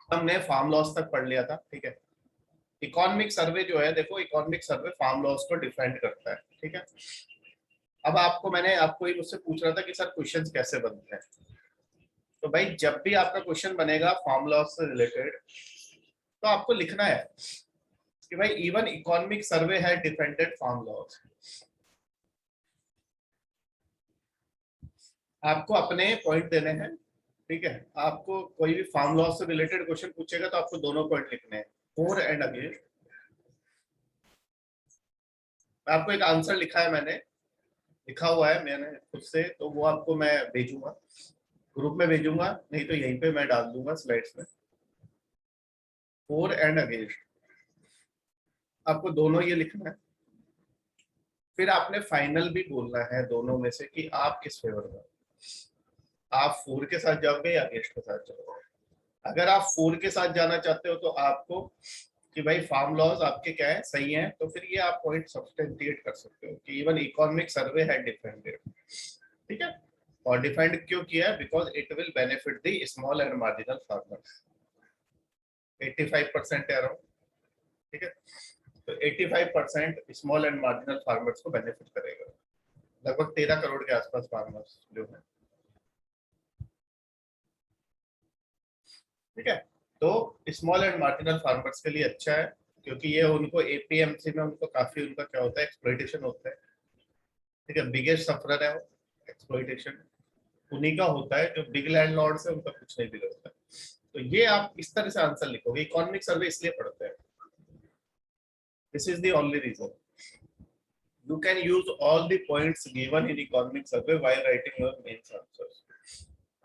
हमने farm laws तक पढ़ लिया था, ठीक है। इकोनॉमिक सर्वे जो है, देखो इकोनॉमिक सर्वे फार्म लॉस को डिफाइन करता है, ठीक है। अब मैंने आपको ही मुझसे पूछ रहा था कि सर क्वेश्चंस कैसे बनते हैं। तो भाई जब भी आपका क्वेश्चन बनेगा फार्म लॉस से रिलेटेड, तो आपको लिखना है कि भाई इवन इकोनॉमिक सर्वे है डिफेंडेड फार्म लॉस। आपको अपने पॉइंट देने हैं, ठीक है। आपको कोई भी फार्म लॉस से रिलेटेड क्वेश्चन पूछेगा तो आपको दोनों पॉइंट लिखने हैं, फॉर एंड अगेंस्ट। आपको एक आंसर लिखा है, मैंने लिखा हुआ है मैंने खुद से, तो वो आपको मैं भेजूंगा, ग्रुप में भेजूंगा, नहीं तो यहीं पे मैं डाल दूंगा स्लाइड्स में। फॉर एंड अगेंस्ट आपको दोनों ये लिखना है। फिर आपने फाइनल भी बोलना है दोनों में से कि आप किस फेवर में, आप फोर के साथ जाओगे या अगेंस्ट के साथ जाओगे। अगर आप फोर के साथ जाना चाहते हो तो आपको कि भाई फार्म लॉज आपके क्या है, सही है, तो फिर ये आप पॉइंट सब्सटेंटिएट कर सकते हो कि इवन इकोनॉमिक सर्वे है डिफेंडेड, ठीक है। और डिफेंड क्यों किया है, because it will benefit the small and marginal farmers. 85% है अराउंड, ठीक है। तो 85% स्मॉल एंड मार्जिनल फार्मर्स को बेनिफिट करेगा, लगभग 13 करोड़ के आसपास फार्मर्स जो है, ठीक है। तो स्मॉल एंड मार्जिनल फार्मर्स के लिए अच्छा है, क्योंकि ये उनको एपीएमसी में उनको काफी उनका क्या होता है, एक्सप्लॉइटेशन होता है, ठीक है। बिगेस्ट सफरर है वो, एक्सप्लॉइटेशन उन्हीं का होता है, जो बिग लैंडलॉर्ड से उनका कुछ नहीं बिगड़ता है। तो ये आप इस तरह से आंसर लिखोगे, इकोनॉमिक सर्वे इसलिए पढ़ते हैं, this is the only reason. You can use all the points given in economic survey while writing your main answers.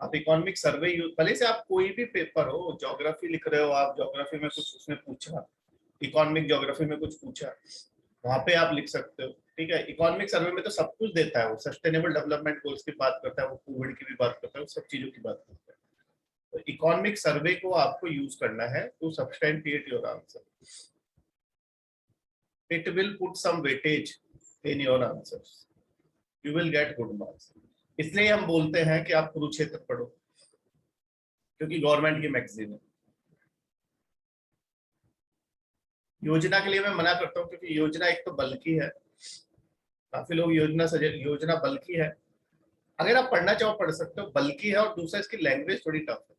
आप इकोनॉमिक सर्वे यूज, भले से आप कोई भी पेपर हो, ज्योग्राफी लिख रहे हो आप, ज्योग्राफी में कुछ उसने पूछा, इकोनॉमिक ज्योग्राफी में कुछ पूछा, वहां पे आप लिख सकते हो, ठीक है। इकोनॉमिक सर्वे में तो सब कुछ देता है, वो सस्टेनेबल डेवलपमेंट गोल्स की बात करता है, वो कोविड की भी बात करता है, वो सब चीजों की बात करता है। तो इकोनॉमिक सर्वे को आपको यूज करना है to substantiate your answer. It will put some weightage in your answers, you will get good marks. इसलिए हम बोलते हैं कि आप कुरुक्षेत्र पढ़ो, क्योंकि गवर्नमेंट की मैगजीन है। योजना के लिए मैं मना करता हूँ, क्योंकि योजना एक तो बल्कि है, काफी लोग योजना बल्कि है। अगर आप पढ़ना चाहो पढ़ सकते हो, बल्कि है, और दूसरा इसकी लैंग्वेज थोड़ी टफ है,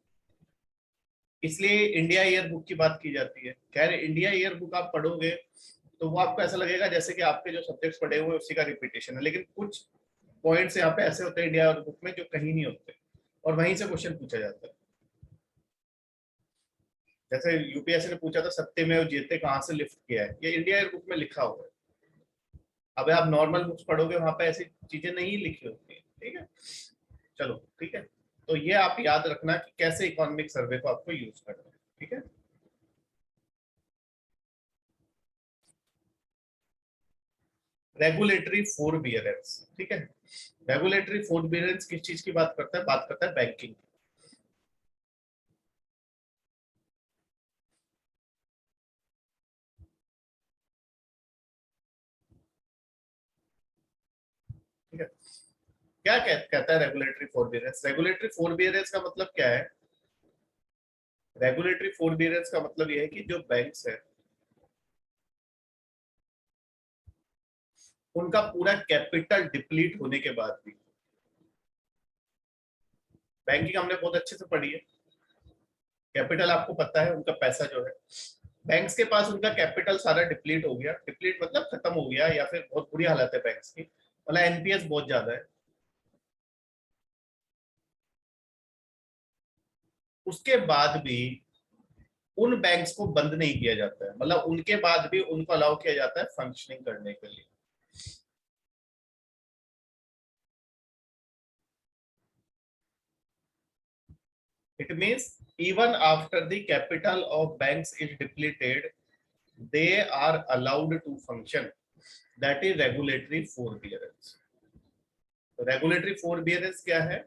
इसलिए इंडिया ईयर बुक की बात की जाती है। खैर इंडिया ईयर बुक आप पढ़ोगे तो वो आपको ऐसा लगेगा जैसे कि आपके जो सब्जेक्ट्स पढ़े हुए हैं उसी का रिपीटेशन है, लेकिन कुछ पॉइंट्स यहाँ पे ऐसे होते हैं इंडिया ईयर बुक में जो कहीं नहीं होते, और वहीं से क्वेश्चन पूछा जाता है। जैसे यूपीएससी ने पूछा था सत्यमेव जयते कहाँ से लिफ्ट किया है, ये इंडिया ईयर बुक में लिखा हुआ है। अब आप नॉर्मल बुक्स पढ़ोगे वहां पे ऐसी चीजें नहीं लिखी होती है, ठीक है। चलो ठीक है, तो ये आप याद रखना कि कैसे इकोनॉमिक सर्वे को आपको यूज करना है, ठीक है। रेगुलेटरी फोरबियरेंस, ठीक है। रेगुलेटरी फोरबियरेंस किस चीज की बात करता है, बात करता है बैंकिंग। ठीक है, क्या कहता है रेगुलेटरी फोरबियरेंस। रेगुलेटरी फोरबियरेंस का मतलब क्या है, रेगुलेटरी फोरबियरेंस का मतलब यह है कि जो बैंक्स है उनका पूरा कैपिटल डिप्लीट होने के बाद भी, बैंकिंग हमने बहुत अच्छे से पढ़ी है, कैपिटल आपको पता है, उनका पैसा जो है, बैंक्स के पास उनका कैपिटल सारा डिप्लीट हो गया, डिप्लीट मतलब खत्म हो गया, या फिर बहुत बुरी हालत है बैंक्स की, मतलब एनपीएस बहुत ज्यादा है, उसके बाद भी उन बैंक्स को बंद नहीं किया जाता है, मतलब उनके बाद भी उनको अलाउ किया जाता है फंक्शनिंग करने के लिए। It means even after the capital of banks is depleted, they are allowed to function, that is regulatory forbearance. Regulatory forbearance क्या है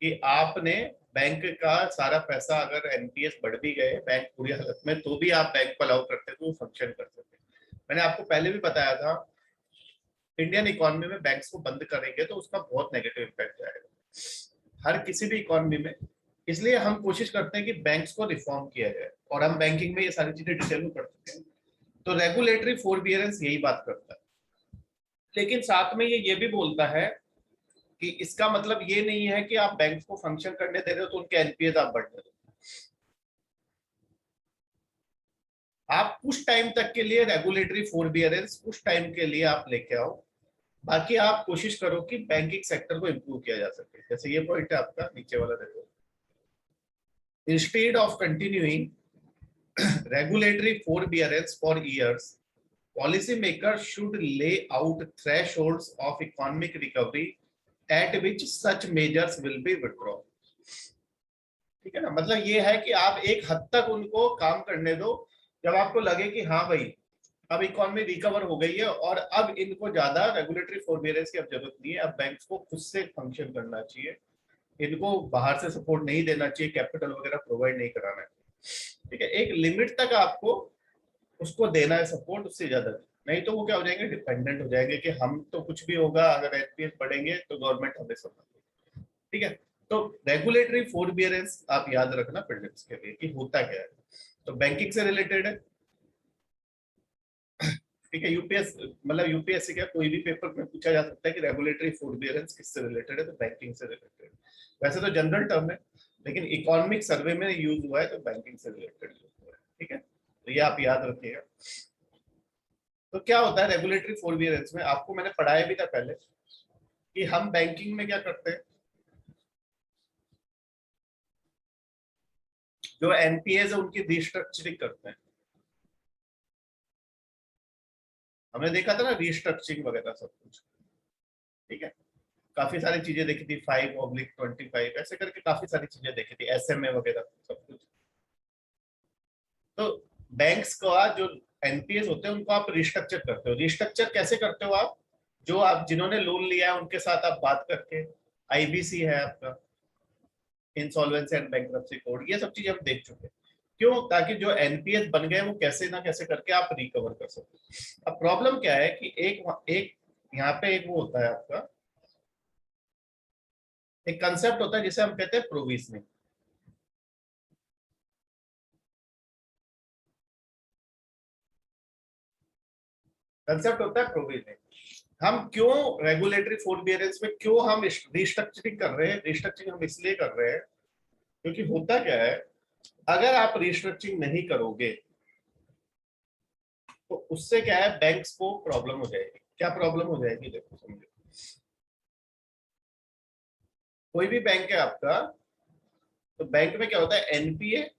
कि आपने बैंक का सारा पैसा, अगर एनपीएस बढ़ भी गए, बैंक पूरी हालत में, तो भी आप बैंक को अलाउ करते थे वो फंक्शन कर सके। मैंने आपको पहले भी बताया था, इंडियन इकोनॉमी में बैंक्स को बंद करेंगे तो उसका बहुत नेगेटिव इम्पैक्ट जाएगा, हर किसी भी इकोनॉमी में इसलिए हम कोशिश करते हैं कि बैंक्स को रिफॉर्म किया जाए, और हम बैंकिंग में ये सारी चीजें डिटेल में पढ़ चुके हैं। तो रेगुलेटरी फोरबियरेंस यही बात करता है, लेकिन साथ में ये भी बोलता है कि इसका मतलब ये नहीं है कि आप बैंक को फंक्शन करने दे रहे हो तो उनके एनपीएस आप बढ़ने दो। आप कुछ टाइम तक के लिए रेगुलेटरी फोरबियरेंस कुछ टाइम के लिए आप लेके आओ, बाकी आप कोशिश करो कि बैंकिंग सेक्टर को इम्प्रूव किया जा सके। जैसे ये पॉइंट है आपका नीचे वाला, देखो, instead of continuing regulatory forbearance for years, policymakers should lay out thresholds of economic recovery at which such measures will be withdrawn। ठीक है ना, मतलब ये है कि आप एक हद तक उनको काम करने दो, जब आपको लगे कि हाँ भाई अब इकोनॉमी रिकवर हो गई है और अब इनको ज्यादा रेगुलेटरी फोरबियरेंस की अब जरूरत नहीं है, अब बैंक्स को खुद से फंक्शन करना चाहिए, इनको बाहर से सपोर्ट नहीं देना चाहिए, कैपिटल वगैरह प्रोवाइड नहीं कराना है। ठीक है, एक लिमिट तक आपको उसको देना है सपोर्ट, उससे ज्यादा नहीं तो वो क्या हो जाएंगे, डिपेंडेंट हो जाएंगे कि हम तो कुछ भी होगा, अगर एनपीएस बढ़ेंगे तो गवर्नमेंट हमें सब। ठीक है, तो रेगुलेटरी फोरबियरेंस आप याद रखना प्रीलिम्स के लिए कि होता क्या है। तो बैंकिंग से रिलेटेड है, ठीक है, यूपीएस मतलब यूपीएससी का कोई भी पेपर में पूछा जा सकता है कि रेगुलेटरी फोरबियरेंस किससे रिलेटेड है, तो बैंकिंग से रिलेटेड। वैसे तो जनरल टर्म है, लेकिन इकोनॉमिक सर्वे में यूज हुआ है तो बैंकिंग से रिलेटेड हुआ है। ठीक है, तो ये आप याद रखिएगा। तो क्या होता है रेगुलेटरी फोरबियरेंस में, आपको मैंने पढ़ाया भी था पहले कि हम बैंकिंग में क्या करते हैं, जो एनपीएस है उनकी रिस्ट्रक्चरिंग करते हैं। हमने देखा था ना रिस्ट्रक्चरिंग वगैरह सब कुछ। ठीक है, काफी सारी चीजें देखी थी, 5/25 ऐसे करके काफी सारी चीजें देखी थी, एसएमए वगैरह सब कुछ। तो बैंक्स का जो एनपीएस होते हैं उनको आप रिस्ट्रक्चर करते हो। रिस्ट्रक्चर कैसे करते हो आप, जो आप जिन्होंने लोन लिया है उनके साथ आप बात करके, आईबीसी है आपका, इंसॉल्वेंसी एंड बैंक्रप्सी कोड, ये सब चीजें हम देख चुके हैं। क्यों, ताकि जो एनपीएस बन गए वो कैसे ना कैसे करके आप रिकवर कर सको। अब प्रॉब्लम क्या है कि एक एक यहाँ पे एक वो होता है आपका, एक कंसेप्ट होता है जिसे हम कहते हैं प्रोविजनिंग। कंसेप्ट होता है प्रोविजनिंग। हम क्यों रेगुलेटरी फोरबियरेंस में क्यों हम रिस्ट्रक्चरिंग कर रहे हैं, रिस्ट्रक्चरिंग हम इसलिए कर रहे हैं क्योंकि होता क्या है, अगर आप रिस्ट्रक्चरिंग नहीं करोगे तो उससे क्या है, बैंक्स को प्रॉब्लम हो जाएगी। क्या प्रॉब्लम हो जाएगी, देखो समझो, कोई भी बैंक है आपका, तो बैंक में क्या होता है, एनपीए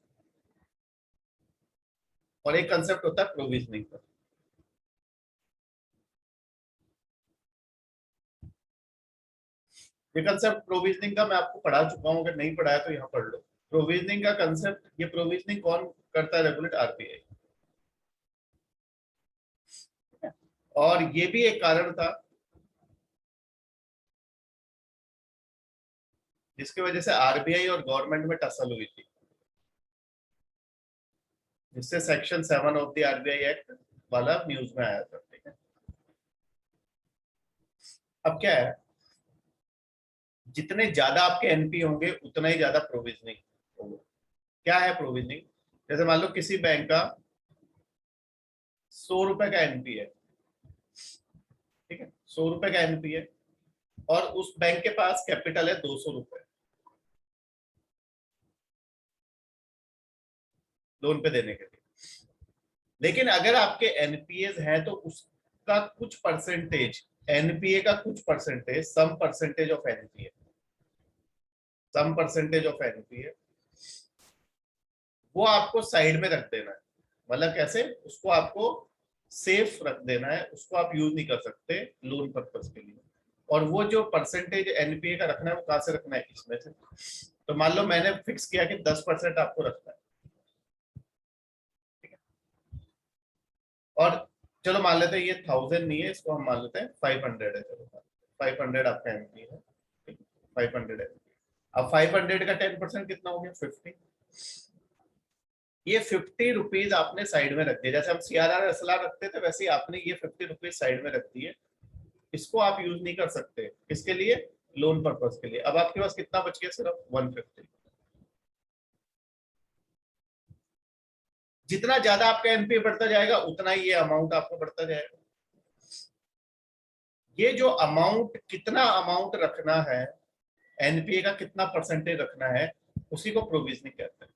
और एक कंसेप्ट होता है प्रोविजनिंग का। ये कंसेप्ट प्रोविजनिंग का मैं आपको पढ़ा चुका हूं, अगर नहीं पढ़ाया तो यहाँ पढ़ लो। प्रोविजनिंग का कंसेप्ट, ये प्रोविजनिंग कौन करता है, रेगुलेट, आरबीआई। और ये भी एक कारण था जिसकी वजह से आरबीआई और गवर्नमेंट में टसल हुई थी, जिससे section 7 of the RBI act वाला न्यूज में आया था। ठीक है, अब क्या है, जितने ज्यादा आपके एनपी होंगे उतना ही ज्यादा प्रोविजनिंग होगा। क्या है प्रोविजनिंग, जैसे मान लो किसी बैंक का 100 रुपए का एनपी है, ठीक है, 100 रुपए का एनपी है, और उस बैंक के पास कैपिटल है 200 रुपए लोन पे देने के लिए। लेकिन अगर आपके एनपीए हैं तो उसका कुछ परसेंटेज, एनपीए का कुछ percentage, some percentage of NPA, some percentage of NPA, वो आपको साइड में रख देना है। मतलब कैसे, उसको आपको सेफ रख देना है, उसको आप यूज नहीं कर सकते लोन पर्पज के लिए। और वो जो परसेंटेज एनपीए का रखना है वो कहाँ से रखना है, इसमें से। तो मान लो मैंने फिक्स किया कि 10% आपको रखना है, ठीक है, और चलो मान लेते हैं ये 1000 नहीं है, इसको हम मान लेते हैं 500 है, चलो 500 आपका एमपी है, 500 है। अब 500 का 10% कितना हो गया, 50। ये 50 रुपीज आपने साइड में रख दिया, जैसे हम सीआरआर एसएलआर रखते थे वैसे ही आपने ये 50 रुपीज साइड में रख दिए। इसको आप यूज नहीं कर सकते, किसके लिए, लोन पर्पज के लिए। अब आपके पास कितना बच गया, सिर्फ 150। जितना ज्यादा आपका एनपीए बढ़ता जाएगा उतना ही ये अमाउंट आपका बढ़ता जाएगा। ये जो अमाउंट, कितना अमाउंट रखना है, एनपीए का कितना परसेंटेज रखना है, उसी को प्रोविजनिंग कहते हैं।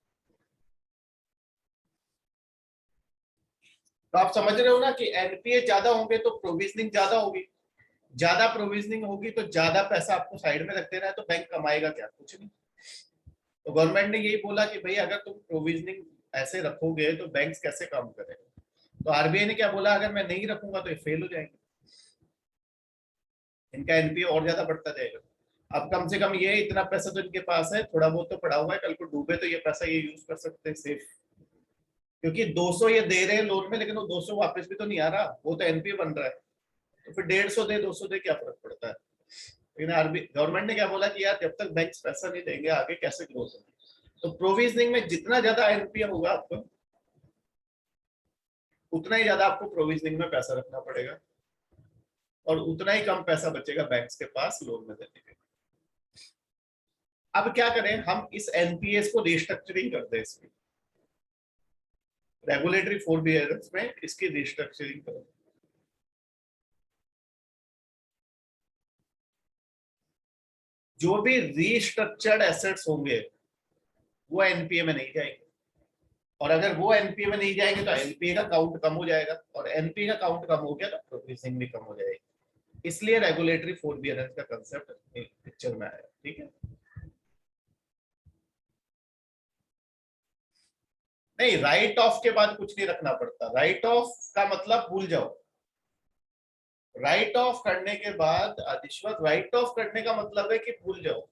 तो आप समझ रहे हो ना कि एनपीए ज्यादा होंगे तो प्रोविजनिंग ज्यादा होगी, ज्यादा प्रोविजनिंग होगी तो ज्यादा पैसा आपको साइड में रख देना है, तो बैंक कमाएगा क्या? कुछ नहीं। तो गवर्नमेंट ने यही बोला कि भाई अगर तुम प्रोविजनिंग ऐसे रखोगे तो बैंक्स कैसे काम करेंगे। तो आरबीआई ने क्या बोला, अगर मैं नहीं रखूंगा तो ये फेल हो जाएंगे, इनका एनपीए और ज्यादा बढ़ता जाएगा। अब कम से कम ये इतना पैसा तो इनके पास है, थोड़ा बहुत तो पड़ा हुआ है, कल को डूबे तो ये पैसा ये यूज कर सकते हैं सेफ। क्योंकि 200 ये दे रहे हैं लोन में, लेकिन वो 200 वापस भी तो नहीं आ रहा, वो तो एनपीए बन रहा है। तो फिर 150 दे 200 दे क्या फर्क पड़ता है। लेकिन आरबीआई गवर्नमेंट ने क्या बोला कि यार जब तक बैंक पैसा नहीं देंगे आगे कैसे ग्रोथ होगी। तो प्रोविजनिंग में जितना ज्यादा एनपीए होगा आपको, उतना ही ज्यादा आपको प्रोविजनिंग में पैसा रखना पड़ेगा और उतना ही कम पैसा बचेगा बैंक्स के पास लोन में देने के। अब क्या करें हम, इस एनपीएस को रिस्ट्रक्चरिंग कर दें, इसकी रेगुलेटरी फोरबियरेंस में इसकी रिस्ट्रक्चरिंग करें। जो भी रिस्ट्रक्चर्ड एसेट्स होंगे वो एनपीए में नहीं जाएंगे, और अगर वो एनपीए में नहीं जाएंगे तो एनपीए का काउंट कम हो जाएगा, और एनपीए का काउंट कम हो गया तो प्रोविजनिंग भी कम हो जाएगी। इसलिए रेगुलेटरी फोरबियरेंस का कंसेप्ट पिक्चर में आया। ठीक है, नहीं राइट ऑफ के बाद कुछ नहीं रखना पड़ता। राइट ऑफ का मतलब भूल जाओ। राइट ऑफ करने के बाद आदिश्वर, राइट ऑफ करने का मतलब है कि भूल जाओ,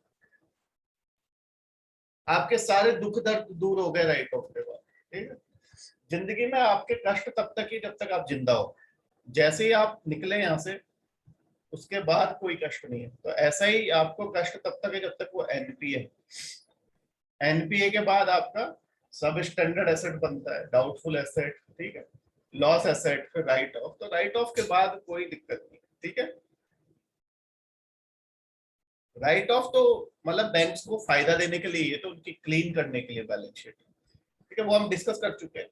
आपके सारे दुख दर्द दूर हो गए राइट ऑफ के बाद। ठीक है, जिंदगी में आपके कष्ट तब तक ही जब तक आप जिंदा हो, जैसे ही आप निकले यहाँ से उसके बाद कोई कष्ट नहीं है। तो ऐसा ही आपको कष्ट तब तक है जब तक वो एनपीए है। एनपीए के बाद आपका सब स्टैंडर्ड एसेट बनता है, डाउटफुल एसेट, ठीक है, लॉस एसेट, फिर राइट ऑफ। तो राइट ऑफ के बाद कोई दिक्कत नहीं। ठीक है, राइट ऑफ तो मतलब बैंक्स को फायदा देने के लिए, ये तो उनकी क्लीन करने के लिए बैलेंस शीट। ठीक है, वो हम डिस्कस कर चुके हैं,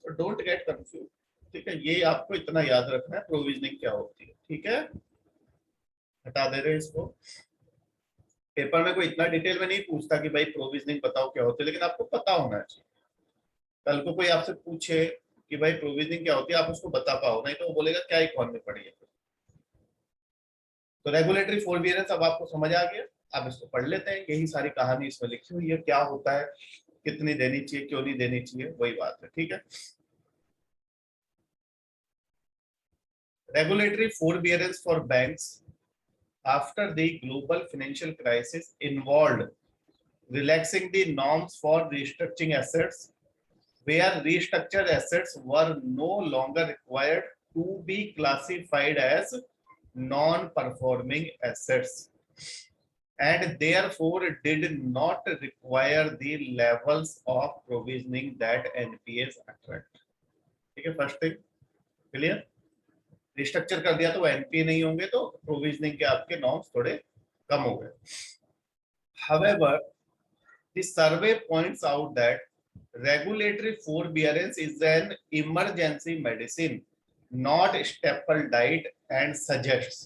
तो डोंट गेट कंफ्यूज। ठीक है, ये आपको इतना याद रखना है प्रोविजनिंग क्या होती है। ठीक है, हटा दे रहे हैं इसको। पेपर में कोई इतना डिटेल में नहीं पूछता कि भाई प्रोविजनिंग बताओ क्या होती है, लेकिन आपको पता होना चाहिए। कल को कोई आपसे पूछे कि भाई प्रोविजनिंग क्या होती है, आप उसको बता पाओ, नहीं तो वो बोलेगा क्या इकोनॉमी पढ़ी है। तो रेगुलेटरी फोरबियरेंस अब आपको समझ आ गया, अब इसको पढ़ लेते हैं। यही सारी कहानी इसमें लिखी हुई है, क्या होता है, कितनी देनी चाहिए, क्यों नहीं देनी चाहिए, वही बात है। ठीक है, regulatory forbearance for banks after the global financial crisis involved relaxing the norms for restructuring assets, where restructured assets were no longer required to be classified as non-performing assets and therefore did not require the levels of provisioning that NPAs attract. ठीक है, first thing clear. Restructure कर दिया तो वो NPA नहीं होंगे, तो provisioning के आपके नॉर्म्स थोड़े कम हो गए। However, the survey points out that regulatory forbearance is an emergency medicine, not staple diet, and suggests।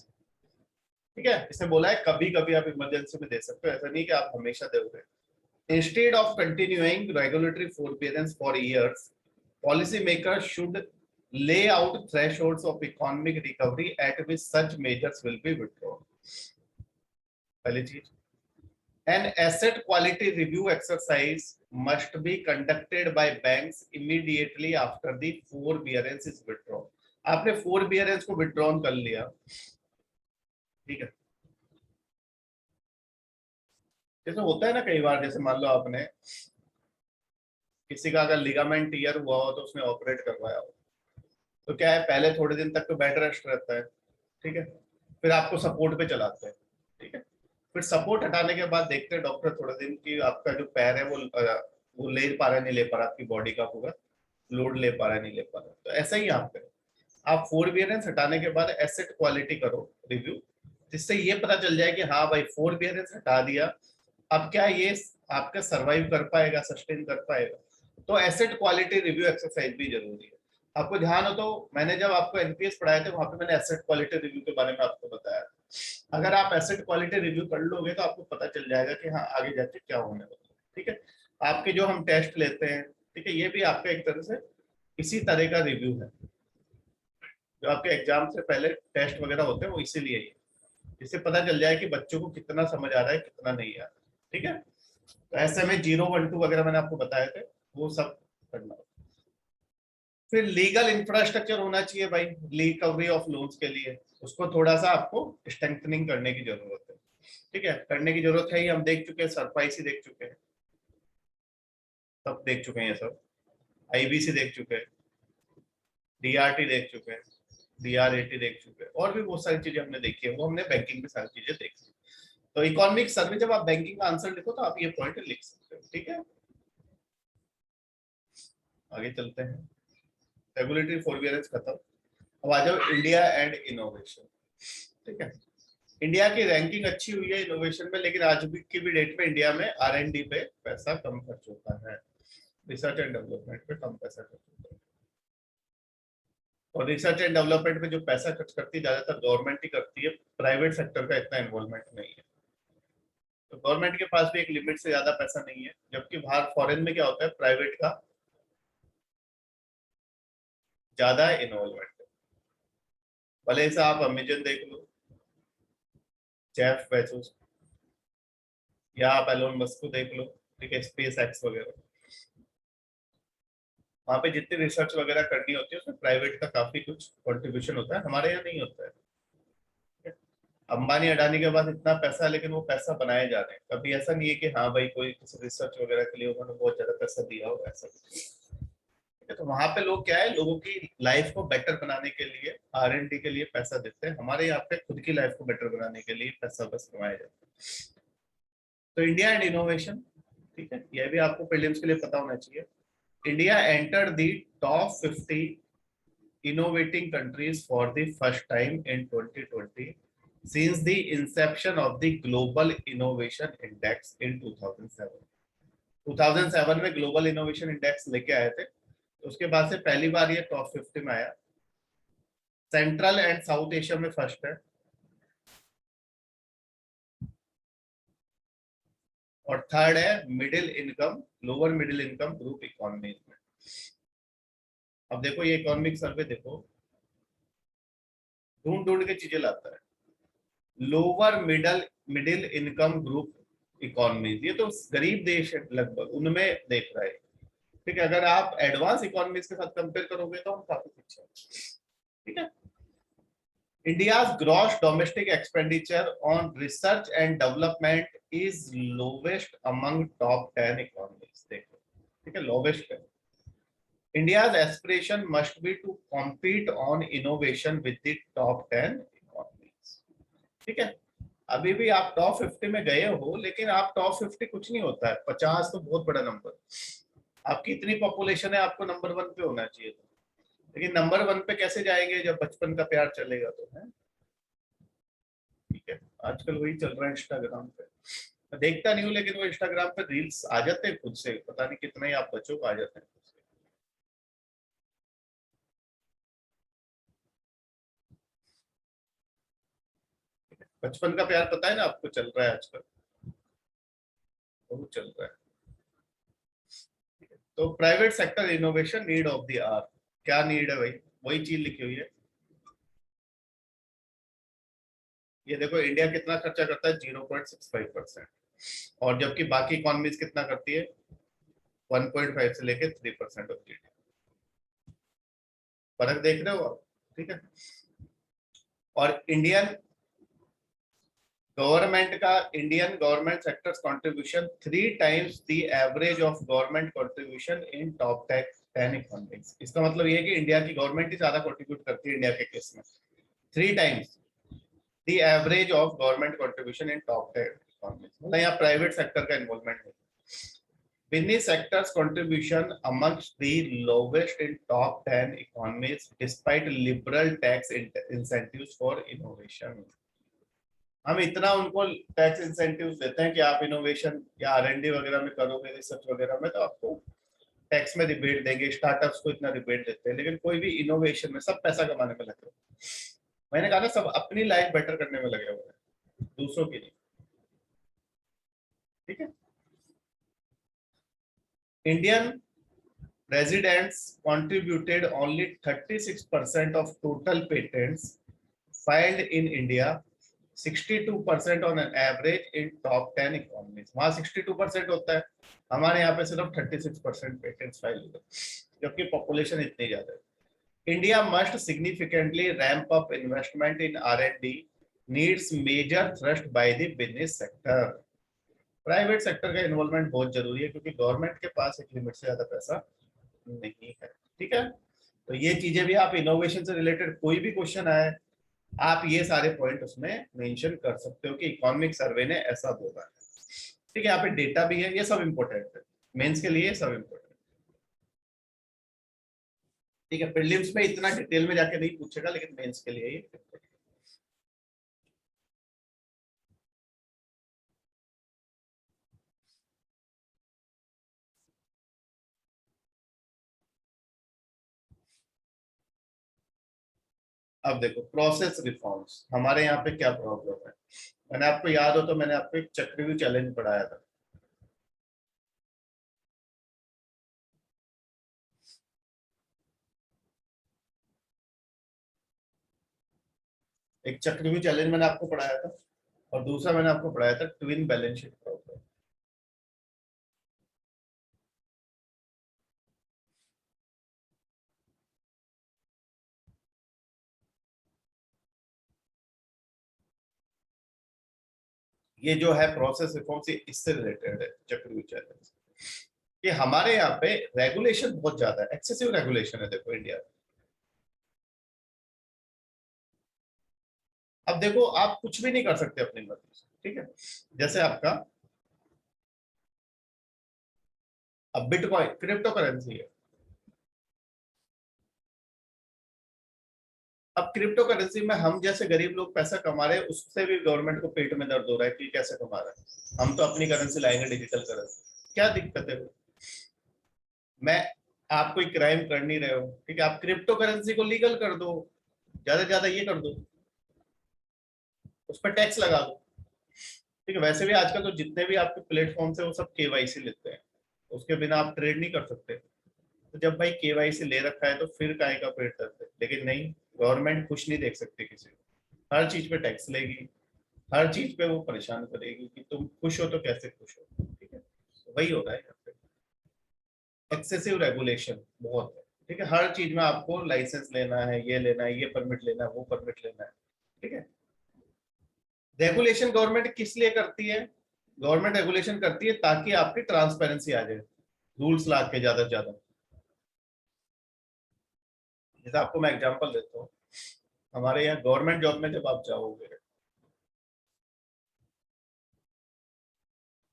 ठीक है, इसने बोला है कभी कभी आप इमरजेंसी में दे सकते हो, ऐसा नहीं कि आप हमेशा दोगे। Instead of continuing regulatory forbearance for years, policymakers should lay out thresholds of economic recovery at which such measures will be withdrawn. पहली चीज, an asset quality review exercise must be conducted by banks immediately after the forbearance is withdrawn। आपने forbearance को withdrawn कर लिया, ठीक है, जैसे होता है ना कई बार, जैसे मान लो आपने किसी का अगर लिगामेंट टीयर हुआ हो तो उसने ऑपरेट करवाया हो, तो क्या है पहले थोड़े दिन तक तो बेड रेस्ट रहता है, ठीक है, फिर आपको सपोर्ट पे चलाते हैं, ठीक है, फिर सपोर्ट हटाने के बाद देखते हैं डॉक्टर थोड़े दिन की आपका जो पैर है वो ले पा रहा है नहीं ले पा रहा, आपकी बॉडी का पूरा लोड ले पा रहा है नहीं ले पा रहा। तो ऐसा ही आप करें, आप फोरबियरेंस हटाने के बाद एसेट क्वालिटी करो रिव्यू, जिससे ये पता चल जाए कि हाँ भाई फोरबियरेंस हटा दिया, अब क्या ये आपका सर्वाइव कर पाएगा, सस्टेन कर पाएगा। तो एसेट क्वालिटी रिव्यू एक्सरसाइज भी जरूरी है। आपको ध्यान हो तो मैंने जब आपको एनपीएस पढ़ाए थे वहां पे मैंने एसेट क्वालिटी रिव्यू के बारे में आपको बताया। अगर आप एसेट क्वालिटी रिव्यू कर लोगे तो आपको पता चल जाएगा कि हाँ आगे जाके क्या होने वाला है। ठीक है, आपके जो हम टेस्ट लेते हैं, ठीक है, ये भी आपका एक तरह से इसी तरह का रिव्यू है। जो आपके एग्जाम से पहले टेस्ट वगैरह होते हैं वो इसीलिए ही, जिससे पता चल जाए कि बच्चों को कितना समझ आ रहा है कितना नहीं आ रहा। ठीक है, तो ऐसे में 0, 1, 2 वगैरह मैंने आपको बताए थे, वो सब करना। फिर लीगल इंफ्रास्ट्रक्चर होना चाहिए भाई रिकवरी ऑफ लोन्स के लिए, उसको थोड़ा सा आपको स्ट्रेंथनिंग करने की जरूरत है। ठीक है, करने की जरूरत है ही, हम देख चुके हैं, सरपाइसी देख चुके हैं, सब देख चुके हैं ये सब, आईबीसी देख चुके हैं, डीआरटी देख चुके हैं, डीआरएटी देख चुके हैं, और भी बहुत सारी चीजें हमने देखी है, वो हमने बैंकिंग में सारी चीजें देखी। तो इकोनॉमिक सर्वे जब आप बैंकिंग का आंसर लिखो तो आप ये पॉइंट लिख सकते हो। ठीक है, आगे चलते हैं। रेगुलेटरी फॉरबियरेंस खत्म, अब आ जाओ इंडिया एंड इनोवेशन। ठीक है, इंडिया की रैंकिंग अच्छी हुई है इनोवेशन में, लेकिन आज भी की भी डेट में इंडिया में आर&डी पे पैसा कम खर्च होता है, रिसर्च एंड डेवलपमेंट पे कम पैसा खर्च होता है। और रिसर्च एंड डेवलपमेंट में जो पैसा खर्च करती है ज्यादातर गवर्नमेंट ही करती है, प्राइवेट सेक्टर का इतना इन्वॉल्वमेंट नहीं है। तो गवर्नमेंट के पास भी एक लिमिट से ज्यादा पैसा नहीं है, जबकि बाहर फॉरेन में क्या होता है, प्राइवेट का ज्यादा इन्वॉल्वमेंट है। भले से आप अमेजन देख लो, जेफ बेजोस, या आप एलोन मस्क को देख लो, ठीक है, स्पेस एक्स वगैरह, वहां पे जितनी रिसर्च वगैरह करनी होती है उसमें प्राइवेट का काफी कुछ कंट्रीब्यूशन होता है, हमारे यहाँ नहीं होता है। अंबानी अडानी के पास इतना पैसा है, लेकिन वो पैसा बनाए जा रहे हैं, कभी ऐसा नहीं है कि हाँ भाई कोई किसी रिसर्च वगैरह के लिए उन्होंने बहुत ज्यादा पैसा दिया हो, ऐसा। ठीक है, तो वहां पे लोग क्या है, लोगों की लाइफ को बेटर बनाने के लिए आर&डी के लिए पैसा देते हैं, हमारे यहाँ पे खुद की लाइफ को बेटर बनाने के लिए पैसा बस कमाया जाता है। तो इंडिया एंड इनोवेशन, ठीक है, यह भी आपको प्रीलिम्स के लिए पता होना चाहिए। India enter the top 50 innovating countries for the first time in 2020 since the inception of the Global Innovation Index in 2007। 2007 में ग्लोबल इनोवेशन इंडेक्स लेके आए थे, तो उसके बाद से पहली बार ये टॉप 50 में आया। सेंट्रल एंड साउथ एशिया में फर्स्ट है, और थर्ड है middle income, lower middle income group economies में। अब देखो ये इकोनॉमिक सर्वे देखो, ढूंढ ढूंढ के चीजें लाता है। Lower middle middle income group economies, ये तो गरीब देश है लगभग, उनमें देख रहा है। ठीक है, अगर आप एडवांस इकोनॉमीज के साथ कंपेयर करोगे तो हम काफी पीछे हैं। ठीक है, India's gross domestic expenditure on research and development is lowest among top 10 economies। देखो, ठीक है, lowest है। India's aspiration must be to compete on innovation with the top 10 economies। ठीक है, अभी भी आप टॉप 50 में गए हो, लेकिन आप टॉप 50 कुछ नहीं होता है, 50 तो बहुत बड़ा नंबर। आपकी इतनी पॉपुलेशन है, आपको नंबर 1 पे होना चाहिए था, लेकिन नंबर 1 पे कैसे जाएंगे जब बचपन का प्यार चलेगा तो है। ठीक है, आजकल वही चल रहा है इंस्टाग्राम पे, मैं देखता नहीं हूँ, लेकिन वो इंस्टाग्राम पे रील्स आ जाते हैं खुद से, पता नहीं कितने ही आप बच्चों को आ जाते हैं खुद से। बचपन का प्यार पता है ना आपको, चल रहा है आजकल, बहुत चल रहा है। तो private sector innovation need of the hour, क्या नीड है भाई, वही चीज लिखी हुई है। ये देखो इंडिया कितना खर्चा करता है, 0.65%, और जबकि बाकी इकोनॉमीज कितना करती है, 1.5 से लेके 3% ऑफ जीडीपी। फर्क देख रहे हो आप। ठीक है, और Indian government sectors contribution 3 times the average of government contribution in top 10 economies. इसका मतलब ये है कि इंडिया की गवर्नमेंट ही ज्यादा कंट्रीब्यूट करती है इंडिया के केस में, 3 times the average of government contribution in top 10 economies, मतलब यहाँ प्राइवेट सेक्टर का इन्वॉल्वमेंट है। Business sector's contribution amongst the lowest in top 10 economies despite liberal tax incentives for innovation। हम इतना उनको टैक्स इंसेंटिव्स देते हैं कि आप इनोवेशन या आर&डी वगैरह में करोगे, रिसर्च वगैरह में, तो आपको टैक्स में रिबेट देंगे, स्टार्टअप्स को इतना रिबेट देते हैं, लेकिन कोई भी इनोवेशन में सब पैसा कमाने में लगे। मैंने कहा ना, सब अपनी लाइफ बेटर करने में लगे हुए हैं, दूसरों की नहीं। ठीक है। Indian residents contributed only 36% of total patents filed in India, 62% on an average in top 10 economies। वहां 62% होता है, हमारे यहाँ पे सिर्फ 36% पेटेंट्स फाइल होते हैं, जबकि पॉपुलेशन इतनी ज्यादा है। India must significantly ramp up investment in R&D, needs major thrust by the business sector. Private sector का इन्वॉल्वमेंट बहुत जरूरी है, क्योंकि गवर्नमेंट के पास एक लिमिट से ज्यादा पैसा नहीं है। ठीक है। तो ये चीजें भी, आप इनोवेशन से रिलेटेड कोई भी क्वेश्चन आए, आप ये सारे पॉइंट उसमें मेंशन कर सकते हो कि इकोनॉमिक सर्वे ने ऐसा बोला है। ठीक है। यहाँ पे डेटा भी है, ये सब इंपॉर्टेंट है मेंस के लिए, सब इंपॉर्टेंट। ठीक है। प्रीलिम्स में इतना डिटेल में जाके नहीं पूछेगा, लेकिन मेंस के लिए ये। अब देखो, प्रोसेस रिफॉर्म्स हमारे यहाँ पे क्या प्रॉब्लम है। मैंने आपको याद हो तो मैंने आपको एक चक्रव्यूह चैलेंज पढ़ाया था। एक चक्रव्यूह चैलेंज मैंने आपको पढ़ाया था, और दूसरा मैंने आपको पढ़ाया था ट्विन बैलेंस शीट प्रॉब्लम। ये जो है प्रोसेस रिफॉर्म से, इससे रिलेटेड है चक्रव्यूह चैलेंज। कि हमारे यहाँ पे रेगुलेशन बहुत ज्यादा है, एक्सेसिव रेगुलेशन है देखो इंडिया में। अब देखो, आप कुछ भी नहीं कर सकते अपनी मर्जी से। ठीक है। जैसे आपका अब बिटकॉइन क्रिप्टो करेंसी है। अब क्रिप्टो करेंसी में हम जैसे गरीब लोग पैसा कमा रहे हैं, उससे भी गवर्नमेंट को पेट में दर्द हो रहा है कि कैसे कमा रहा है। हम तो अपनी करेंसी लाएंगे, डिजिटल करेंसी, क्या दिक्कत है। मैं, आप कोई क्राइम कर नहीं रहे हो, ठीक है, आप क्रिप्टो करेंसी को लीगल कर दो, ज्यादा से ज्यादा ये कर दो, उस पर टैक्स लगा दो। ठीक है। वैसे भी आजकल तो जितने भी आपके प्लेटफॉर्म्स है वो सब केवाईसी लेते हैं, उसके बिना आप ट्रेड नहीं कर सकते। तो जब भाई केवाईसी ले रखा है तो फिर काहे का पेट दर्द है। लेकिन नहीं, गवर्नमेंट खुश नहीं देख सकती किसी को, हर चीज पे टैक्स लेगी, हर चीज पे वो परेशान करेगी कि तुम खुश हो तो कैसे खुश हो। ठीक है। तो वही हो रहा है यहाँ पे, एक्सेसिव रेगुलेशन बहुत है। ठीक है। हर चीज में आपको लाइसेंस लेना है, ये लेना है, ये परमिट लेना है, वो परमिट लेना है। ठीक है। रेगुलेशन गवर्नमेंट किस लिए करती है? गवर्नमेंट रेगुलेशन करती है ताकि आपकी ट्रांसपेरेंसी आ जाए, रूल्स ला के ज्यादा से ज्यादा। जैसे आपको मैं एग्जांपल देता हूँ, हमारे यहाँ गवर्नमेंट जॉब में जब आप जाओगे,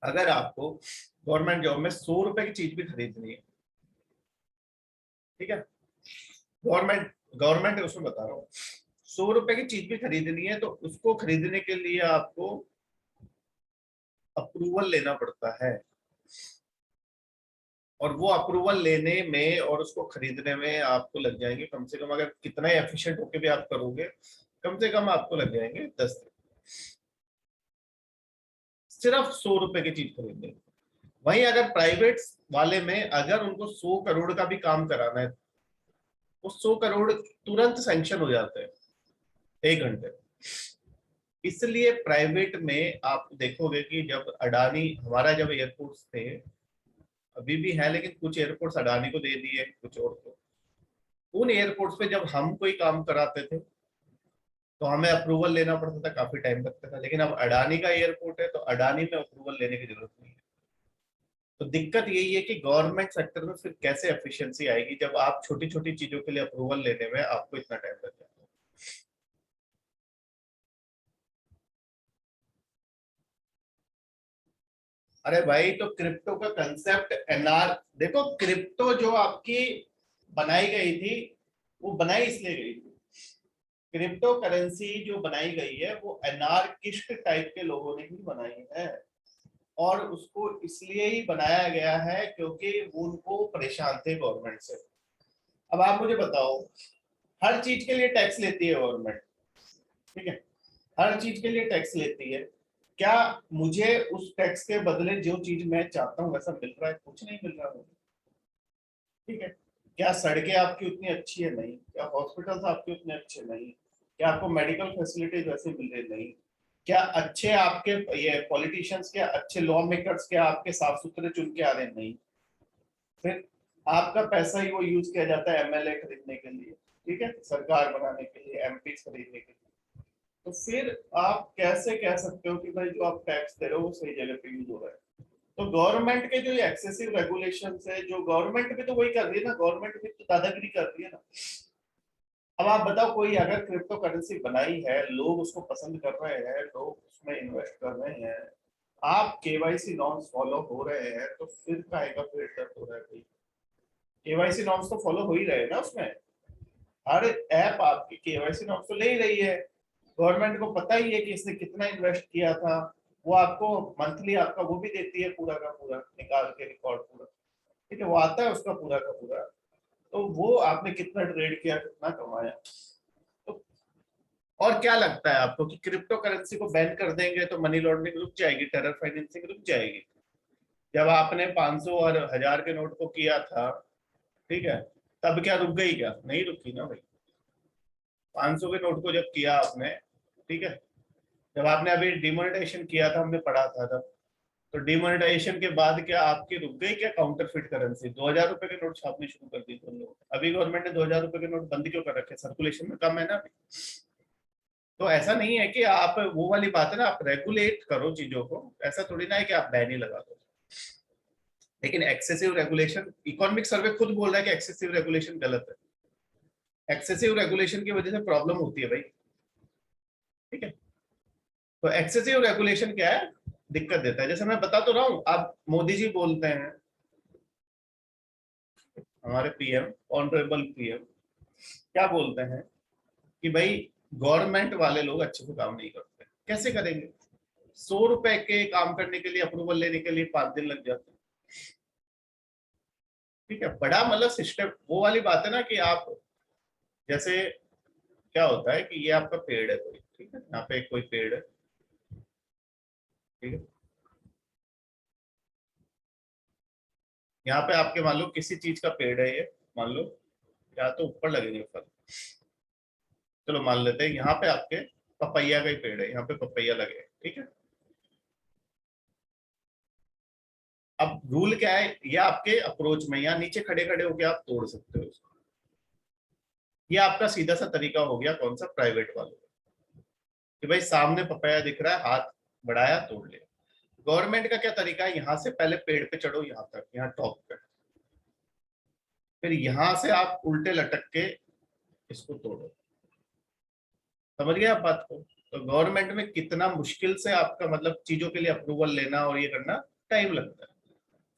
अगर आपको गवर्नमेंट जॉब में 100 रुपए की चीज भी खरीदनी है, ठीक है, गवर्नमेंट गवर्नमेंट उसमें बता रहा हूँ, 100 रुपए की चीज भी खरीदनी है तो उसको खरीदने के लिए आपको अप्रूवल लेना पड़ता है। और वो अप्रूवल लेने में और उसको खरीदने में आपको लग जाएंगे कम से कम, अगर कितना एफिशिएंट होके भी आप करोगे, कम से कम आपको लग जाएंगे 10 दिन, सिर्फ 100 रुपए की चीज खरीदने में। वहीं अगर प्राइवेट वाले में अगर उनको 100 करोड़ का भी काम कराना है, वो 100 करोड़ तुरंत सैंक्शन हो जाते हैं 1 घंटे में। इसलिए प्राइवेट में आप देखोगे कि जब अडानी, हमारा जब एयरपोर्ट्स थे, अभी भी है लेकिन कुछ एयरपोर्ट्स अडानी को दे दिए, कुछ और को, उन एयरपोर्ट्स पे जब हम कोई काम कराते थे तो हमें अप्रूवल लेना पड़ता था, काफी टाइम लगता था। लेकिन अब अडानी का एयरपोर्ट है तो अडानी में अप्रूवल लेने की जरूरत नहीं है। तो दिक्कत यही है कि गवर्नमेंट सेक्टर में फिर कैसे एफिशिएंसी आएगी जब आप छोटी छोटी चीजों के लिए अप्रूवल लेने में आपको इतना टाइम लग जाता है। अरे भाई, तो क्रिप्टो का कंसेप्ट एनआर, देखो क्रिप्टो जो आपकी बनाई गई थी, वो बनाई इसलिए गई थी, क्रिप्टो करेंसी जो बनाई गई है वो एनार्किस्ट टाइप के लोगों ने ही बनाई है। और उसको इसलिए ही बनाया गया है क्योंकि वो उनको परेशान थे गवर्नमेंट से। अब आप मुझे बताओ, हर चीज के लिए टैक्स लेती है गवर्नमेंट, ठीक है, हर चीज के लिए टैक्स लेती है, क्या मुझे उस टैक्स के बदले जो चीज मैं चाहता हूँ वैसा मिल रहा है? कुछ नहीं मिल रहा मुझे, ठीक है। क्या सड़कें आपकी उतनी अच्छी है? नहीं। क्या हॉस्पिटल्स आपके उतने अच्छे? नहीं। क्या आपको मेडिकल फैसिलिटीज वैसे मिल रही? नहीं। क्या अच्छे आपके ये पॉलिटिशियंस के, अच्छे लॉ मेकर्स के आपके साफ सुथरे चुन के आ रहे? नहीं। फिर आपका पैसा ही वो यूज किया जाता है एमएलए खरीदने के लिए, ठीक है, सरकार बनाने के लिए, एमपी खरीदने के लिए। तो फिर आप कैसे कह सकते हो कि भाई जो आप टैक्स दे रहे हो वो सही जगह पे यूज हो रहा है? तो गवर्नमेंट के जो एक्सेसिव रेगुलेशन है, जो गवर्नमेंट भी तो वही कर रही है ना, गवर्नमेंट भी तो दादागिरी कर रही है ना। अब आप बताओ, कोई अगर क्रिप्टो करेंसी बनाई है, लोग उसको पसंद कर रहे हैं, लोग उसमें इन्वेस्ट कर रहे हैं, आप केवाईसी नॉर्म्स फॉलो हो रहे हैं, तो फिर काहे का पेड़ दर्द हो रहा है भाई? केवाईसी नॉर्म्स तो फॉलो हो ही रहे हैं ना उसमें, हर ऐप आपकी केवाईसी नॉर्म्स तो ले ही रही है। गवर्नमेंट को पता ही है कि इसने कितना इन्वेस्ट किया था, वो आपको मंथली आपका वो भी देती है, पूरा का पूरा निकाल के रिकॉर्ड पूरा, ठीक है, वो आता है उसका पूरा का पूरा। तो वो आपने कितना ट्रेड किया, कितना कमाया। तो और क्या लगता है आपको कि क्रिप्टो करेंसी को बैन कर देंगे तो मनी लॉन्ड्रिंग रुक जाएगी, टेरर फाइनेंसिंग रुक जाएगी? जब आपने 500 और 1000 के नोट को किया था, ठीक है, तब क्या रुक गई? क्या नहीं रुकी ना भाई। 500 के नोट को जब किया आपने, ठीक है, जब आपने अभी डिमोनेटाइजेशन किया था, हमने पढ़ा था तब, तो डिमोनेटाइजेशन के बाद क्या आपकी रुक गई क्या काउंटरफिट करेंसी? 2000 रुपए के नोट छापने शुरू कर दी तुम लोग। अभी गवर्नमेंट ने 2000 रुपए के नोट बंद क्यों कर रखे? सर्कुलेशन में कम है ना अभी। तो ऐसा नहीं है कि आप, वो वाली बात है ना, आप रेगुलेट करो चीजों को, ऐसा थोड़ी ना है कि आप बैन ही लगा दो। लेकिन एक्सेसिव रेगुलेशन, इकोनॉमिक सर्वे खुद बोल रहा है कि एक्सेसिव रेगुलेशन गलत है। एक्सेसिव रेगुलेशन की वजह से प्रॉब्लम होती है भाई, ठीक है। तो एक्सेसिव रेगुलेशन क्या है, दिक्कत देता है। जैसे मैं बता तो रहा हूँ, अब मोदी जी बोलते हैं, हमारे पीएम, ऑनरेबल पीएम, क्या बोलते हैं कि भाई गवर्नमेंट वाले लोग अच्छे से काम नहीं करते। कैसे करेंगे? 100 रुपए के काम करने के लिए, अप्रूवल लेने के लिए 5 दिन लग जाते हैं, ठीक है। बड़ा मतलब सिस्टम, वो वाली बात है ना कि आप, जैसे क्या होता है कि ये आपका पेड़ है कोई, ठीक है, यहाँ पे कोई पेड़ है, ठीक है, यहाँ पे आपके मान लो किसी चीज का पेड़ है ये, मान लो, या तो ऊपर लगेंगे फल, चलो मान लेते हैं यहाँ पे आपके पपैया का ही पेड़ है, यहाँ पे पपैया लगे, ठीक है। अब रूल क्या है, ये आपके अप्रोच में, यहाँ नीचे खड़े खड़े होके आप तोड़ सकते हो इसको। ये आपका सीधा सा तरीका हो गया, कौन सा? प्राइवेट वालों का, कि भाई सामने पपैया दिख रहा है, हाथ बढ़ाया तोड़ लिया। गवर्नमेंट का क्या तरीका है, यहाँ से पहले पेड़ पे चढ़ो, यहाँ तक, यहाँ टॉप पे, फिर यहाँ से आप उल्टे लटक के इसको तोड़ो। समझ गए आप बात को? तो गवर्नमेंट में कितना मुश्किल से आपका मतलब चीजों के लिए अप्रूवल लेना और ये करना टाइम लगता है।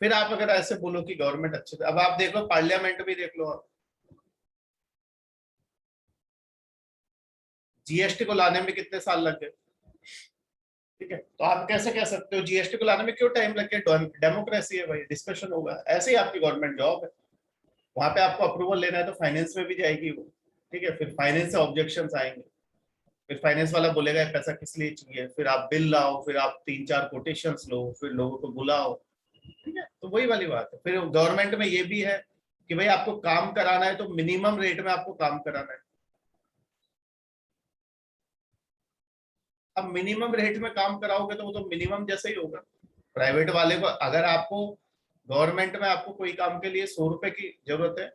फिर आप अगर ऐसे बोलो कि गवर्नमेंट अच्छे से, अब आप देख लो पार्लियामेंट भी देख लो आप, जीएसटी को लाने में कितने साल लग गए, ठीक है। तो आप कैसे कह सकते हो जीएसटी को लाने में क्यों टाइम लग गया? डेमोक्रेसी है भाई, डिस्कशन होगा। ऐसे ही आपकी गवर्नमेंट जॉब है, वहां पे आपको अप्रूवल लेना है तो फाइनेंस में भी जाएगी वो, ठीक है, फिर फाइनेंस से ऑब्जेक्शन आएंगे, फिर फाइनेंस वाला बोलेगा ये पैसा किस लिए चाहिए, फिर आप बिल लाओ, फिर आप 3-4 कोटेशंस लो, फिर लोगों को बुलाओ, ठीक है। तो वही वाली बात है। फिर गवर्नमेंट में ये भी है कि भाई आपको काम कराना है तो मिनिमम रेट में आपको काम कराना है। अब मिनिमम रेट में काम कराओगे तो वो तो मिनिमम जैसा ही होगा। प्राइवेट वाले को, अगर आपको गवर्नमेंट में आपको कोई काम के लिए 100 रुपए की जरूरत है,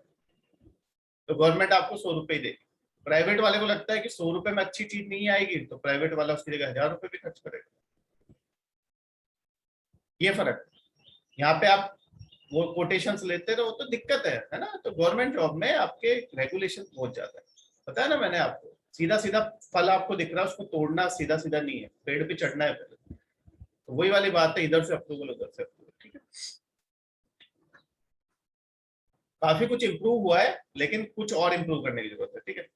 तो गवर्नमेंट आपको 100 रुपए ही देगी। प्राइवेट वाले को लगता है कि 100 रुपए में अच्छी चीज नहीं आएगी, तो प्राइवेट वाला उसकी जगह 1000 रुपए भी खर्च करेगा। ये फर्क है। यहाँ पे आप वो कोटेशंस लेते रहो तो दिक्कत है ना। तो गवर्नमेंट जॉब में आपके रेगुलेशन बहुत ज्यादा है, पता है ना, मैंने आपको सीधा सीधा फल आपको दिख रहा है, उसको तोड़ना सीधा सीधा नहीं है, पेड़ पे चढ़ना है पहले। तो वही वाली बात है, इधर से अप्रूवल उधर से अप्रूवल, ठीक है। काफी कुछ इंप्रूव हुआ है, लेकिन कुछ और इंप्रूव करने की जरूरत है, ठीक है।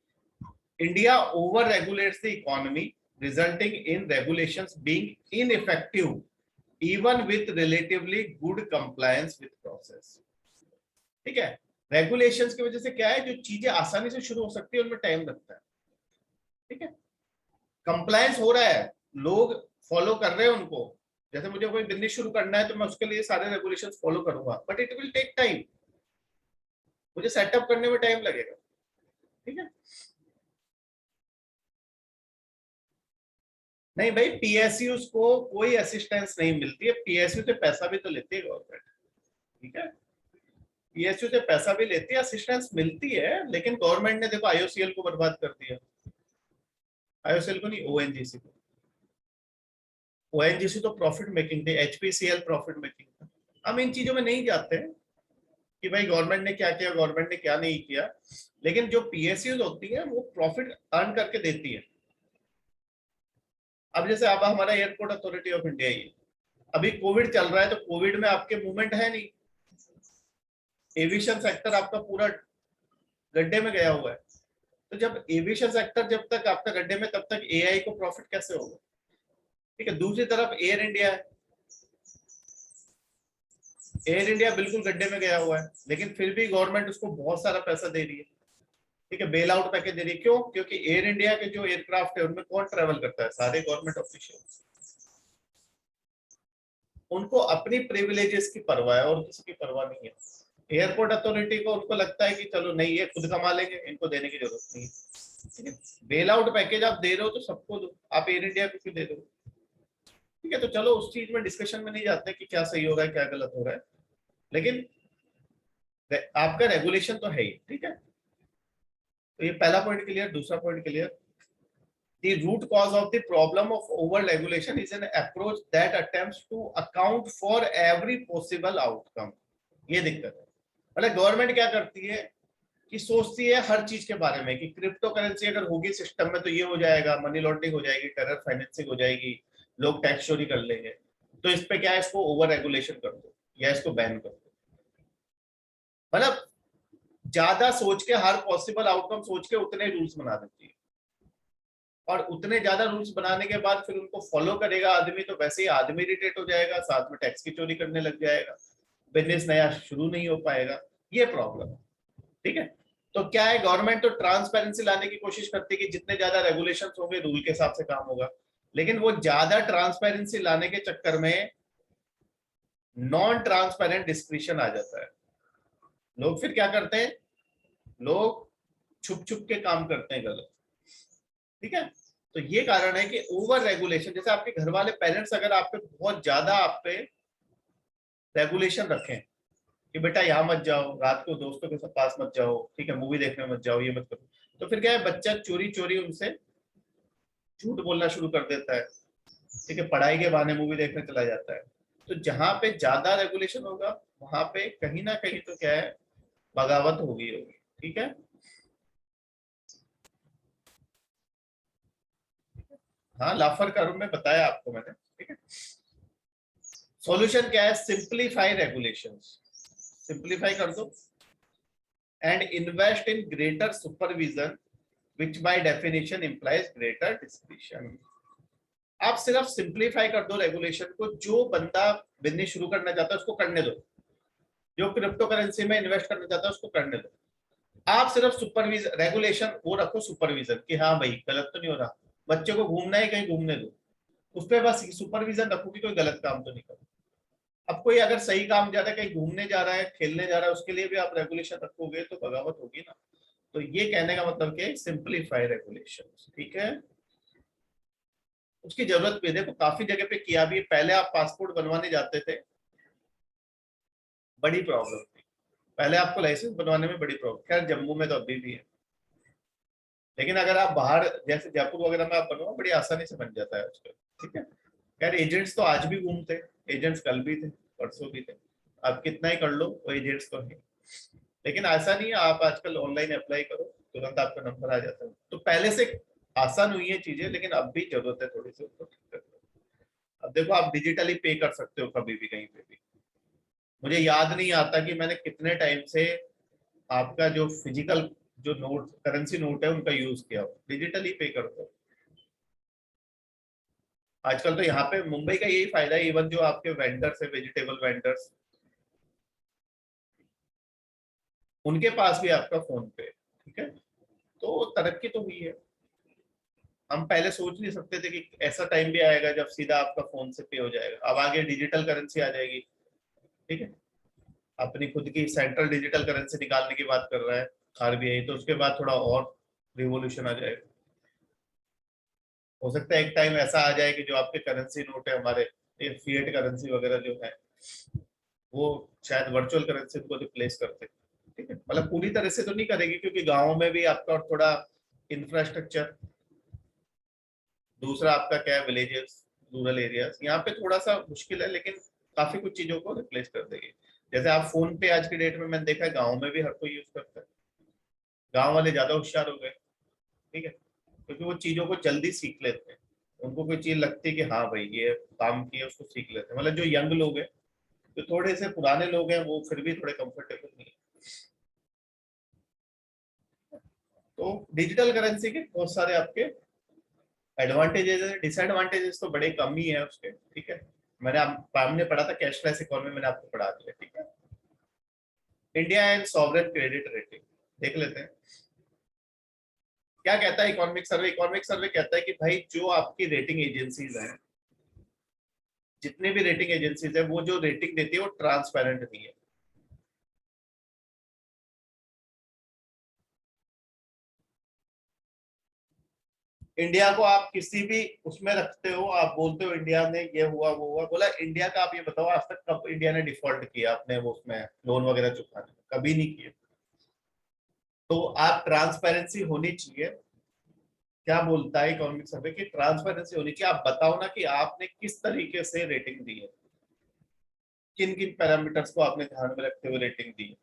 India over regulates the economy, resulting in regulations being ineffective even with relatively good compliance with process. ठीक है, रेगुलेशंस की वजह से क्या है, जो चीजें आसानी से शुरू हो सकती है उनमें टाइम लगता है। ठीक है, कंप्लायंस हो रहा है, लोग फॉलो कर रहे हैं उनको। जैसे मुझे कोई बिजनेस शुरू करना है तो मैं उसके लिए सारे रेगुलेशंस फॉलो करूंगा, but it will take time, मुझे सेटअप करने में टाइम लगेगा। ठीक है, नहीं भाई, पीएसयूज को कोई असिस्टेंस नहीं मिलती है, पीएसयू से पैसा भी तो लेती है गवर्नमेंट। ठीक है, पीएसयू से पैसा भी लेती है, असिस्टेंस मिलती है, लेकिन गवर्नमेंट ने देखो आईओसीएल को बर्बाद कर दिया। आईओसीएल को नहीं, ओएनजीसी को। ओएनजीसी तो प्रॉफिट मेकिंग थी, एचपीसीएल प्रॉफिट मेकिंग था। हम इन चीजों में नहीं जाते हैं कि भाई गवर्नमेंट ने क्या किया, गवर्नमेंट ने क्या नहीं किया, लेकिन जो पीएसयूज होती है वो प्रॉफिट अर्न करके देती है। अब जैसे अब हमारा एयरपोर्ट अथॉरिटी ऑफ इंडिया ही है, अभी कोविड चल रहा है तो कोविड में आपके मूवमेंट है नहीं, एविएशन सेक्टर आपका पूरा गड्ढे में गया हुआ है। तो जब एविएशन सेक्टर जब तक आपका गड्ढे में, तब तक एआई को प्रॉफिट कैसे होगा। ठीक है, दूसरी तरफ एयर इंडिया है, एयर इंडिया बिल्कुल गड्ढे में गया हुआ है, लेकिन फिर भी गवर्नमेंट उसको बहुत सारा पैसा दे रही है। ठीक है, बेल आउट पैकेज दे रही है, क्यों? क्योंकि एयर इंडिया के जो एयरक्राफ्ट है उनमें कौन ट्रेवल करता है, सारे गवर्नमेंट ऑफिशियल। उनको अपनी प्रिविलेजेस की परवाह है और किसी की परवाह नहीं है। एयरपोर्ट अथॉरिटी को उनको लगता है कि चलो नहीं, ये खुद कमा लेंगे, इनको देने की जरूरत नहीं है। ठीक है, बेल आउट पैकेज आप दे रहे हो तो सबको दो, आप एयर इंडिया को क्यों दे रहे हो? ठीक है, तो चलो उस चीज में डिस्कशन में नहीं जाते कि क्या सही हो रहा है क्या गलत हो रहा है, लेकिन आपका रेगुलेशन तो है ही। ठीक है, तो ये पहला पॉइंट क्लियर। दूसरा point clear, the root cause of the problem of over regulation is an approach that attempts to account for every possible outcome। ये दिक्कत है, मतलब गवर्नमेंट क्या करती है कि सोचती है हर चीज के बारे में कि क्रिप्टो करेंसी अगर होगी सिस्टम में तो ये हो जाएगा, मनी लॉन्ड्रिंग हो जाएगी, टेरर फाइनेंसिंग हो जाएगी, लोग टैक्स चोरी कर लेंगे, तो इस पे क्या है, इसको ओवर रेगुलेशन कर दो या इसको बैन कर दो। मतलब ज्यादा सोच के, हर पॉसिबल आउटकम सोच के उतने रूल्स बना देती है, और उतने ज्यादा रूल्स बनाने के बाद फिर उनको फॉलो करेगा आदमी, तो वैसे ही आदमी इरिटेट हो जाएगा, साथ में टैक्स की चोरी करने लग जाएगा, बिजनेस नया शुरू नहीं हो पाएगा। ये प्रॉब्लम है। ठीक है, तो क्या है, गवर्नमेंट तो ट्रांसपेरेंसी लाने की कोशिश करती है कि जितने ज्यादा रेगुलेशंस होंगे रूल के हिसाब से काम होगा, लेकिन वो ज्यादा ट्रांसपेरेंसी लाने के चक्कर में नॉन ट्रांसपेरेंट डिस्क्रिप्शन आ जाता है। लोग फिर क्या करते हैं, लोग छुप छुप के काम करते हैं गलत। ठीक है, तो ये कारण है कि ओवर रेगुलेशन, जैसे आपके घर वाले पेरेंट्स अगर आप पे बहुत ज्यादा आप पे रेगुलेशन रखें कि बेटा यहाँ मत जाओ, रात को दोस्तों के पास मत जाओ, ठीक है, मूवी देखने मत जाओ, ये मत करो, तो फिर क्या है, बच्चा चोरी चोरी उनसे झूठ बोलना शुरू कर देता है। ठीक है, पढ़ाई के बहाने मूवी देखने चला जाता है। तो जहां पे ज्यादा रेगुलेशन होगा वहां पे कहीं ना कहीं तो क्या है, बगावत होगी होगी। ठीक है, हाँ, लाफर का रूम में बताया आपको मैंने। ठीक है, सॉल्यूशन क्या है, सिंप्लीफाई रेगुलेशंस, सिंप्लीफाई कर दो, and invest in greater supervision which by definition implies greater discretion। आप सिर्फ सिंप्लीफाई कर दो रेगुलेशन को, जो बंदा बिजनेस शुरू करना चाहता है उसको करने दो, जो क्रिप्टो करेंसी में इन्वेस्ट करना चाहता है उसको करने दो। आप सिर्फ सुपरविजन, रेगुलेशन वो रखो सुपरविजन कि हाँ भाई गलत तो नहीं हो रहा, बच्चे को घूमना है कहीं घूमने दो, उस पर बस सुपरविजन रखो कि कोई गलत काम तो नहीं करो। अब कोई अगर सही काम जा रहा है, कहीं घूमने जा रहा है, खेलने जा रहा है, उसके लिए भी आप रेगुलेशन रखोगे तो बगावत होगी ना। तो ये कहने का मतलब कि सिंप्लीफाई रेगुलेशन। ठीक है, उसकी जरूरत भी, देखो काफी जगह पे किया भी। पहले आप पासपोर्ट बनवाने जाते थे, बड़ी प्रॉब्लम थी, पहले आपको लाइसेंस बनवाने में बड़ी प्रॉब्लम, खैर जम्मू में तो अभी भी है, लेकिन अगर आप बाहर जैसे जयपुर वगैरह में आप बनवाओ बड़ी आसानी से बन जाता है आजकल। ठीक है, खैर एजेंट्स तो आज भी घूमते, एजेंट्स कल भी थे, परसों भी थे, आप कितना ही कर लो वो एजेंट्स तो है। लेकिन ऐसा नहीं है, आप आजकल ऑनलाइन अप्लाई करो, तुरंत आपका नंबर आ जाता है। तो पहले से आसान हुई है चीजें, लेकिन अब भी जरूरत है थोड़ी सी उसको ठीक करने की। अब देखो आप डिजिटली पे कर सकते हो कभी भी कहीं पे भी। मुझे याद नहीं आता कि मैंने कितने टाइम से आपका जो फिजिकल जो नोट, करेंसी नोट है उनका यूज किया हो, डिजिटली पे कर दो। आजकल तो यहाँ पे मुंबई का यही फायदा है, इवन जो आपके वेंडर्स है, वेजिटेबल वेंडर्स, उनके पास भी आपका फोन पे, ठीक है। तो तरक्की तो हुई है। हम पहले सोच नहीं सकते थे कि ऐसा टाइम भी आएगा जब सीधा आपका फोन से पे हो जाएगा। अब आगे डिजिटल करेंसी आ जाएगी, ठीक है। अपनी खुद की सेंट्रल डिजिटल करेंसी निकालने की बात कर रहा है आरबीआई, तो उसके बाद थोड़ा और रिवोल्यूशन आ जाएगा। हो सकता है एक टाइम ऐसा आ जाए कि जो आपके करेंसी नोट है हमारे, ये फिएट करेंसी वगैरह जो है, वो शायद वर्चुअल करेंसी को रिप्लेस करते, ठीक है। मतलब पूरी तरह से तो नहीं करेगी, क्योंकि गाँव में भी आपका थोड़ा इंफ्रास्ट्रक्चर, दूसरा आपका क्या है विलेजेस, रूरल एरियाज, यहाँ पे थोड़ा सा मुश्किल है, लेकिन काफी कुछ चीजों को रिप्लेस कर देगी। जैसे आप फोन पे आज की डेट में मैंने देखा है गाँव में भी हर कोई यूज करता है। गाँव वाले ज्यादा होशियार हो गए, ठीक है, क्योंकि वो चीजों को जल्दी सीख लेते हैं। उनको कोई चीज लगती है कि हाँ भाई ये काम किया, उसको सीख लेते हैं। मतलब जो यंग लोग हैं, जो थोड़े से पुराने लोग हैं, वो फिर भी थोड़े कंफर्टेबल नहीं है। तो डिजिटल करेंसी के बहुत सारे आपके एडवांटेजेस है, डिसएडवांटेजेस तो बड़े कम ही है उसके, ठीक है। हमने पढ़ा था कैशलेस इकोनॉमी, मैंने आपको पढ़ा दिया, ठीक है। India and sovereign credit rating देख लेते हैं। क्या कहता है इकोनॉमिक सर्वे? इकोनॉमिक सर्वे कहता है कि भाई जो आपकी रेटिंग एजेंसीज हैं, जितने भी रेटिंग एजेंसीज है, वो जो रेटिंग देती है वो ट्रांसपेरेंट नहीं है। इंडिया को आप किसी भी उसमें रखते हो, आप बोलते हो इंडिया ने ये हुआ वो हुआ, बोला इंडिया का, आप ये बताओ आज तक कब इंडिया ने डिफॉल्ट किया अपने वो उसमें लोन वगैरह चुकाने में? कभी नहीं किए। तो आप ट्रांसपेरेंसी होनी चाहिए। क्या बोलता है इकोनॉमिक सर्वे की? ट्रांसपेरेंसी होनी चाहिए। आप बताओ ना कि आपने किस तरीके से रेटिंग दी है, किन किन पैरामीटर्स को आपने ध्यान में रखते हुए रेटिंग दी है,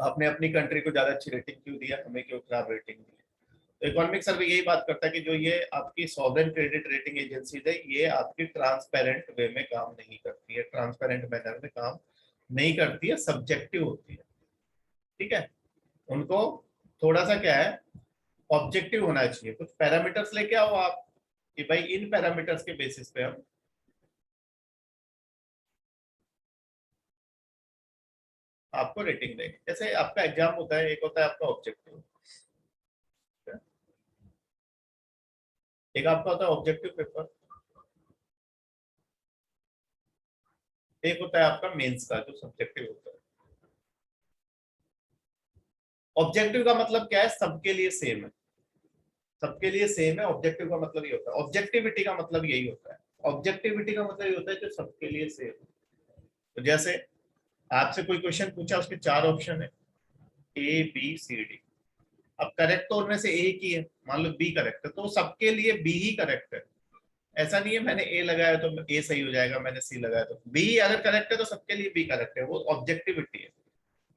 आपने अपनी कंट्री को ज्यादा अच्छी रेटिंग क्यों दिया, हमें क्यों खराब रेटिंग दी। तो इकोनॉमिक सर्वे यही बात करता है कि जो ये आपकी सॉवरेन क्रेडिट रेटिंग एजेंसीज है, ये आपकी ट्रांसपेरेंट वे में काम नहीं करती है, ट्रांसपेरेंट मैनर में काम नहीं करती है, सब्जेक्टिव होती है, ठीक है। उनको थोड़ा सा क्या है, ऑब्जेक्टिव होना चाहिए। कुछ पैरामीटर्स लेके आओ आप कि भाई इन पैरामीटर्स के बेसिस पे हम आपको रेटिंग देंगे। जैसे आपका एग्जाम होता है, एक होता है आपका ऑब्जेक्टिव, एक आपका होता है ऑब्जेक्टिव पेपर, एक होता है आपका मेंस का जो सब्जेक्टिव होता है। ऑब्जेक्टिव का मतलब क्या है? सबके लिए सेम है, सबके लिए सेम है। ऑब्जेक्टिव का मतलब ये होता है, ऑब्जेक्टिविटी का मतलब यही होता है। ऑब्जेक्टिविटी का मतलब ये होता है जो सबके लिए सेम है। तो जैसे आपसे कोई क्वेश्चन पूछा, उसके चार ऑप्शन है, ए बी सी डी। अब करेक्ट तो उनमें से एक ही है, मान लो बी करेक्ट है, तो सबके लिए बी ही करेक्ट है। ऐसा नहीं है मैंने ए लगाया तो ए सही हो जाएगा, मैंने सी लगाया तो बी अगर करेक्ट है तो सबके लिए बी करेक्ट है। वो ऑब्जेक्टिविटी है।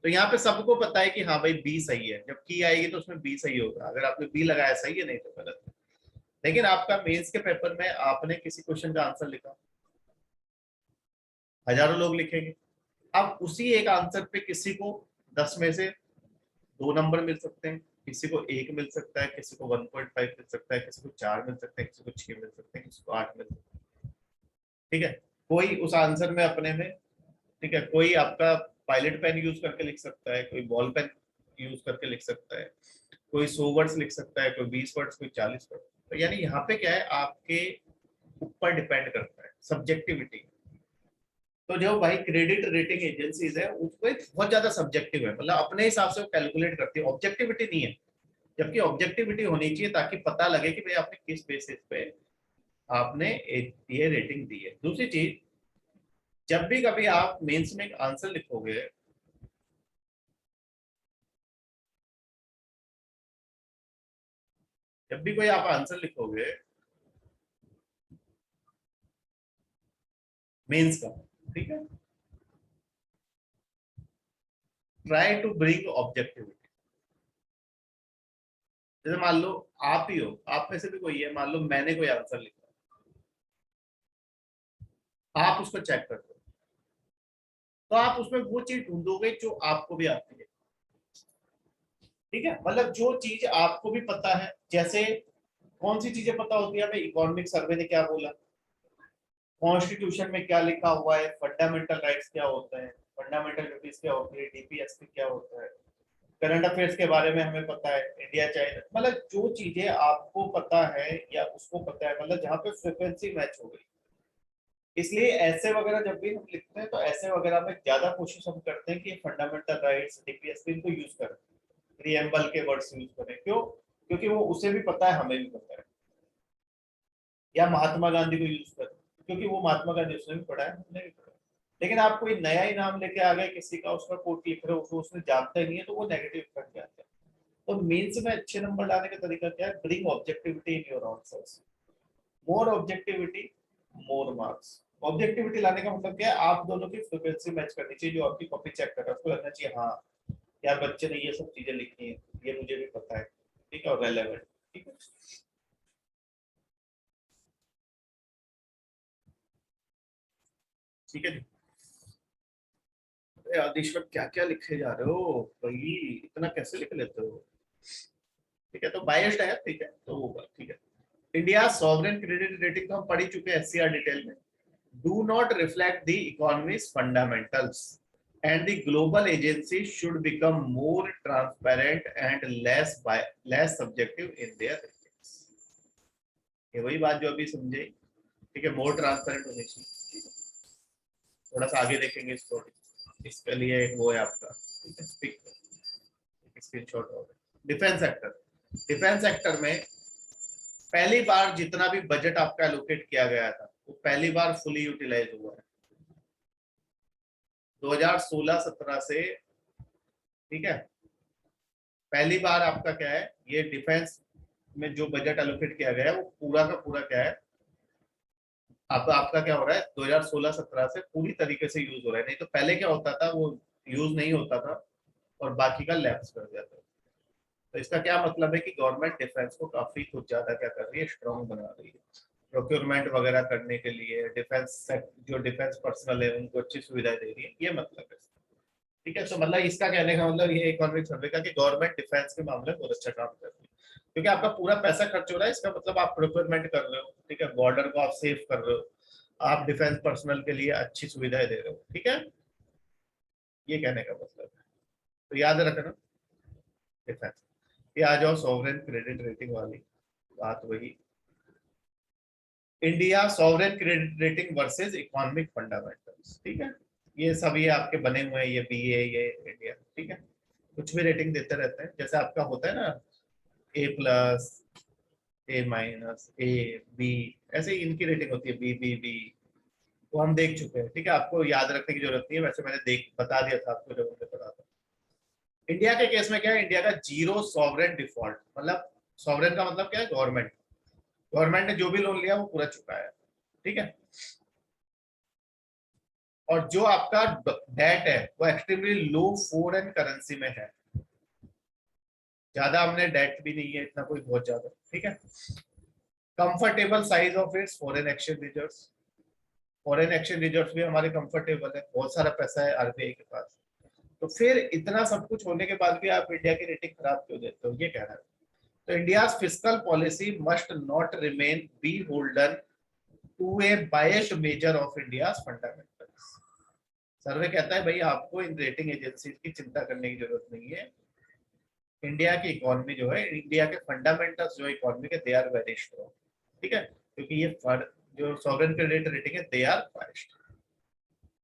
तो यहाँ पे सबको पता है कि हाँ भाई बी सही है, जब की आएगी तो उसमें बी सही होगा। अगर आपने बी लगाया सही है, नहीं तो गलत है। लेकिन आपका मेंस के पेपर में आपने किसी क्वेश्चन का आंसर लिखा, हजारों लोग लिखेंगे। अब उसी एक आंसर पे किसी को 10 में से 2 नंबर मिल सकते हैं, किसी को 1 मिल सकता है, किसी को 1.5 मिल सकता है, किसी को 4 मिल सकते हैं, किसी को 6 मिल सकते हैं, किसी को 8 मिल सकते हैं, ठीक है। कोई उस आंसर में अपने में, ठीक है, कोई आपका पायलट पेन यूज करके लिख सकता है, कोई बॉल पेन यूज करके लिख सकता है, कोई 100 वर्ड्स लिख सकता है, कोई 20 वर्ड्स, कोई 40 वर्ड। तो यानी यहाँ पे क्या है, आपके ऊपर डिपेंड करता है सब्जेक्टिविटी। तो जो भाई क्रेडिट रेटिंग एजेंसीज है, उसको एक बहुत ज्यादा सब्जेक्टिव है, मतलब अपने हिसाब से वो कैलकुलेट करती है, ऑब्जेक्टिविटी नहीं है। जबकि ऑब्जेक्टिविटी होनी चाहिए ताकि पता लगे कि भाई आपने किस बेसिस पे आपने ये रेटिंग दी है। दूसरी चीज, जब भी कभी आप मेंस में एक आंसर लिखोगे, जब भी कोई आप आंसर लिखोगे मेंस का, ठीक है, ट्राई टू ब्रिंग ऑब्जेक्टिविटी। जैसे मान लो आप ही हो, आप में से भी कोई है, मान लो मैंने कोई आंसर लिखा, आप उसको चेक करते हो, तो आप उसमें वो चीज ढूंढोगे जो आपको भी आती है, ठीक है। मतलब जो चीज आपको भी पता है, जैसे कौन सी चीजें पता होती है हमें, इकोनॉमिक सर्वे ने क्या बोला, कॉन्स्टिट्यूशन में क्या लिखा हुआ है, फंडामेंटल राइट्स क्या होते हैं, फंडामेंटल ड्यूटीज क्या होती है, डीपीएसपी क्या होता है, करंट अफेयर्स के बारे में हमें पता है, इंडिया चाइना, मतलब जो चीजें आपको पता है या उसको पता है, मतलब जहाँ पे फ्रिक्वेंसी मैच हो गई। इसलिए ऐसे वगैरह जब भी हम लिखते हैं तो ऐसे वगैरह में ज्यादा कोशिश हम करते हैं कि फंडामेंटल राइट्स डीपीएसपी को यूज करें, प्रीएम्बल के वर्ड्स यूज करें। क्यों? क्योंकि वो उसे भी पता है, हमें भी पता है। या महात्मा गांधी को यूज करें क्योंकि वो महात्मा गांधी, उसने भी पढ़ा है, हमने भी पढ़ा है। लेकिन आप कोई नया ही नाम लेके आ गए किसी का, उसका कोट लिख रहे हो, उसको उसने जानता ही नहीं है, तो वो नेगेटिव इफेक्ट आता है। तो मेंस में अच्छे नंबर लाने का तरीका क्या है? Bring objectivity in your answers. More objectivity, more marks. Objectivity लाने का मतलब क्या है? आप दोनों की फ्रिक्वेंसी मैच करनी चाहिए। जो आपकी कॉपी चेक कर रहा है उसको लगना चाहिए हाँ यार बच्चे ने ये सब चीजें लिखी हैं, ये मुझे भी पता है, ठीक है, और रेलेवेंट। ठीक है, ठीक है जी। अरे आदिश्वर क्या क्या लिखे जा रहे हो भाई, इतना कैसे लिख लेते हो? ठीक है, तो बायस्ड है, ठीक है, तो होगा, ठीक है। इंडिया सॉवरेन क्रेडिट रेटिंग तो हम पढ़ ही चुके हैं एससीआर डिटेल में। Do not reflect the economies fundamentals and the global agency should become more transparent and less subjective in their ratings। ये वही बात जो अभी समझे, ठीक है, मोर ट्रांसपेरेंट होनी चाहिए। थोड़ा सा आगे देखेंगे इसको, इसके लिए एक वो है आपका, ठीक है, स्क्रीनशॉट होगा। डिफेंस सेक्टर, डिफेंस सेक्टर में पहली बार जितना भी बजट आपका एलोकेट किया गया था वो पहली बार फुली यूटिलाइज हुआ है 2016-17 से। ठीक है, पहली बार आपका क्या है, ये डिफेंस में जो बजट एलोकेट किया गया है वो पूरा का पूरा क्या है, आपका क्या हो रहा है 2016-17 से पूरी तरीके से यूज हो रहा है। नहीं तो पहले क्या होता था, वो यूज नहीं होता था और बाकी का लैप्स कर जाता था। तो इसका क्या मतलब है कि गवर्नमेंट डिफेंस को काफी कुछ ज्यादा क्या कर रही है, स्ट्रॉन्ग बना रही है प्रोक्योरमेंट वगैरह करने के लिए। डिफेंस जो डिफेंस पर्सनल है उनको अच्छी सुविधाएं दे रही है, ये मतलब है। ठीक है, तो मतलब इसका कहने का मतलब ये इकोनॉमिक सर्वे का कि गवर्नमेंट डिफेंस के मामले में बहुत अच्छा काम कर रही है, क्योंकि आपका पूरा पैसा खर्च हो रहा है। इसका मतलब आप प्रोक्योरमेंट कर रहे हो, ठीक है, बॉर्डर को आप सेफ कर रहे हो, आप डिफेंस पर्सनल के लिए अच्छी सुविधाएं दे रहे हो। ठीक है, ये कहने का मतलब है, तो याद रखना डिफेंस। ये आ जाओ सॉवरेन क्रेडिट रेटिंग वाली बात, वही India sovereign credit rating versus economic fundamentals. ठीक है, ये सब ये आपके बने हुए हैं, ये बीए, ये इंडिया। ठीक है, कुछ भी रेटिंग देते रहते हैं, जैसे आपका होता है ना A+, A-, B, ऐसे ही इनकी रेटिंग होती है BBB। वो हम देख चुके हैं, ठीक है, आपको याद रखने की जरूरत नहीं है, वैसे मैंने देख बता दिया था आपको जब हमने पढ़ा था। इंडिया के केस में क्या है, इंडिया का जीरो सॉवरेन डिफॉल्ट, मतलब सॉवरेन का मतलब क्या है, गवर्नमेंट। गवर्नमेंट ने जो भी लोन लिया वो पूरा चुकाया। ठीक है, और जो आपका डेट है वो एक्सट्रीमली लो फॉरेन करेंसी में है, ज्यादा हमने डेट भी नहीं है इतना कोई बहुत ज्यादा। ठीक है, comfortable size of its foreign exchange reserves. Foreign exchange reserves भी हमारे कंफर्टेबल है, बहुत सारा पैसा है आरबीआई के पास। तो फिर इतना सब कुछ होने के बाद भी आप इंडिया की रेटिंग खराब क्यों देते हो, ये कह रहा है। तो India fiscal policy must not remain be holden to a biased measure of India fundamentals. Survey कहता है भाई आपको इन रेटिंग एजेंसीज की चिंता करने की जरूरत नहीं है। इंडिया की इकोनॉमी जो है, इंडिया के फंडामेंटल्स जो इकोनॉमी के, दे आर वेरी स्ट्रॉन्ग। ठीक है, क्योंकि ये जो सॉवरेन क्रेडिट रेटिंग है दे आर बायस्ड।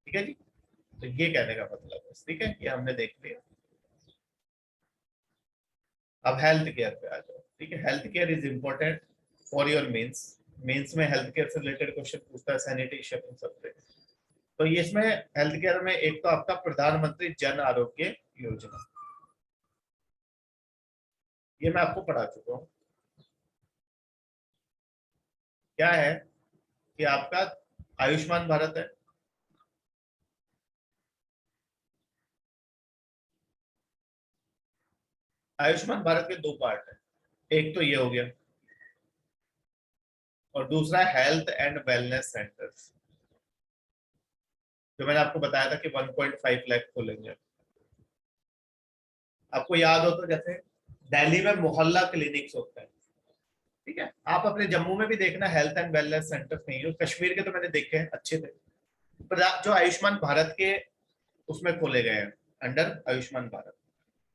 ठीक है जी, तो ये कहने का मतलब है। ठीक है, ये हमने देख लिया। अब हेल्थ केयर पे आ जाओ। ठीक है, health care is important for your Mains. Mains में हेल्थ केयर से रिलेटेड क्वेश्चन पूछता है, सैनिटेशन सबसे। तो ये इसमें हेल्थ केयर में एक तो आपका प्रधानमंत्री जन आरोग्य योजना, ये मैं आपको पढ़ा चुका हूँ। क्या है कि आपका आयुष्मान भारत है, आयुष्मान भारत के दो पार्ट है, एक तो ये हो गया और दूसरा हेल्थ एंड वेलनेस सेंटर्स, जो मैंने आपको बताया था कि 1.5 लाख खोलेंगे। आपको याद हो तो जैसे दिल्ली में मोहल्ला क्लिनिक्स होते हैं, ठीक है, आप अपने जम्मू में भी देखना हेल्थ एंड वेलनेस सेंटर नहीं है, कश्मीर के तो मैंने देखे हैं अच्छे थे, पर जो आयुष्मान भारत के उसमें खोले गए हैं अंडर आयुष्मान भारत,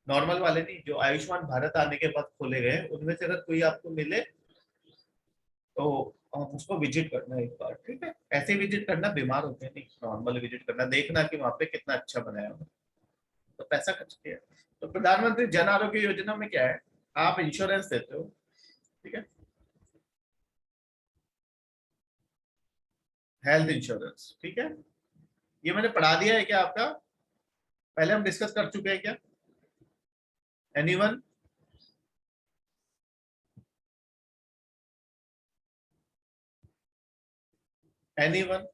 नॉर्मल वाले नहीं, जो आयुष्मान भारत आने के बाद खोले गए हैं उनमें से अगर कोई आपको मिले तो उसको विजिट करना एक बार, ठीक है, ऐसे विजिट करना, बीमार होते हैं नहीं, नॉर्मल विजिट करना, देखना कि वहां पे कितना अच्छा बनाया हुआ, तो पैसा खर्च किया। तो प्रधानमंत्री जन आरोग्य योजना में क्या है, आप इंश्योरेंस देते हो, ठीक है, हेल्थ इंश्योरेंस, ठीक है, ये मैंने पढ़ा दिया है क्या आपका, पहले हम डिस्कस कर चुके हैं क्या, एनीवन? एनीवन?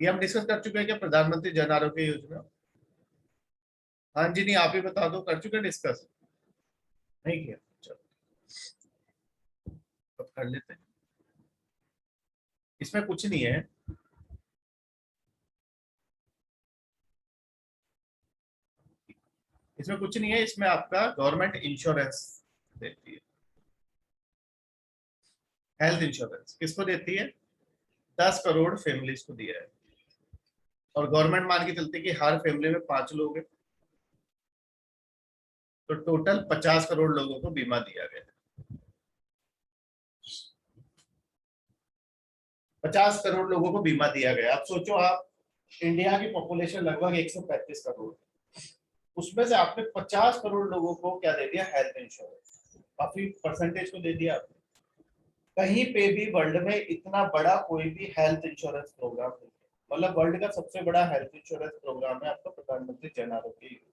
ये हम डिस्कस कर चुके हैं क्या, प्रधानमंत्री जन आरोग्य योजना? हाँ जी, नहीं आप ही बता दो, कर चुके डिस्कस? नहीं किया, चलो अब कर लेते हैं, इसमें कुछ नहीं है, इसमें कुछ नहीं है, इसमें आपका गवर्नमेंट इंश्योरेंस देती है, हेल्थ इंश्योरेंस किसको देती है, 10 करोड़ फैमिलीज को दिया है, और गवर्नमेंट मान के चलती है कि हर फैमिली में 5 लोग हैं, तो टोटल 50 करोड़ लोगों को बीमा दिया गया है, 50 करोड़ लोगों को बीमा दिया गया। अब सोचो आप, इंडिया की पॉपुलेशन लगभग 135 करोड़, उसमें से आपने 50 करोड़ लोगों को क्या दे दिया, हेल्थ इंश्योरेंस, काफी परसेंटेज को दे दिया आपने। कहीं पे भी वर्ल्ड में इतना बड़ा कोई भी हेल्थ इंश्योरेंस प्रोग्राम नहीं है, मतलब वर्ल्ड का सबसे बड़ा हेल्थ इंश्योरेंस प्रोग्राम है आपका प्रधानमंत्री जन आरोग्य योजना।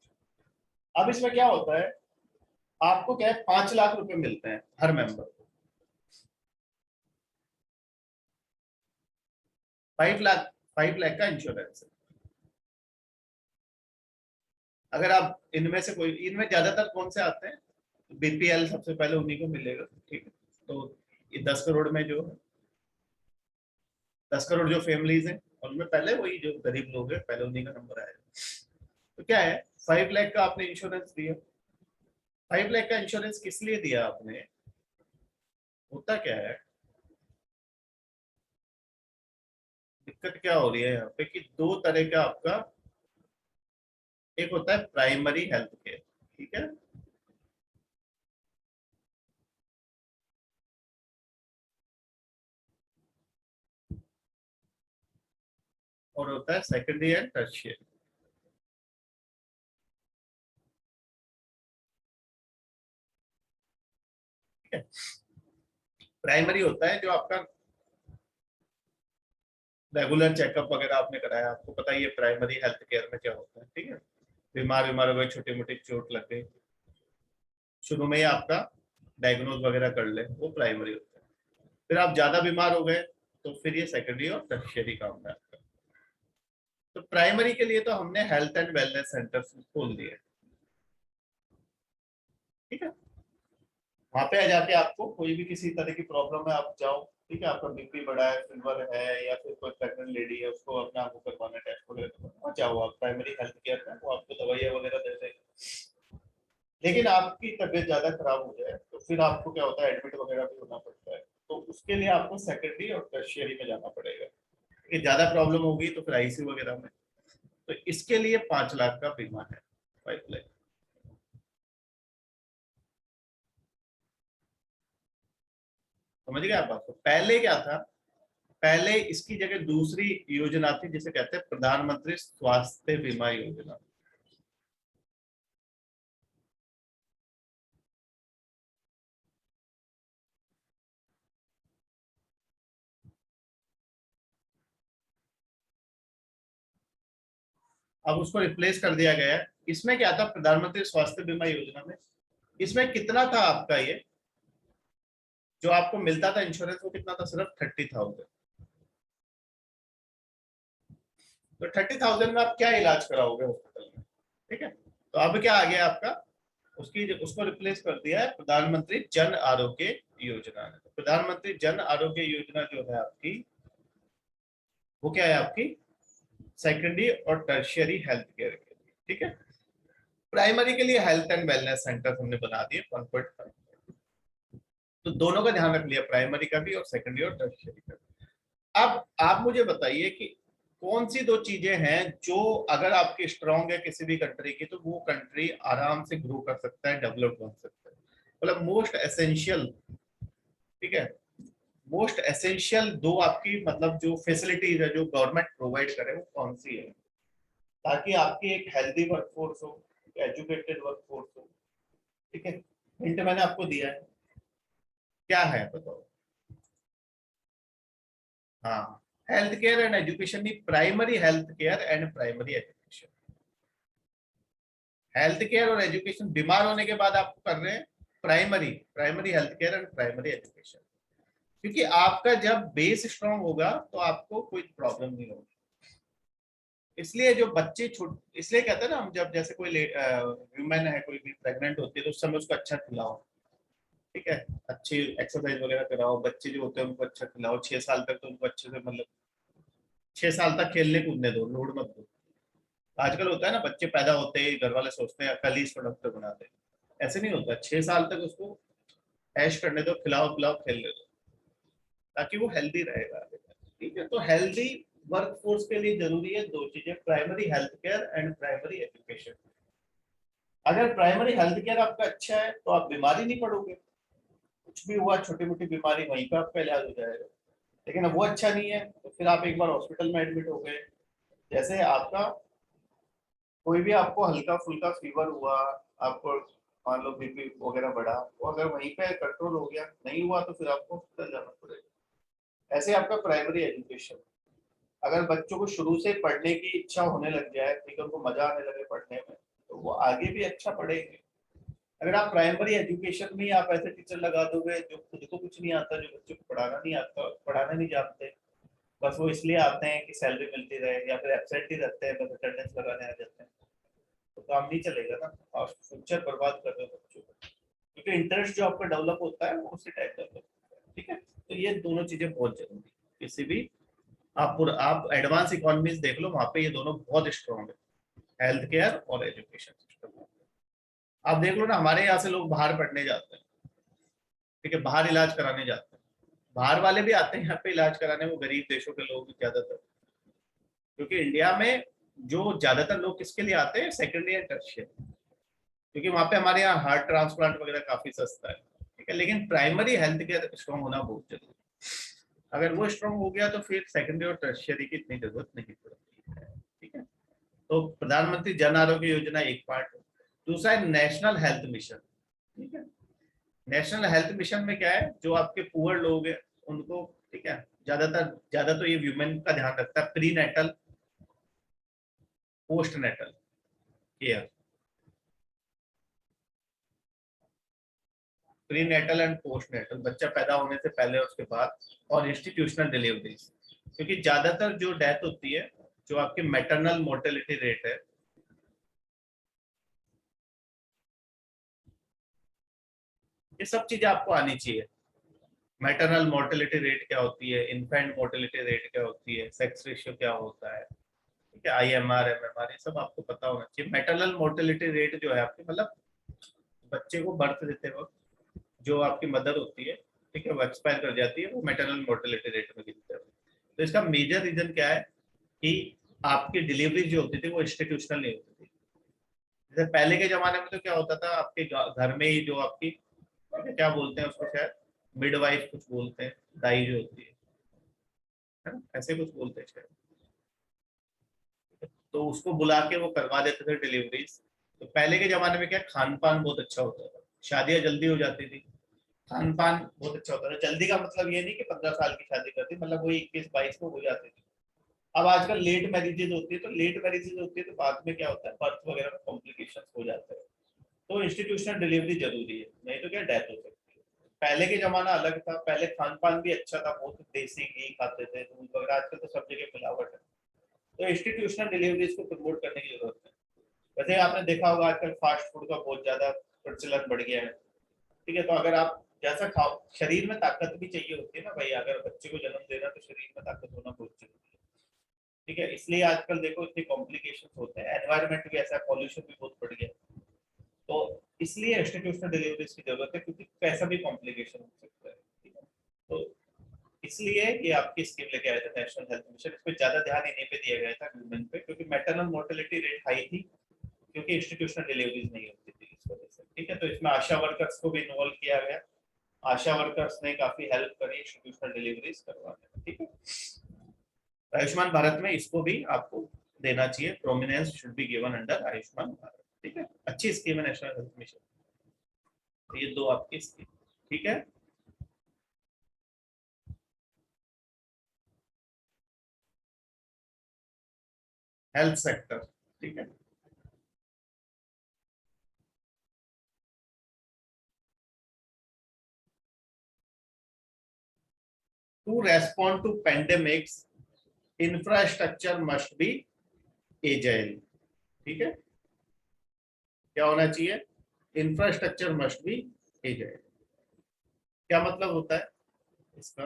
अब इसमें क्या होता है, आपको क्या है, 5 लाख रुपए मिलते हैं हर मेंबर को, 5 लाख, 5 लाख का इंश्योरेंस है। अगर आप इनमें से कोई, इनमें ज्यादातर कौन से आते हैं, बीपीएल सबसे पहले उन्हीं को मिलेगा, ठीक है, तो ये 10 करोड़ में जो 10 करोड़ जो फैमिलीज हैं उनमें पहले वही जो गरीब लोग हैं पहले उन्हीं का नंबर आएगा। तो क्या है, 5 लाख का आपने इंश्योरेंस दिया, 5 लाख का इंश्योरेंस किस लिए दिया आपने, होता क्या है, दिक्कत क्या हो रही है यहाँ पे कि दो तरह का आपका, एक होता है प्राइमरी हेल्थ केयर, ठीक है, और होता है सेकेंडरी एंड टर्शियरी, ठीक है। प्राइमरी होता है जो आपका रेगुलर चेकअप वगैरह आपने कराया, आपको पता ही है प्राइमरी हेल्थ केयर में क्या होता है, ठीक है, बीमार बीमार हो गए, छोटी मोटी चोट लग गई, शुरू में ही आपका डायग्नोज वगैरह कर ले, वो प्राइमरी होता है। फिर आप ज्यादा बीमार हो गए तो फिर ये सेकेंडरी और टर्शियरी काम है आपका। तो प्राइमरी के लिए तो हमने हेल्थ एंड वेलनेस सेंटर खोल दिए, ठीक है, वहां पे जाके आपको कोई भी किसी तरह की प्रॉब्लम है आप जाओ, ठीक है, आपका बीपी बढ़ा है, फीवर है, या फिर कोई प्रेग्नेंट लेडी है उसको अपना आपको करवाना टेस्ट वगैरह करवाना, जाओ आप प्राइमरी हेल्थ केयर में, वो आपको दवाइयाँ वगैरह दे देगा। लेकिन आपकी तबीयत ज्यादा खराब हो जाए तो फिर आपको क्या होता है, एडमिट वगैरह भी होना पड़ता है, तो उसके लिए आपको सेकेंडरी और टर्शियरी में जाना पड़ेगा, कि ज्यादा प्रॉब्लम होगी तो फिर आईसीयू वगैरह में, तो इसके लिए 5 लाख का बीमा है, 5 लाख। समझ गए आप बात को, पहले क्या था, पहले इसकी जगह दूसरी योजना थी जिसे कहते हैं प्रधानमंत्री स्वास्थ्य बीमा योजना। अब उसको रिप्लेस कर दिया गया है, इसमें क्या था प्रधानमंत्री स्वास्थ्य बीमा योजना में, इसमें कितना था आपका ये जो आपको मिलता था इंश्योरेंस, वो कितना था, सिर्फ 30,000। तो 30,000 में आप क्या इलाज कराओगे हॉस्पिटल में, ठीक है, तो अब क्या आ गया आपका, उसकी उसको रिप्लेस कर दिया है प्रधानमंत्री जन आरोग्य योजना ने। तो प्रधानमंत्री जन आरोग्य योजना जो है आपकी, वो क्या है आपकी सेकेंडरी और टर्शियरी हेल्थ केयर के लिए, ठीक है। प्राइमरी के लिए हेल्थ एंड वेलनेस सेंटर हमने बना दिए 1.5, तो दोनों का ध्यान रख लिया, प्राइमरी का भी और सेकेंडरी और टर्शियरी का भी। अब आप मुझे बताइए कि कौन सी दो चीजें हैं जो अगर आपकी स्ट्रांग है किसी भी कंट्री की, तो वो कंट्री आराम से ग्रो कर सकता है, डेवलप बन सकता है, मतलब मोस्ट एसेंशियल, ठीक है, मोस्ट एसेंशियल दो आपकी मतलब जो फैसिलिटीज है जो गवर्नमेंट प्रोवाइड करे वो कौन सी है, ताकि आपकी एक हेल्दी वर्कफोर्स हो, एजुकेटेड वर्कफोर्स हो, ठीक है। हिंट मैंने आपको दिया है, क्या है बताओ। हाँ, हेल्थ केयर एंड एजुकेशन, नहीं, primary health care and primary education. Health care और एजुकेशन बीमार होने के बाद आपको कर रहे हैं primary primary health care and primary education, क्योंकि आपका जब बेस स्ट्रांग होगा तो आपको कोई प्रॉब्लम नहीं होगी। इसलिए जो बच्चे छोट इसलिए कहते हैं ना हम, जब जैसे कोई ह्यूमन है कोई भी प्रेग्नेंट होती है तो उस समय उसको अच्छा खिलाओ, ठीक है, अच्छी एक्सरसाइज वगैरह कराओ, बच्चे जो होते हैं उनको अच्छा खिलाओ, 6 साल तक तो उनको अच्छे से मतलब 6 साल तक खेलने कूदने दो, लोड मत दो। आजकल होता है ना, बच्चे पैदा होते ही घर वाले सोचते हैं कल ही इसको डॉक्टर बना दे, ऐसे नहीं होता, 6 साल तक उसको ऐश करने दो, खिलाओ पिलाओ खेलने दो, ताकि वो हेल्दी रहेगा, ठीक है। तो हेल्दी वर्कफोर्स के लिए जरूरी है दो चीजें, primary health care and primary education. अगर प्राइमरी हेल्थ केयर आपका अच्छा है तो आप बीमारी नहीं पड़ोगे, कुछ भी हुआ छोटी मोटी बीमारी वहीं पर आपका इलाज हो जाएगा। लेकिन अब वो अच्छा नहीं है तो फिर आप एक बार हॉस्पिटल में एडमिट हो गए, जैसे आपका कोई भी आपको हल्का फुल्का फीवर हुआ, आपको मान लो बीपी वगैरह बढ़ा, तो अगर वहीं पे कंट्रोल हो गया, नहीं हुआ तो फिर आपको हॉस्पिटल जाना पड़ेगा। ऐसे आपका प्राइमरी एजुकेशन, अगर बच्चों को शुरू से पढ़ने की इच्छा होने लग जाए, ठीक है, उनको मजा आने लगे पढ़ने में, तो वो आगे भी अच्छा पढ़ेंगे। अगर आप प्राइमरी एजुकेशन में ही आप ऐसे टीचर लगा दोगे जो खुद को कुछ नहीं आता, जो बच्चों को पढ़ाना नहीं आता, पढ़ाना नहीं जानते, बस वो इसलिए आते हैं कि सैलरी मिलती रहे, या फिर एब्सेंट ही रहते हैं, बस अटेंडेंस लगाने आ जाते हैं, तो काम नहीं चलेगा ना, और फ्यूचर बर्बाद कर रहे हो बच्चों का, क्योंकि इंटरेस्ट जो आपका डेवलप होता है वो उसी टाइप डेवलप होता है, ठीक है। तो ये दोनों चीजें बहुत जरूरी है, किसी भी आप एडवांस इकोनॉमीज देख लो, वहां पे ये दोनों बहुत स्ट्रॉन्ग है, हेल्थ केयर और एजुकेशन सिस्टम। आप देख लो ना, हमारे यहाँ से लोग बाहर पढ़ने जाते हैं, ठीक है, बाहर इलाज कराने जाते हैं, बाहर वाले भी आते हैं यहाँ पे इलाज कराने, वो गरीब देशों के लोग ज्यादातर, क्योंकि इंडिया में जो ज्यादातर लोग किसके लिए आते हैं, सेकेंडरी एंड टर्शियरी, क्योंकि वहां पे हमारे यहाँ हार्ट ट्रांसप्लांट वगैरह काफी सस्ता है, ठीक है। लेकिन प्राइमरी हेल्थ केयर स्ट्रॉन्ग होना बहुत जरूरी है, अगर वो स्ट्रॉन्ग हो गया तो फिर सेकेंडरी और टर्शियरी की इतनी जरूरत नहीं पड़ती है, ठीक है। तो प्रधानमंत्री जन आरोग्य योजना एक पार्ट है, दूसरा है नेशनल हेल्थ मिशन, ठीक है। नेशनल हेल्थ मिशन में क्या है, जो आपके पुअर लोग हैं उनको, ठीक है, ज्यादा तो ये वुमेन का ध्यान रखता है, pre natal post natal care, pre natal and post natal, बच्चा पैदा होने से पहले और उसके बाद, और इंस्टीट्यूशनल डिलीवरी, क्योंकि ज्यादातर जो डेथ होती है, जो आपकी मैटरनल मोर्टेलिटी रेट है, ये सब चीजें आपको आनी चाहिए। मैटरनल मोर्टेलिटी रेट क्या होती है, इन्फेंट मोर्टेलिटी रेट क्या होती है, सेक्स रेशियो क्या होता है, ठीक है, IMR MMR, ये सब आपको पता होना चाहिए। मैटरनल मोर्टेलिटी रेट जो है आपकी, मतलब बच्चे को बर्थ देते वक्त जो आपकी मदर होती है, ठीक है, वो एक्सपायर कर जाती है, वो मैटरनल मोर्टेलिटी रेट में गिनते हैं। तो इसका मेजर रीजन क्या है कि आपकी डिलीवरी जो होती थी वो इंस्टीट्यूशनल नहीं होती थी। जैसे पहले के जमाने में तो क्या होता था, आपके घर में ही जो आपकी, क्या बोलते हैं उसको, शायद मिडवाइफ कुछ बोलते हैं, दाई जो होती है ना, ऐसे कुछ बोलते हैं शायद, तो उसको बुला के वो करवा देते थे डिलीवरीज। तो पहले के जमाने में क्या, खान पान बहुत अच्छा होता था, शादियां जल्दी हो जाती थी, खान पान बहुत अच्छा होता था। जल्दी का मतलब ये नहीं कि 15 साल की शादी करती, मतलब वही 21-22 को हो जाती थी। अब आजकल लेट मैरिजेज होती है, तो लेट मैरिजेज होती है तो बाद में क्या होता है, बर्थ वगैरह में कॉम्प्लिकेशन हो जाते हैं, तो इंस्टीट्यूशनल डिलीवरी जरूरी है, नहीं तो क्या डेथ हो सकती है। पहले के जमाना अलग था, पहले खान पान भी अच्छा था, बहुत देसी घी खाते थे, दूध वगैरह, आजकल तो सब जगह मिलावट है, तो इंस्टीट्यूशनल डिलीवरीज को प्रमोट करने की जरूरत है। वैसे आपने देखा होगा आजकल फास्ट फूड का बहुत ज्यादा प्रचलन बढ़ गया है, ठीक है, तो अगर आप जैसा खाओ, शरीर में ताकत भी चाहिए होती है ना भाई, अगर बच्चे को जन्म देना तो शरीर में ताकत होना बहुत जरूरी है, ठीक है। इसलिए आजकल देखो इतने कॉम्प्लिकेशन होते हैं, एनवायरमेंट भी ऐसा, पॉल्यूशन भी बहुत बढ़ गया, तो इसलिए इंस्टीट्यूशनल डिलीवरीज की जरूरत है, क्योंकि कैसा भी कॉम्प्लिकेशन हो सकता है। इसलिए ये आपकी स्कीम लेके आया था नेशनल हेल्थ मिशन। इस पे ज्यादा ध्यान इन्हीं पे दिया गया था वुमेन पे, क्योंकि मैटरनल मोर्टेलिटी रेट हाई थी, क्योंकि इंस्टीट्यूशनल डिलीवरीज नहीं होती थी इस वजह से। ठीक है, तो इसमें आशा वर्कर्स को भी इन्वॉल्व किया गया। आशा वर्कर्स ने काफी हेल्प करी इंस्टीट्यूशनल डिलीवरीज करवाने में। ठीक है, आयुष्मान भारत में इसको भी आपको देना चाहिए, prominence should be given under Ayushman Bharat. ठीक है, अच्छी स्कीम है नेशनल हेल्थ मिशन। तो ये दो आपकी स्कीम। ठीक है, हेल्थ सेक्टर। ठीक है, to respond to pandemics infrastructure must be agile. ठीक है, क्या होना चाहिए? Infrastructure must be agile. क्या मतलब होता है इसका?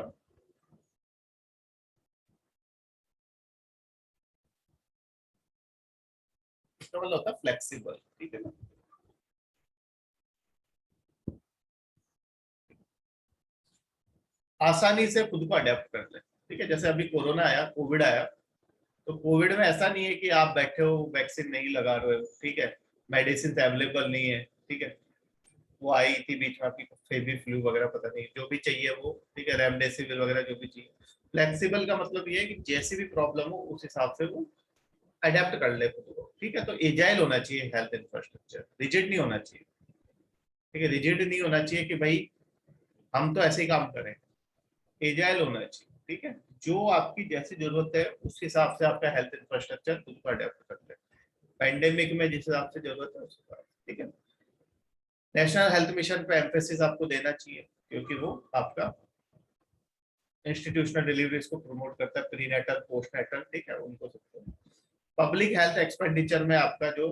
इसका मतलब होता है फ्लेक्सिबल। ठीक है ना, आसानी से खुद को अडेप्ट कर ले। ठीक है, जैसे अभी कोरोना आया, कोविड आया, तो कोविड में ऐसा नहीं है कि आप बैठे हो वैक्सीन नहीं लगा रहे हो। ठीक है, मेडिसिन अवेलेबल नहीं है। ठीक है, वो आई थी बीच में आपकी फेबी फ्लू वगैरह, पता नहीं जो भी चाहिए वो। ठीक है, रेमडेसिविर वगैरह जो भी चाहिए। फ्लेक्सिबल का मतलब ये है कि जैसी भी प्रॉब्लम हो उस हिसाब से वो अडेप्ट कर ले खुद को। ठीक है, तो एजाइल होना चाहिए हेल्थ इंफ्रास्ट्रक्चर, रिजिड नहीं होना चाहिए। ठीक है, रिजिड नहीं होना चाहिए कि भाई हम तो ऐसे ही काम करें। एजाइल होना चाहिए। ठीक है, जो आपकी जैसी जरूरत है उस हिसाब से आपका हेल्थ इंफ्रास्ट्रक्चर खुद को अडेप्ट कर ले, पेंडेमिक में जिस हिसाब से जरूरत है उस हिसाब से। ठीक है, नेशनल हेल्थ मिशन पे एम्फेसिस आपको देना चाहिए, क्योंकि वो आपका इंस्टीट्यूशनल डिलीवरीज को प्रमोट करता है, प्रीनेटल पोस्ट नेटल। ठीक है, उनको सबको पब्लिक हेल्थ एक्सपेंडिचर में आपका जो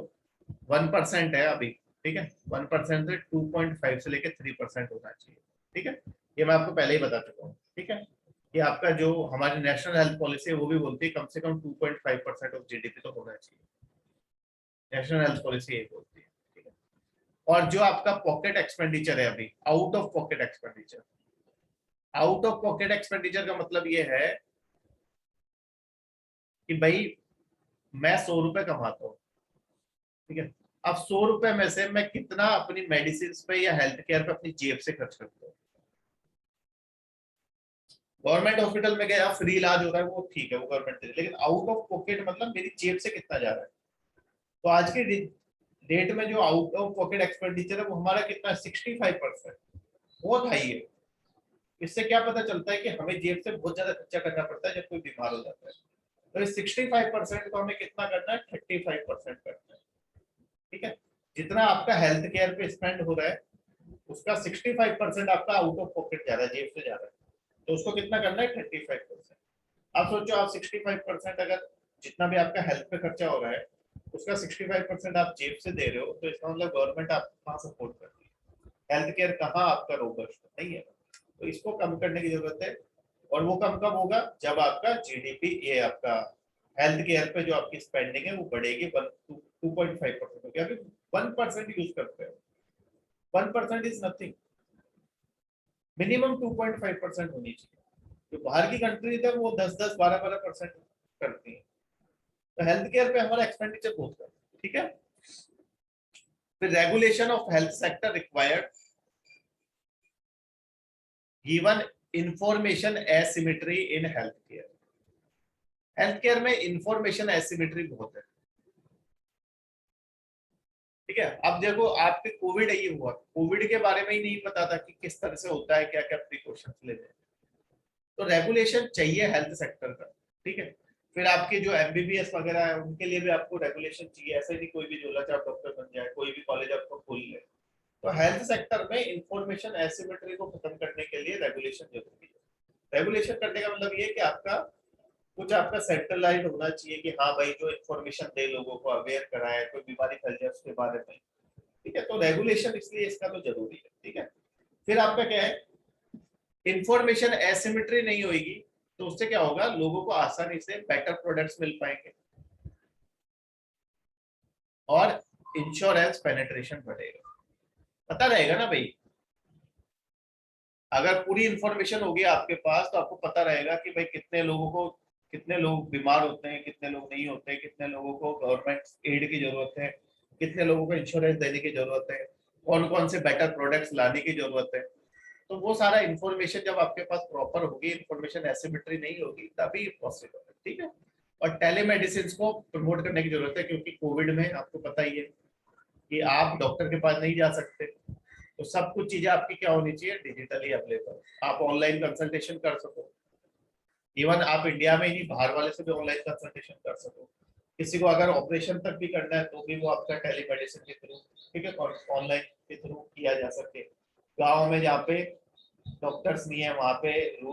1% है अभी। ठीक है, 1% से 2.5 से लेकर 3% होना चाहिए। ठीक है, ये मैं आपको पहले ही बता चुका हूँ। ठीक है, ये आपका जो हमारी नेशनल हेल्थ पॉलिसी है वो भी बोलती है कम से कम 2.5% ऑफ जीडीपी तो होना चाहिए। नेशनल हेल्थ पॉलिसी यही बोलती है। ठीक है, और जो आपका पॉकेट एक्सपेंडिचर है अभी, out of pocket expenditure, out of pocket expenditure का मतलब ये है कि भाई मैं 100 रुपए कमाता हूँ। ठीक है, अब 100 रुपए में से मैं कितना अपनी मेडिसिन पे या हेल्थ केयर पे अपनी जेब से खर्च करता हूँ। गवर्नमेंट हॉस्पिटल में गया फ्री इलाज हो रहा है, वो ठीक है, वो गवर्नमेंट दे रही है, लेकिन आउट ऑफ पॉकेट मतलब मेरी जेब से कितना जा रहा है। तो आज की डेट में जो आउट ऑफ पॉकेट एक्सपेंडिचर है वो हमारा कितना है? 65%। बहुत हाई है। इससे क्या पता चलता है कि हमें जेब से बहुत ज्यादा खर्चा करना पड़ता है जब कोई बीमार हो जाता है। तो इस 65% को हमें कितना करना है? 35% करना है। ठीक है, जितना आपका हेल्थ केयर पे स्पेंड हो रहा है उसका 65% आपका आउट ऑफ पॉकेट जा रहा है, जेब से जा रहा है। तो उसको कितना करना है? 35%। आप सोचो, आप 65% अगर जितना भी आपका हेल्थ पे खर्चा हो रहा है उसका 65% आप जेब से दे रहे हो, तो इसका मतलब गवर्नमेंट आपको कहाँ सपोर्ट कर रही है? हेल्थ केयर कहाँ आपका रोबस्ट नहीं है। तो इसको कम करने की जरूरत है। और वो कम कब होगा? जब आपका जीडीपी, ये आपका हेल्थ केयर पे जो आपकी स्पेंडिंग है वो बढ़ेगी 2.5% होगी। अभी 1% यूज करते हैं। 1% इज नथिंग, मिनिमम 2.5% होनी चाहिए। जो बाहर की कंट्रीज है वो 10-10, 12-12% करती है। तो हेल्थ केयर पे हमारा एक्सपेंडिचर बहुत कम है। ठीक है, फिर regulation of health sector required given information asymmetry in health care. Health care में इंफॉर्मेशन एसिमेट्री बहुत है। ठीक है, अब देखो आपके कोविड ये हुआ, कोविड के बारे में ही नहीं पता था कि किस तरह से होता है, क्या क्या प्रिकॉशंस लेते हैं। तो रेगुलेशन चाहिए हेल्थ सेक्टर का। ठीक है, फिर आपके जो एमबीबीएस वगैरह है उनके लिए भी आपको रेगुलेशन चाहिए। ऐसे नहीं कोई भी झोला छाप डॉक्टर बन जाए, कोई भी कॉलेज आपको खोल ले। तो हेल्थ सेक्टर में इंफॉर्मेशन एसिमेट्री को खत्म करने के लिए रेगुलेशन जरूरी है। रेगुलेशन करने का मतलब ये है कि आपका कुछ आपका सेंट्रलाइज होना चाहिए कि हाँ भाई जो इन्फॉर्मेशन दे, लोगों को अवेयर कराए, कोई बीमारी फैल जाए उसके बारे में। ठीक है, तो रेगुलेशन इसलिए इसका तो जरूरी है। ठीक है, फिर आपका क्या है? इंफॉर्मेशन एसिमेट्री नहीं होगी तो उससे क्या होगा? लोगों को आसानी से बेटर प्रोडक्ट्स मिल पाएंगे और इंश्योरेंस पेनिट्रेशन बढ़ेगा। पता रहेगा ना भाई, अगर पूरी इंफॉर्मेशन होगी आपके पास तो आपको पता रहेगा कि भाई कितने लोग बीमार होते हैं, कितने लोग नहीं होते, कितने लोगों को गवर्नमेंट एड की जरूरत है, कितने लोगों को इंश्योरेंस देने की जरूरत है, कौन कौन से बेटर प्रोडक्ट्स लाने की जरूरत है। तो वो सारा इंफॉर्मेशन जब आपके पास प्रॉपर होगी, इंफॉर्मेशन एसिमेट्री नहीं होगी, तभी पॉसिबल है। ठीक है। और टेलीमेडिसिन को प्रमोट करने की जरूरत है, क्योंकि कोविड में आपको पता ही है कि आप डॉक्टर के पास नहीं जा सकते, तो सब कुछ चीजें आपकी क्या होनी चाहिए, डिजिटली अवेलेबल। आप ऑनलाइन कंसल्टेशन कर सको, इवन आप इंडिया में ही बाहर वाले से भी ऑनलाइन कंसल्टेशन कर सको। किसी को अगर ऑपरेशन तक भी करना है तो भी वो आपका टेलीमेडिसिन के थ्रू, ठीक है, ऑनलाइन के थ्रू किया जा सके। गाँव में जहाँ पे डॉक्टर्स नहीं है, वहाँ पे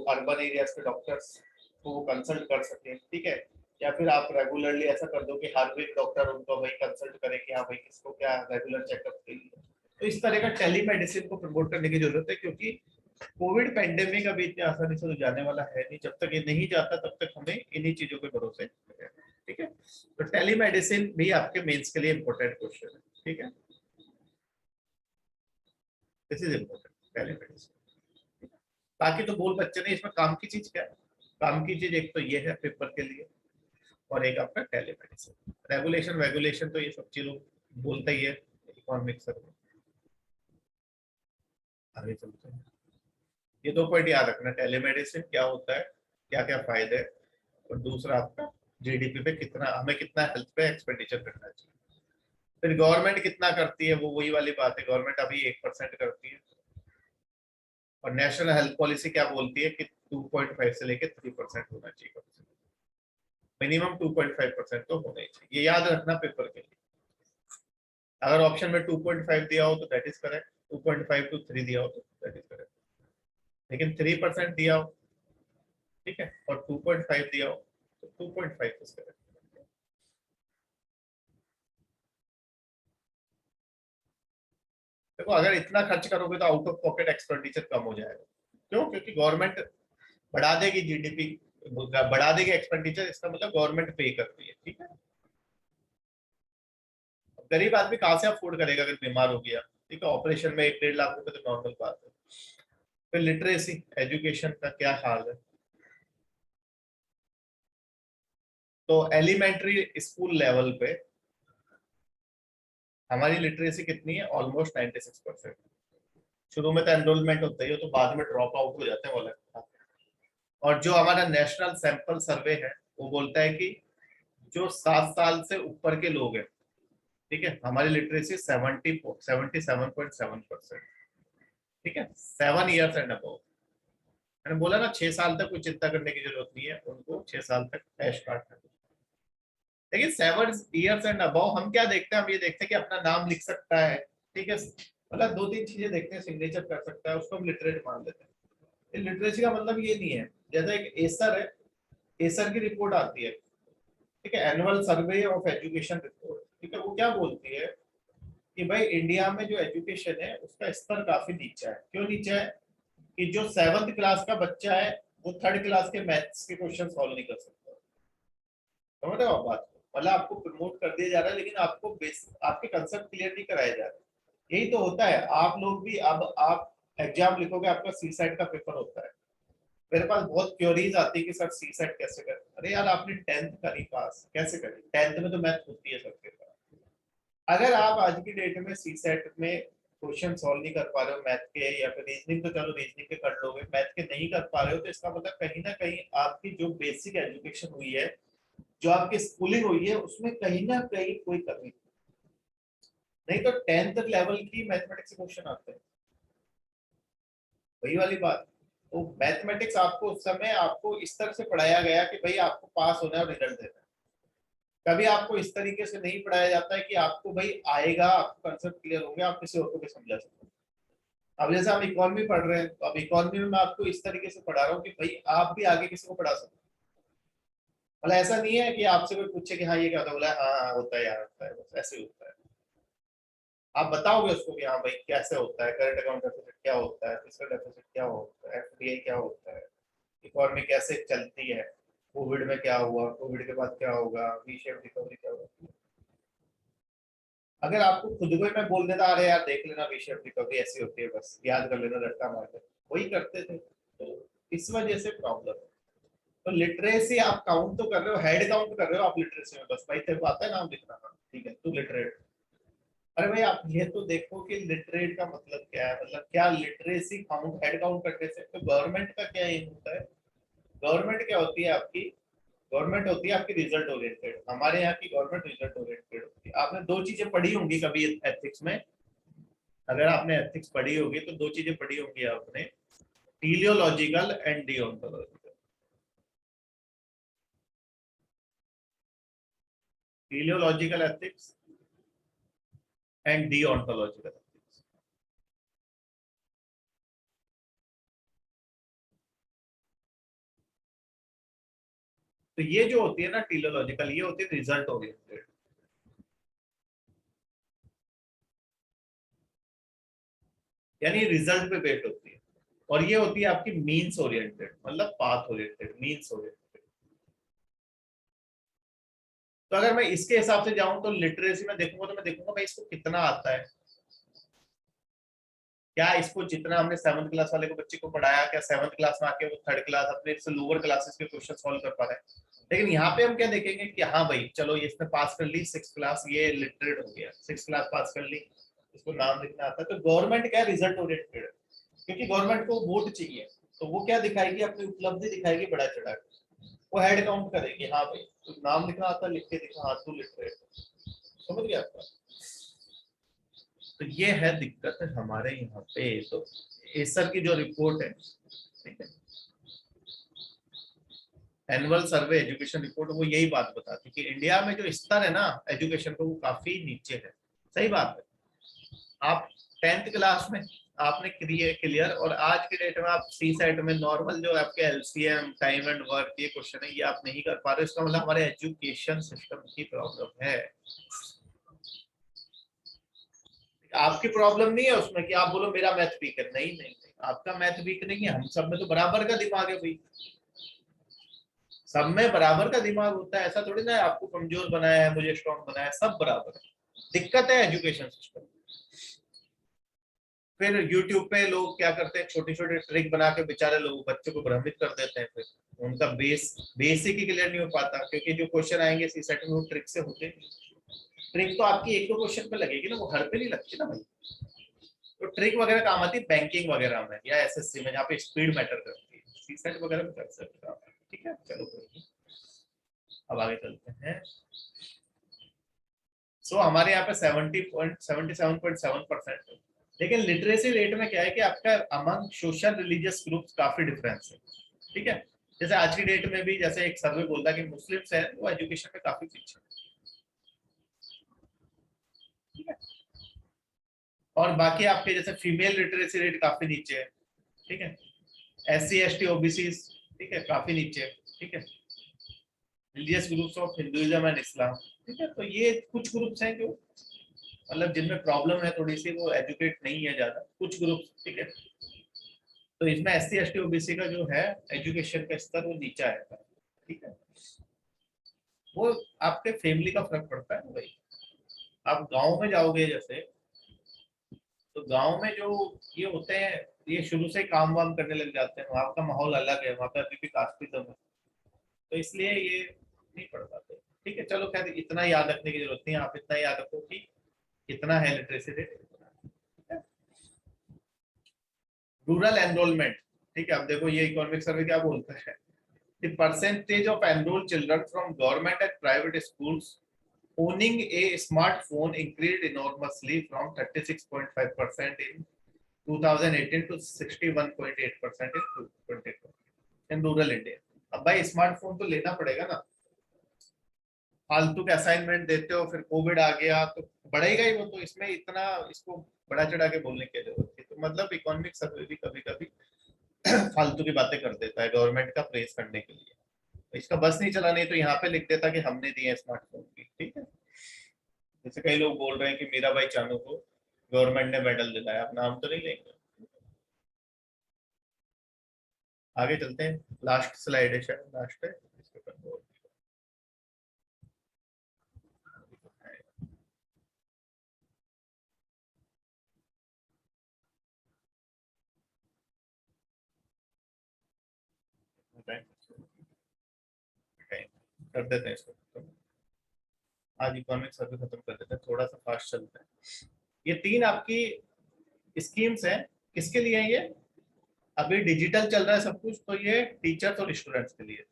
अर्बन एरियाज के डॉक्टर्स को वो कंसल्ट कर सके। ठीक है। या फिर आप रेगुलरली ऐसा कर दो कि हर वीक डॉक्टर उनको वही कंसल्ट करे कि हाँ भाई किसको क्या रेगुलर चेकअप के लिए। तो इस तरह का टेलीमेडिसिन को प्रमोट करने की जरूरत है, क्योंकि कोविड पेंडेमिक अभी इतनी आसानी से तो जाने वाला है नहीं। जब तक ये नहीं जाता तब तक हमें इन्हीं चीजों पे भरोसे रहना है। ठीक है। तो टेलीमेडिसिन भी आपके मेंस के लिए इंपॉर्टेंट क्वेश्चन है। ठीक है। This is important telemedicine. बाकी तो बोल बच्चे ने, इसमें काम की चीज क्या है? काम की चीज एक तो ये है पेपर के लिए, और एक आपका टेलीमेडिसिन। रेगुलेशन वेगुलेशन तो ये सब चीजों बोलता ही है इकोनॉमिक्स में। आगे चलते हैं। ये दो पॉइंट याद रखना, टेलीमेडिसिन क्या होता है, क्या क्या फायदे हैं, और दूसरा आपका जीडीपी पे कितना, हमें कितना हेल्थ पे एक्सपेंडिचर करना चाहिए। फिर गवर्नमेंट कितना करती है, वो वही वाली बात है, गवर्नमेंट अभी 1% करती है, और नेशनल हेल्थ पॉलिसी क्या बोलती है कि 2.5 से लेके 3% होना चाहिए, मिनिमम 2.5% तो होना ही चाहिए। ये याद रखना पेपर के लिए। अगर ऑप्शन में 2.5 दिया हो तो दैट इज करेक्ट, 2.5 to 3 दिया हो तो दैट इज करेक्ट, लेकिन 3% दिया हो, ठीक है, और 2.5 दिया हो तो 2.5 इज करेक्ट। देखो अगर इतना खर्च करोगे तो आउट ऑफ पॉकेट एक्सपेंडिचर कम हो जाएगा। क्यों? क्योंकि गवर्नमेंट बढ़ा देगी जीडीपी, बढ़ा देगी एक्सपेंडिचर, इसका मतलब गवर्नमेंट पे करती है। ठीक है। गरीब आदमी कहाँ से अफोर्ड करेगा अगर बीमार हो गया? ठीक है, ऑपरेशन में 1-1.5 लाख रुपए तो नॉर्मल बात है। फिर लिटरेसी एजुकेशन का क्या हाल है? तो एलिमेंट्री स्कूल लेवल पे हमारी लिटरेसी कितनी है? ऑलमोस्ट 96%। शुरू में तो एनरोलमेंट होता ही है, तो बाद में ड्रॉप आउट हो जाते हैं वो लगता है। और जो हमारा नेशनल सैंपल सर्वे है वो बोलता है कि जो 7 साल से ऊपर के लोग हैं, ठीक है, हमारी लिटरेसी 77.7%। ठीक है, 7 years एंड अबव। मैंने बोला ना 6 साल तक कोई चिंता करने की जरूरत नहीं है, उनको 6 साल तक ऐश काटना है। लेकिन 7 years एंड अबव हम क्या देखते हैं? हम ये देखते हैं कि अपना नाम लिख सकता है, ठीक है, मतलब 2-3 चीजें देखते हैं, सिग्नेचर कर सकता है, उसको हम लिटरेट मान लेते हैं। लिटरेसी का मतलब ये नहीं है, जैसा एक एसर है, एसर की रिपोर्ट आती है, ठीक है, annual survey of education report, ठीक है, वो क्या बोलती है कि भाई इंडिया में जो एजुकेशन है उसका स्तर काफी नीचा है। क्यों नीचा है? कि जो 7th क्लास का बच्चा है वो 3rd क्लास के मैथ्स के क्वेश्चन सॉल्व नहीं कर सकता। समझ रहे हो आप बात को? मतलब आपको प्रमोट कर दिया जा रहा है, लेकिन आपको आपके कंसेप्ट क्लियर नहीं कराए जा रहे। यही तो होता है, आप लोग भी, अब आप एग्जाम लिखोगे, आपका सी सेट का पेपर होता है, मेरे पास बहुत क्योरीज आती है कि सर सी सेट कैसे करें। अरे यार आपने 10th करी पास, कैसे करी? 10th में तो मैथ होती है सबके पास। अगर आप आज की डेट में सी सेट में क्वेश्चन सॉल्व नहीं कर पा रहे हो मैथ के, या फिर रीजनिंग, तो चलो रीजनिंग के कर लोगे, मैथ के नहीं कर पा रहे हो, तो इसका मतलब कहीं ना कहीं आपकी जो बेसिक एजुकेशन हुई है, जो आपकी स्कूलिंग हुई है, उसमें कहीं ना कहीं कोई कमी। नहीं तो 10th लेवल की मैथमेटिक्स के क्वेश्चन आते हैं, वही वाली बात। तो मैथमेटिक्स आपको उस समय आपको इस तरह से पढ़ाया गया कि भाई आपको पास होना है और रिजल्ट देना है। कभी आपको इस तरीके से नहीं पढ़ाया जाता है कि आपको भाई आएगा, आपको कंसेप्ट क्लियर होंगे, आप किसी और को भी समझा सकते हैं। अब जैसे हम इकोनॉमी पढ़ रहे हैं, तो अब इकोनॉमी में मैं आपको इस तरीके से पढ़ा रहा हूँ कि भाई आप भी आगे किसी को पढ़ा सकते हैं। मतलब ऐसा नहीं है कि आपसे कोई पूछे कि हाँ ये क्या होता है, बोला हाँ हाँ होता है यार, होता है, बस ऐसे ही होता है। आप बताओगे उसको कि हाँ भाई कैसे होता है, करंट अकाउंट डेफिसिट क्या होता है, फिस्कल डेफिसिट क्या होता है, एफडीआई क्या होता है, इकोनॉमी कैसे चलती है, कोविड में क्या हुआ, कोविड के बाद क्या होगा, वी शेप रिकवरी क्या होगा। अगर आपको खुद को ही मैं बोल देता अरे यार देख लेना विषय कभी ऐसी होती है, बस याद कर लेना, रट्टा मार कर वही करते थे, तो इस वजह से प्रॉब्लम है। तो लिटरेसी आप काउंट तो कर रहे हो, हेड काउंट कर रहे हो आप लिटरेसी में, बस भाई तेरे को आता है नाम लिखना, ठीक है तू लिटरेट। अरे भाई आप ये तो देखो कि लिटरेट का मतलब क्या है, मतलब क्या लिटरेसी काउंट हेड काउंट करने से, तो गवर्नमेंट का क्या एम होता है, गवर्नमेंट क्या होती है आपकी, गवर्नमेंट होती है आपकी रिजल्ट ओरिएंटेड, हमारे यहाँ की गवर्नमेंट रिजल्ट ओरिएंटेड होती है। आपने दो चीजें पढ़ी होंगी कभी एथिक्स में, अगर आपने एथिक्स पढ़ी होगी तो दो चीजें पढ़ी होंगी आपने, teleological and deontological. Teleological ethics and deontological ethics. तो ये जो होती है ना टीलियोलॉजिकल, ये होती है रिजल्ट ओरिएंटेड, यानी रिजल्ट पे बेस्ड होती है। और ये होती है आपकी मीन्स ओरिएंटेड, मतलब पाथ ओरिएंटेड, मीन्स ओरिएंटेड। तो अगर मैं इसके हिसाब से जाऊं तो लिटरेसी में देखूंगा तो मैं देखूंगा भाई इसको कितना आता है, क्या इसको जितना हमने सेवंथ क्लास वाले को बच्चे को पढ़ाया, क्या सेवंथ क्लास में आके वो थर्ड क्लास अपने से लोअर क्लासेस के क्वेश्चन सॉल्व कर पा रहे हैं। लेकिन यहाँ पे हम क्या देखेंगे कि हाँ भाई चलो ये इसने पास कर ली सिक्स क्लास, ये लिटरेट हो गया, सिक्स क्लास पास कर ली, इसको नाम लिखना आता है। तो गवर्नमेंट क्या रिजल्ट ओरिएंटेड, क्योंकि गवर्नमेंट को वोट चाहिए, तो वो क्या दिखाएगी, अपनी उपलब्धि दिखाएगी बड़ा चढ़ा के। वो हेड काउंट करेगी, हाँ भाई तो नाम लिखना आता, लिख के दिखा, हाँ तू लिटरेट, समझ गया आपका। तो ये है दिक्कत है हमारे यहाँ पे। तो एसर की जो रिपोर्ट है, ठीक है, एनुअल सर्वे एजुकेशन रिपोर्ट, वो यही बात बताती है कि इंडिया में जो स्तर है ना एजुकेशन का वो काफी नीचे है। सही बात है। आप टेंथ क्लास में आपने क्लियर, और आज के डेट में आप सी सेट में नॉर्मल जो आपके एलसीएम टाइम एंड वर्क ये क्वेश्चन है ये आप नहीं कर पा रहे, इसका मतलब हमारे एजुकेशन सिस्टम की प्रॉब्लम है। आपकी प्रॉब्लम नहीं है उसमें कि आप बोलो मेरा मैथ वीक है, नहीं नहीं नहीं, आपका मैथ वीक नहीं है, हम सब में तो बराबर का दिमाग है भाई, सब में बराबर का दिमाग होता है, ऐसा थोड़ी ना है आपको कमजोर बनाया है मुझे स्ट्रॉन्ग बनाया है, सब बराबर है। दिक्कत है एजुकेशन सिस्टम। फिर यूट्यूब पे लोग क्या करते हैं, छोटी छोटी ट्रिक बना के बेचारे लोग बच्चों को भ्रमित कर देते हैं, फिर उनका बेसिक ही क्लियर नहीं हो पाता, क्योंकि जो क्वेश्चन आएंगे सी सेट में वो ट्रिक से होते हैं। ट्रिक तो आपकी एक दो क्वेश्चन पे लगेगी ना, वो हर पे नहीं लगती ना भाई। तो ट्रिक वगैरह काम आती है बैंकिंग वगैरह में या एसएससी में, जहाँ पे स्पीड मैटर करती है, सी सेट वगैरह में कर सकते हो आप। ठीक है चलो कोई नहीं। अब आगे चलते हैं। सो हमारे यहाँ पे 77.7% है। लेकिन लिटरेसी रेट में क्या है कि आपका अमंग सोशल रिलीजियस ग्रुप्स काफी डिफरेंस है। ठीक है, जैसे आज की डेट में भी जैसे एक सर्वे बोलता है कि मुस्लिम्स है वो एजुकेशन में काफी पीछे है। ठीक है, और बाकी आपके जैसे फीमेल लिटरेसी रेट काफी नीचे है। ठीक है, SC ST OBC, ठीक है काफी नीचे है। ठीक है, religious groups of Hinduism and Islam, ठीक है, तो ये कुछ ग्रुप्स हैं जो मतलब जिनमें प्रॉब्लम है थोड़ी सी, वो एजुकेट नहीं है ज्यादा, कुछ ग्रुप्स। ठीक है, तो इसमें SC ST OBC का जो है एजुकेशन का स्तर वो नीचा है। ठीक है, वो आपके फैमिली का फर्क पड़ता है ना भाई। आप गांव में जाओगे जैसे, तो गांव में जो ये होते हैं, ये शुरू से काम वाम करने लग जाते हैं, वहाँ का माहौल अलग है, वहाँ पे अभी भी कास्टिज्म है, तो इसलिए ये नहीं पढ़ पाते। ठीक है चलो खैर, इतना याद रखने की जरूरत नहीं है, आप इतना याद रखो कि कितना है लिटरेसी रेट। रूरल एनरोलमेंट, ठीक है, अब देखो ये इकोनॉमिक सर्वे क्या बोलता है, the percentage of enrolled children from government and private schools owning a smartphone increased enormously from 36.5% in 2018 to 61.8% in 2020 in rural India। अब भाई स्मार्टफोन तो लेना पड़ेगा ना, फालतू के असाइनमेंट देते हो, फिर कोविड आ गया तो बढ़ेगा ही वो, तो इसमें इतना इसको बड़ा चढ़ा के बोलने की जरूरत है। तो मतलब इकोनॉमिक सर्वे भी कभी कभी फालतू की बातें कर देता है गवर्नमेंट का प्रेस करने के लिए, तो इसका बस नहीं चला, नहीं तो यहाँ पे लिख देता कि हमने दिए स्मार्टफोन की। ठीक है, जैसे कई लोग बोल रहे हैं कि मीरा भाई चानू को गवर्नमेंट ने मेडल दिलाया, अब नाम तो नहीं लेंगे। आगे चलते हैं, लास्ट स्लाइड है शायद, लास्ट है इसके ऊपर। कर देते हैं इसको, आज इकोनॉमिक्स अभी खत्म कर देते हैं, थोड़ा सा फास्ट चलते हैं। ये 3 आपकी स्कीम्स हैं, किसके लिए है ये? अभी डिजिटल चल रहा है सब कुछ, तो ये टीचर्स और स्टूडेंट्स के लिए।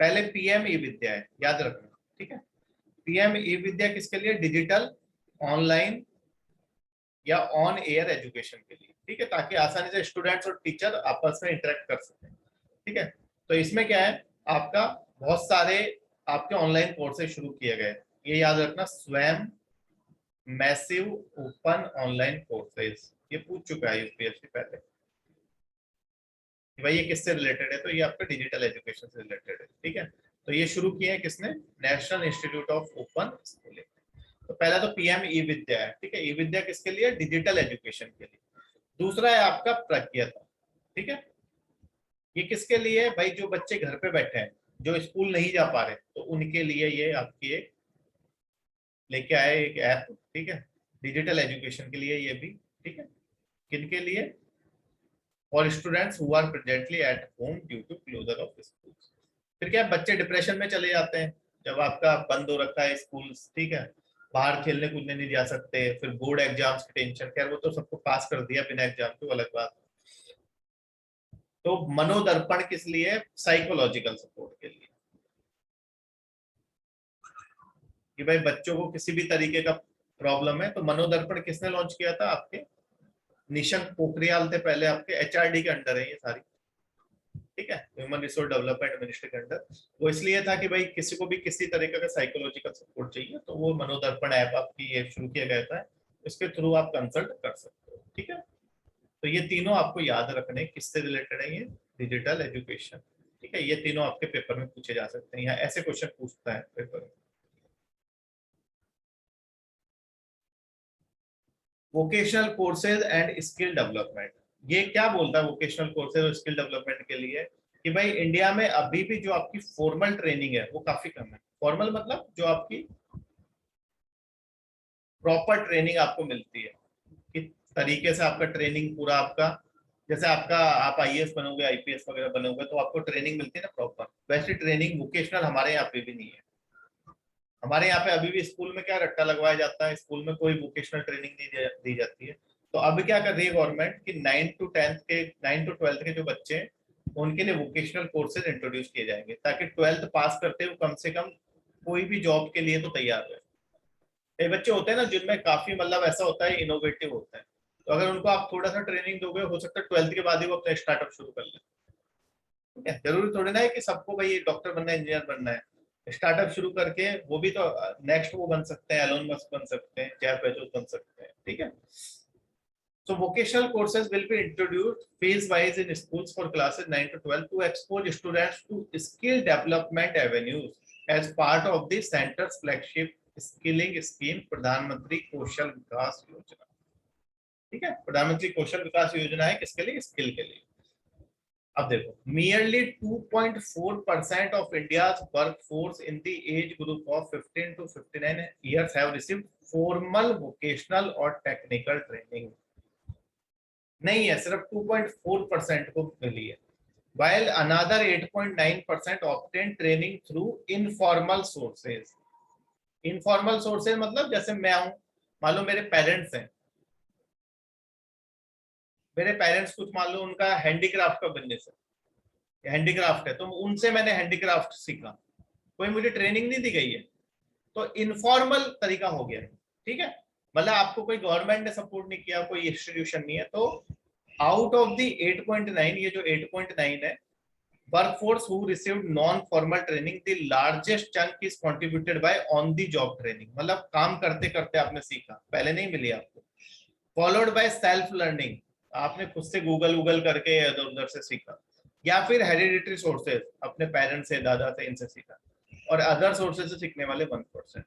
पहले पीएम ई विद्या है, याद रखना, ठीक है। पीएम ई विद्या किसके लिए? डिजिटल, ऑनलाइन या ऑन एयर एजुकेशन के लिए, ठीक है, ताकि आसानी से स्टूडेंट्स और टीचर आपस में इंटरेक्ट कर सकें, ठीक है। तो इसमें क्या है, आपका बहुत सारे आपके ऑनलाइन कोर्सेज शुरू किए गए, ये याद रखना, स्वयं मैसिव ओपन ऑनलाइन कोर्सेज। ये पूछ चुका है यूपीएससी पहले कि भाई ये किससे रिलेटेड है, तो ये आपका डिजिटल एजुकेशन से रिलेटेड है, ठीक है। तो ये शुरू किए हैं किसने? National institute of open schooling. तो पहला तो पीएम ई विद्या है, ठीक है। ई विद्या किसके लिए? डिजिटल एजुकेशन के लिए। दूसरा है आपका प्रज्ञता, ठीक है। ये किसके लिए? भाई जो बच्चे घर पे बैठे हैं, जो स्कूल नहीं जा पा रहे, तो उनके लिए ये आपकी एक लेके आए एक ऐप, ठीक है, डिजिटल एजुकेशन के लिए ये भी, ठीक है। किनके लिए? For students who are presently at home due to closure of school. फिर क्या, बच्चे डिप्रेशन में चले जाते हैं जब आपका बंद हो रखा है स्कूल, ठीक है, बाहर खेलने कूदने नहीं जा सकते, फिर बोर्ड एग्जाम्स की टेंशन, खैर वो तो सबको पास कर दिया बिना एग्जाम की, अलग बात। तो मनोदर्पण किस लिए? साइकोलॉजिकल सपोर्ट के लिए, कि भाई बच्चों को किसी भी तरीके का प्रॉब्लम है, तो मनोदर्पण किसने लॉन्च किया था? आपके निशंक पोखरियाल थे पहले, आपके एचआरडी के अंडर है ये सारी, ठीक है, ह्यूमन रिसोर्स डेवलपमेंट मिनिस्ट्री के अंडर। वो इसलिए था कि भाई किसी को भी किसी तरीके का साइकोलॉजिकल सपोर्ट चाहिए, तो वो मनोदर्पण ऐप आपकी ये शुरू किया गया था, इसके थ्रू आप कंसल्ट कर सकते हो, ठीक है। तो ये तीनों आपको याद रखने, किससे रिलेटेड है? ये डिजिटल एजुकेशन, ठीक है। ये तीनों आपके पेपर में पूछे जा सकते हैं, यहाँ ऐसे क्वेश्चन पूछता है पेपर में। Vocational courses and skill development, ये क्या बोलता है वोकेशनल कोर्सेज और स्किल डेवलपमेंट के लिए? कि भाई इंडिया में अभी भी जो आपकी फॉर्मल ट्रेनिंग है वो काफी कम है। फॉर्मल मतलब जो आपकी प्रॉपर ट्रेनिंग आपको मिलती है, कि तरीके से आपका ट्रेनिंग पूरा आपका, जैसे आपका आप आईएएस बनोगे, आईपीएस वगैरह बनोगे, तो आपको ट्रेनिंग मिलती है ना प्रॉपर, वैसी ट्रेनिंग वोकेशनल हमारे यहाँ पे भी नहीं है। हमारे यहाँ पे अभी भी स्कूल में क्या रट्टा लगवाया जाता है, स्कूल में कोई वोकेशनल ट्रेनिंग नहीं दी जाती है। तो अब क्या कर रही है गवर्नमेंट कि 9 to 12th के जो बच्चे हैं उनके लिए वोकेशनल कोर्सेज इंट्रोड्यूस किए जाएंगे, ताकि 12th पास करते हुए कम से कम कोई भी जॉब के लिए तो तैयार रहे। कई बच्चे होते हैं ना जिनमें काफी मतलब ऐसा होता है, इनोवेटिव होता है, तो अगर उनको आप थोड़ा सा ट्रेनिंग दोगे, हो सकता है 12th के बाद ही वो अपना स्टार्टअप शुरू कर ले, ठीक है। जरूरी थोड़ी ना है कि सबको भाई डॉक्टर बनना है, इंजीनियर बनना है। स्टार्टअप शुरू करके वो भी तो नेक्स्ट वो बन सकते हैं, एलोन मस्क बन सकते हैं, जेफ बेजोस बन सकते हैं, ठीक है। So vocational courses will be introduced phase-wise in schools for classes 9 to 12 to expose students to skill development avenues as part of the center's flagship skilling scheme प्रधानमंत्री कौशल विकास योजना, ठीक है। प्रधानमंत्री कौशल विकास योजना है किसके लिए? स्किल के लिए। अब देखो, merely 2.4% of India's workforce in the age group of 15 to 59 years have received formal vocational or technical training। नहीं है, सिर्फ 2.4% को मिली है। While another 8.9% obtained training through informal sources। informal sources मतलब जैसे मैं हूं, मान लो मेरे पेरेंट्स हैं, मेरे पेरेंट्स कुछ मान लो उनका हैंडीक्राफ्ट का बिजनेस है, हैंडीक्राफ्ट है, तो उनसे मैंने हैंडीक्राफ्ट सीखा, कोई मुझे ट्रेनिंग नहीं दी गई है, तो इनफॉर्मल तरीका हो गया, ठीक है। मतलब आपको कोई गवर्नमेंट ने सपोर्ट नहीं किया, कोई इंस्टीट्यूशन नहीं है, तो आउट ऑफ द 8.9, ये जो 8.9 है, workforce who received non-formal training, the largest chunk is contributed by on the job training। मतलब काम करते करते आपने सीखा, पहले नहीं मिली आपको। followed by self learning, आपने खुद से गूगल करके इधर उधर से सीखा, या फिर हेरिडिटरी सोर्सेज, अपने पेरेंट्स से, दादा से, इनसे सीखा, और अदर सोर्सेज से सीखने वाले 1%।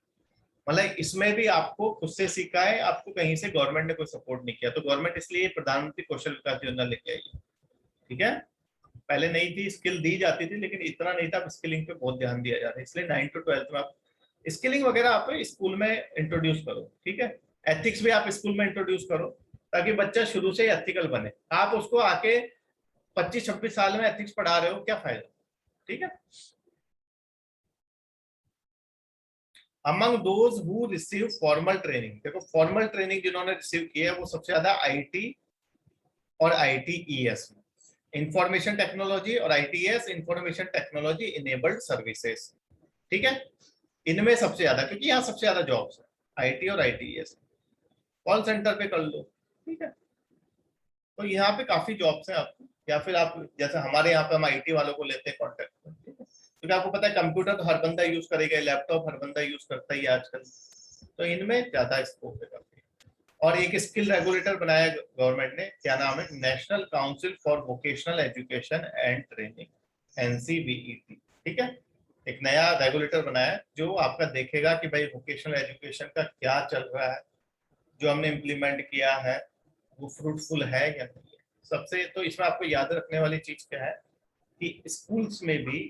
मतलब इसमें भी आपको खुद से सीखा है, आपको कहीं से गवर्नमेंट ने कोई सपोर्ट नहीं किया, तो गवर्नमेंट इसलिए प्रधानमंत्री कौशल विकास योजना लेके आई है, ठीक है। पहले नहीं थी, स्किल दी जाती थी लेकिन इतना नहीं था, स्किलिंग पे बहुत ध्यान दिया जा रहा है, इसलिए 9 to 12 में आप स्किलिंग वगैरह आप स्कूल में इंट्रोड्यूस करो, ठीक है। एथिक्स भी आप स्कूल में इंट्रोड्यूस करो, ताकि बच्चा शुरू से ही एथिकल बने। आप उसको आके 25-26 साल में एथिक्स पढ़ा रहे हो, क्या फायदा? ठीक है। Among those who receive formal training, देखो फॉर्मल ट्रेनिंग जिन्होंने रिसीव किया है वो सबसे ज्यादा आईटी और आईटीईएस में, इंफॉर्मेशन टेक्नोलॉजी और ITS, information technology enabled services, ठीक है। इनमें सबसे ज्यादा, क्योंकि यहाँ सबसे ज्यादा जॉब्स है आईटी और आईटीएस, कॉल सेंटर पे कर लो, ठीक है। तो यहाँ पे काफी जॉब्स हैं आपको, या फिर आप जैसे हमारे यहाँ पे हम आईटी वालों को लेते हैं कॉन्टेक्ट में, ठीक है, क्योंकि आपको पता है कंप्यूटर तो हर बंदा यूज करेगा, लैपटॉप हर बंदा यूज करता ही है आजकल, तो इनमें ज्यादा स्कोप है काफी। और एक स्किल रेगुलेटर बनाया गवर्नमेंट ने, क्या नाम है, national council for vocational education and training, NCVET, ठीक है। एक नया रेगुलेटर बनाया है जो आपका देखेगा कि भाई वोकेशनल एजुकेशन का क्या चल रहा है, जो हमने इम्प्लीमेंट किया है वो फ्रूटफुल है या नहीं है। सबसे तो इसमें आपको याद रखने वाली चीज क्या है कि स्कूल्स में भी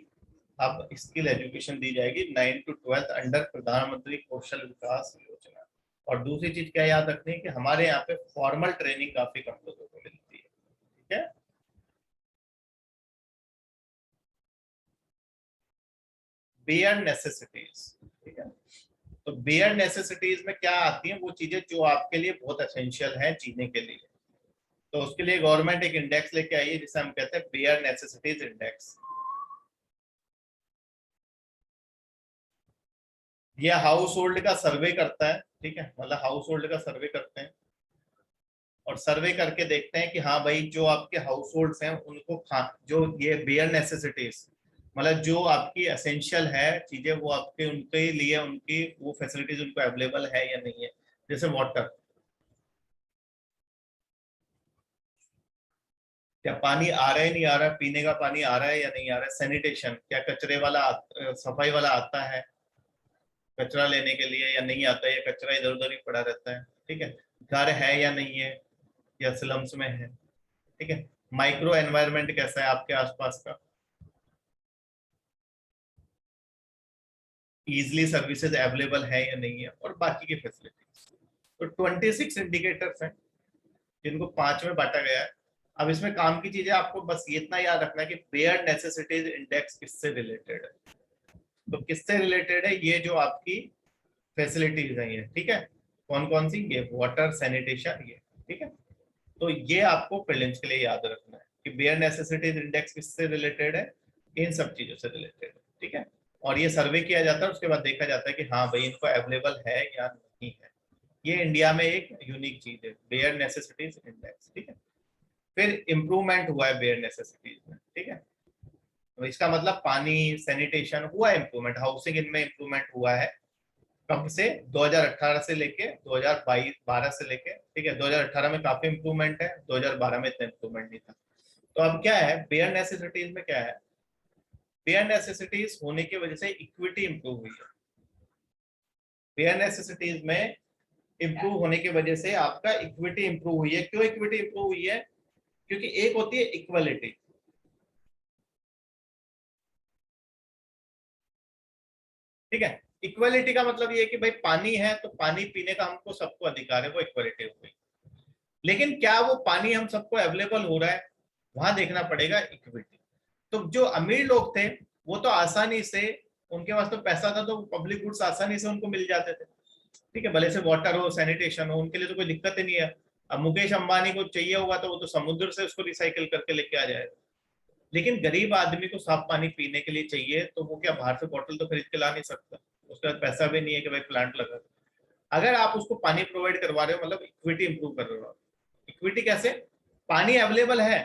अब स्किल एजुकेशन दी जाएगी 9 to 12 अंडर प्रधानमंत्री कौशल विकास योजना। और दूसरी चीज क्या याद रखनी है कि हमारे यहाँ पे फॉर्मल ट्रेनिंग काफी कम लोगों को मिलती है, ठीक है। बेयर नेसेसिटीज, ठीक है। तो बेयर नेसेसिटीज में क्या आती हैं वो चीजें जो आपके लिए बहुत एसेंशियल है जीने के लिए, तो उसके लिए गवर्नमेंट एक इंडेक्स लेके आई है जिसे हम कहते हैं बेयर नेसेसिटीज इंडेक्स। ये हाउस होल्ड का सर्वे करता है, ठीक है, मतलब हाउस होल्ड का सर्वे करते हैं और सर्वे करके देखते हैं कि हाँ भाई जो आपके हाउस होल्ड्स हैं उनको जो ये बेयर नेसेसिटीज, मतलब जो आपकी एसेंशियल है चीजें, वो आपके उनके लिए उनकी वो फैसिलिटीज उनको अवेलेबल है या नहीं है। जैसे वाटर, क्या पानी आ रहा है नहीं आ रहा है, पीने का पानी आ रहा है या नहीं आ रहा है। सैनिटेशन, क्या कचरे वाला सफाई वाला आता है कचरा लेने के लिए या नहीं आता है, या कचरा इधर उधर ही पड़ा रहता है, ठीक है। घर है या नहीं है, या स्लम्स में है, ठीक है। माइक्रो एनवायरनमेंट कैसा है आपके आसपास का, इजिली सर्विसेज अवेलेबल है या नहीं है, और बाकी की फैसिलिटीज। तो 26 इंडिकेटर्स हैं जिनको 5 में बांटा गया है। अब इसमें काम की चीजें आपको बस ये इतना याद रखना है कि बेयर नेसेसिटीज इंडेक्स किससे रिलेटेड है। तो किससे रिलेटेड है, ये जो आपकी फैसिलिटीज है ये, ठीक है। कौन कौन सी, ये वाटर सैनिटेशन ये, ठीक है। तो ये आपको प्रीलिम्स के लिए याद रखना है कि बेयर नेसेसिटीज इंडेक्स किससे रिलेटेड है, इन सब चीजों से रिलेटेड है, ठीक है। और ये सर्वे किया जाता है, उसके बाद देखा जाता है कि हाँ भाई इनको अवेलेबल है या नहीं है। ये इंडिया में एक यूनिक चीज है बेयर नेसेसिटीज इंडेक्स, ठीक है। फिर इंप्रूवमेंट हुआ है बेयर नेसेसिटीज में, ठीक है। तो इसका मतलब पानी सैनिटेशन हुआ है इम्प्रूवमेंट, हाउसिंग इनमें इम्प्रूवमेंट हुआ है कब से, 2018 से लेके 2022 12 से लेके, ठीक है। 2018 में काफी इंप्रूवमेंट है, 2012 में इतना इंप्रूवमेंट नहीं था। तो अब क्या है बेयर नेसेसिटीज में, क्या है बेयर नेसेसिटीज होने की वजह से इक्विटी इंप्रूव हुई है। बेयर नेसेसिटीज में इंप्रूव होने की वजह से आपका इक्विटी इंप्रूव हुई है। क्यों इक्विटी इंप्रूव हुई है, क्योंकि एक होती है इक्वलिटी, ठीक है। इक्वलिटी का मतलब ये है कि भाई पानी है तो पानी पीने का हमको सबको अधिकार है, वो इक्वलिटी हो गई। लेकिन क्या वो पानी हम सबको अवेलेबल हो रहा है, वहां देखना पड़ेगा इक्विटी। तो जो अमीर लोग थे वो तो आसानी से, उनके पास तो पैसा था तो पब्लिक गुड्स आसानी से उनको मिल जाते थे, ठीक है। भले से वाटर हो सैनिटेशन हो, उनके लिए तो कोई दिक्कत ही नहीं है। अब मुकेश अंबानी को चाहिए होगा तो वो तो समुद्र से उसको रिसाइकिल करके लेके आ जाएगा। लेकिन गरीब आदमी को साफ पानी पीने के लिए चाहिए तो वो क्या बाहर से बोतल तो खरीद के ला नहीं सकता, उसके पास पैसा भी नहीं है कि भाई प्लांट लगा। अगर आप उसको पानी प्रोवाइड करवा रहे हो मतलब इक्विटी इंप्रूव कर रहे हो। इक्विटी कैसे, पानी अवेलेबल है,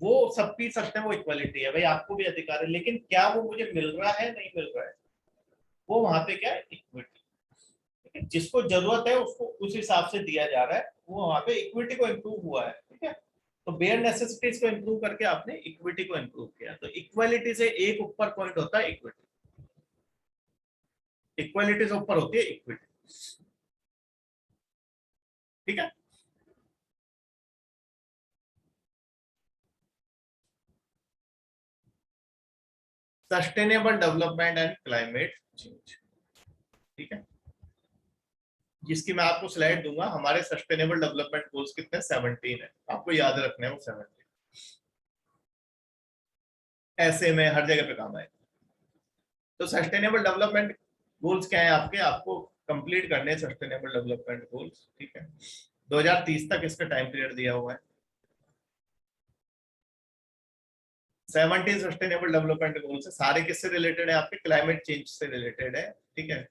वो सब पी सकते हैं, वो इक्वलिटी है, भाई आपको भी अधिकार है, लेकिन क्या वो मुझे मिल रहा है नहीं मिल रहा है, वो वहां पे क्या है इक्विटी। जिसको जरूरत है उसको उस हिसाब से दिया जा रहा है, वो वहां पे इक्विटी को इंप्रूव हुआ है, ठीक है। तो बेयर नेसेसिटीज को इंप्रूव करके आपने इक्विटी को इंप्रूव किया, तो इक्वालिटी से एक ऊपर पॉइंट होता है इक्विटी, इक्वालिटी से ऊपर होती है इक्विटी, ठीक है। Sustainable development and climate change, ठीक है। जिसकी मैं आपको स्लाइड दूंगा। हमारे सस्टेनेबल डेवलपमेंट गोल्स कितने, 17 है, आपको याद रखने हैं वो 17। ऐसे में हर जगह पे काम आएगा। तो सस्टेनेबल डेवलपमेंट गोल्स क्या है आपके, आपको कंप्लीट करने सस्टेनेबल डेवलपमेंट गोल्स, ठीक है। 2030 तक इसका टाइम पीरियड दिया हुआ है। 17 सस्टेनेबल डेवलपमेंट गोल्स है, सारे किससे रिलेटेड है, आपके क्लाइमेट चेंज से रिलेटेड है, ठीक है।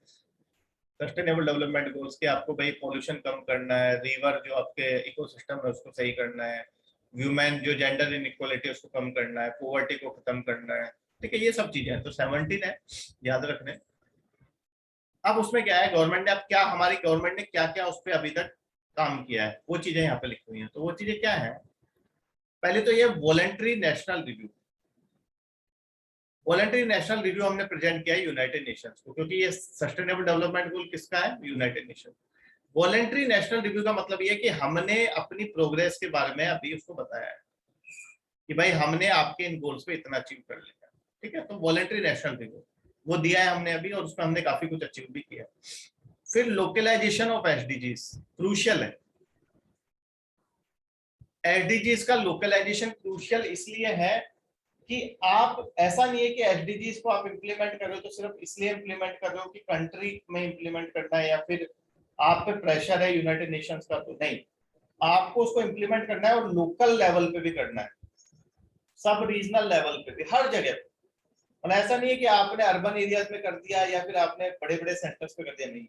सस्टेनेबल डेवलपमेंट गोल्स के आपको भाई पोल्यूशन कम करना है, रिवर जो आपके इकोसिस्टम है उसको सही करना है, ह्यूमन जो जेंडर इनइक्वालिटी उसको कम करना है, पॉवर्टी को खत्म करना है, ठीक है। ये सब चीजें हैं, तो 17 है, याद रखने। अब उसमें क्या है, गवर्नमेंट ने अब क्या, हमारी गवर्नमेंट ने क्या क्या उस पर अभी तक काम किया है, वो चीजें यहाँ पे लिखी हुई हैं। तो वो चीजें क्या है, पहले तो ये voluntary national review. Voluntary national review हमने प्रेजेंट किया है यूनाइटेड नेशंस को, क्योंकि ये सस्टेनेबल डेवलपमेंट गोल किसका है, United nation. Voluntary national review का मतलब ये कि हमने अपनी प्रोग्रेस के बारे में अभी उसको बताया है कि भाई हमने आपके इन गोल्स पे इतना अचीव कर लिया, ठीक है। तो वॉलंटरी नेशनल रिव्यू वो दिया है हमने अभी, और उसमें हमने काफी कुछ अचीव भी किया। फिर लोकलाइजेशन ऑफ एसडीजीज क्रूशियल है। एसडीजीज का लोकलाइजेशन क्रूशियल इसलिए है कि आप, ऐसा नहीं है कि एसडीजीज को आप इंप्लीमेंट कर रहे हो तो सिर्फ इसलिए इंप्लीमेंट कर रहे हो कि कंट्री में इंप्लीमेंट करना है या फिर आप पे प्रेशर है यूनाइटेड नेशंस का, तो नहीं, आपको उसको इंप्लीमेंट करना है और लोकल लेवल पे भी करना है, सब रीजनल लेवल पे भी, हर जगह पे। और ऐसा नहीं है कि आपने अर्बन एरियाज में कर दिया या फिर आपने बड़े बड़े सेंटर्स पे कर दिया, नहीं,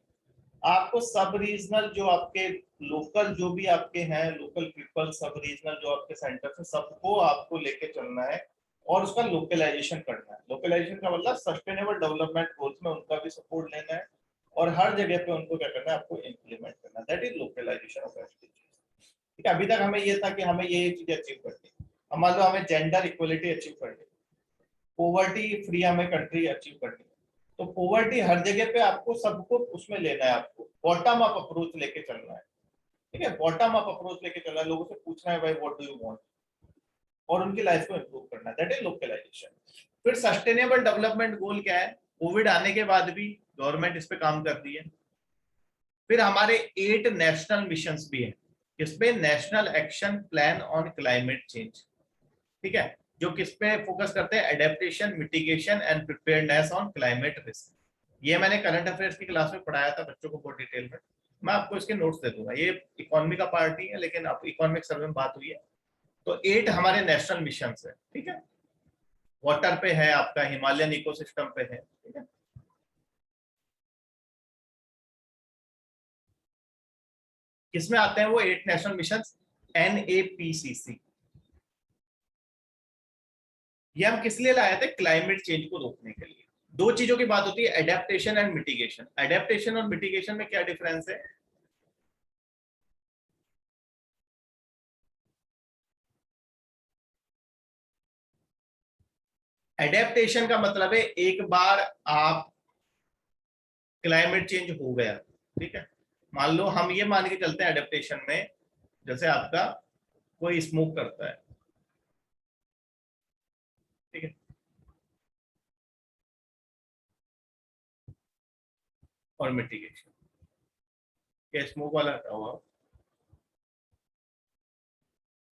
आपको सब रीजनल जो आपके लोकल जो भी आपके हैं लोकल पीपल, सब रीजनल जो आपके सेंटर्स है, सबको आपको लेके चलना है और उसका लोकलाइजेशन करना है। लोकलाइजेशन का मतलब सस्टेनेबल डेवलपमेंट गोल्स में उनका भी सपोर्ट लेना है और हर जगह पे उनको क्या करना है, आपको इम्प्लीमेंट करना है। That is localisation of SDGs. ठीक है, अभी तक हमें ये था कि हमें ये चीजें अचीव करनी है। अब मान लो हमें जेंडर इक्वलिटी अचीव करनी है, पॉवर्टी फ्री हमें कंट्री अचीव करनी है, तो पॉवर्टी हर जगह पे आपको सबको उसमें लेना है, आपको बॉटम अप अप्रोच लेके चलना है, ठीक है। बॉटम अप अप्रोच लेके चलना है, लोगों से पूछना है भाई व्हाट डू यू वांट, और उनकी लाइफ को इंप्रूव करना है। That is localisation. फिर सस्टेनेबल डेवलपमेंट गोल क्या है, कोविड आने के बाद भी गवर्नमेंट इस पे काम कर रही है। फिर हमारे 8 नेशनल मिशंस भी हैं, इसपे national action plan on climate change, ठीक है, जो किस पे फोकस करते हैं, adaptation, mitigation and preparedness on climate risk. ये मैंने करंट अफेयर्स की क्लास में पढ़ाया था बच्चों को बहुत डिटेल में, मैं आपको इसके नोट्स दे दूंगा। ये इकोनॉमी का पार्ट ही है, लेकिन अब इकोनॉमिक सर्वे में बात हुई है। तो 8 हमारे नेशनल मिशन है, ठीक है। वाटर पे है, आपका हिमालयन इकोसिस्टम पे है, ठीक है। किसमें आते हैं वो 8 नेशनल मिशन, NAPCC। ये हम किस लिए लाए थे, क्लाइमेट चेंज को रोकने के लिए। दो चीजों की बात होती है, एडेप्टेशन एंड मिटिगेशन। एडेप्टेशन और मिटिगेशन में क्या डिफरेंस है, एडेप्टेशन का मतलब है एक बार आप, क्लाइमेट चेंज हो गया, ठीक है, मान लो हम ये मान के चलते हैं एडेप्टेशन में, जैसे आपका कोई स्मोक करता है, ठीक है, और मिटिगेशन, क्या स्मोक वाला हटा हुआ,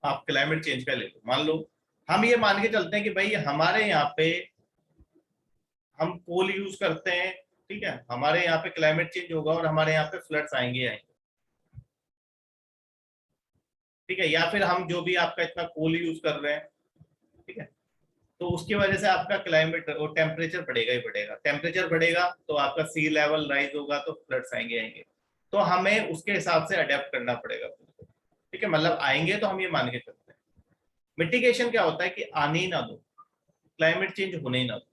आप क्लाइमेट चेंज का ले लो, मान लो हम ये मान के चलते हैं कि भाई हमारे यहाँ पे हम कोल यूज करते हैं, ठीक है, हमारे यहाँ पे क्लाइमेट चेंज होगा और हमारे यहाँ पे फ्लड्स आएंगे आएंगे, ठीक है, या फिर हम जो भी आपका इतना कोल यूज कर रहे हैं, ठीक है, तो उसकी वजह से आपका क्लाइमेट और टेम्परेचर बढ़ेगा ही बढ़ेगा, टेम्परेचर बढ़ेगा तो आपका सी लेवल राइज होगा तो फ्लड्स आएंगे आएंगे, तो हमें उसके हिसाब से अडेप्ट करना पड़ेगा, ठीक है, मतलब आएंगे तो हम ये मान के चलते हैं। मिटिगेशन क्या होता है कि आने ही ना दो, क्लाइमेट चेंज होने ही ना दो,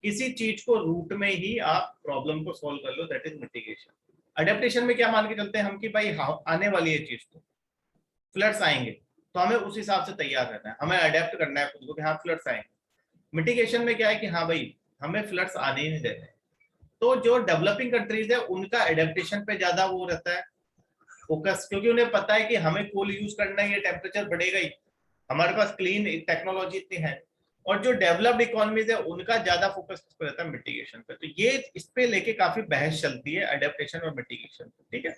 किसी चीज को रूट में ही आप प्रॉब्लम को सॉल्व कर लो, दैट इज मिटिगेशन। अडेप्टेशन में क्या मान के चलते हैं हम कि भाई हाँ आने वाली है चीज, तो फ्लड्स आएंगे तो हमें उस हिसाब से तैयार रहना है, हमें अडेप्ट करना है खुद को कि हाँ फ्लड्स आएंगे। मिटिगेशन में क्या है कि हाँ भाई हमें फ्लड्स आने ही नहीं देने। तो जो डेवलपिंग कंट्रीज है उनका एडेप्टेशन पे ज्यादा वो रहता है फोकस, क्योंकि उन्हें पता है कि हमें कोल यूज करना है, ये टेम्परेचर बढ़ेगा ही, हमारे पास क्लीन टेक्नोलॉजी इतनी है। और जो डेवलप्ड इकोनॉमीज है उनका ज्यादा फोकस इस पे रहता है, मिटिगेशन पे। तो ये इस पे लेके काफी बहस चलती है, एडेप्टेशन और मिटिगेशन, ठीक है।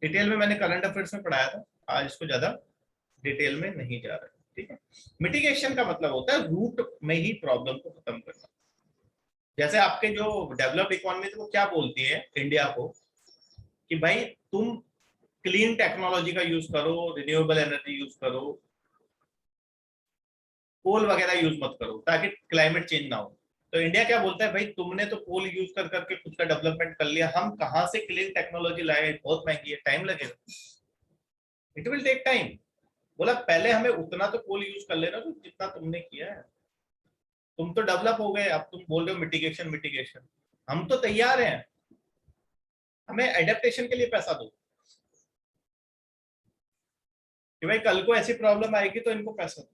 डिटेल में मैंने करंट अफेयर्स में पढ़ाया था, आज इसको ज्यादा डिटेल में नहीं जा रहा है। ठीक है। मिटिगेशन का मतलब होता है रूट में ही प्रॉब्लम को खत्म करना। जैसे आपके जो डेवलप्ड इकोनॉमी वो क्या बोलती है इंडिया को कि भाई तुम क्लीन टेक्नोलॉजी का यूज करो, रिन्यूएबल एनर्जी यूज करो, कोल वगैरह यूज मत करो ताकि क्लाइमेट चेंज ना हो। तो इंडिया क्या बोलता है, भाई तुमने तो कोल यूज कर करके खुद का डेवलपमेंट कर लिया, हम कहां से क्लीन टेक्नोलॉजी लाए, बहुत महंगी है, टाइम लगेगा, इट विल टेक टाइम। बोला पहले हमें उतना तो कोल यूज कर लेना तो जितना तुमने किया है, तुम तो डेवलप हो गए, अब तुम बोल रहे हो मिटिगेशन मिटिगेशन, हम तो तैयार हैं, हमें एडेप्टेशन के लिए पैसा दो कि भाई कल को ऐसी प्रॉब्लम आएगी तो इनको पैसा दो।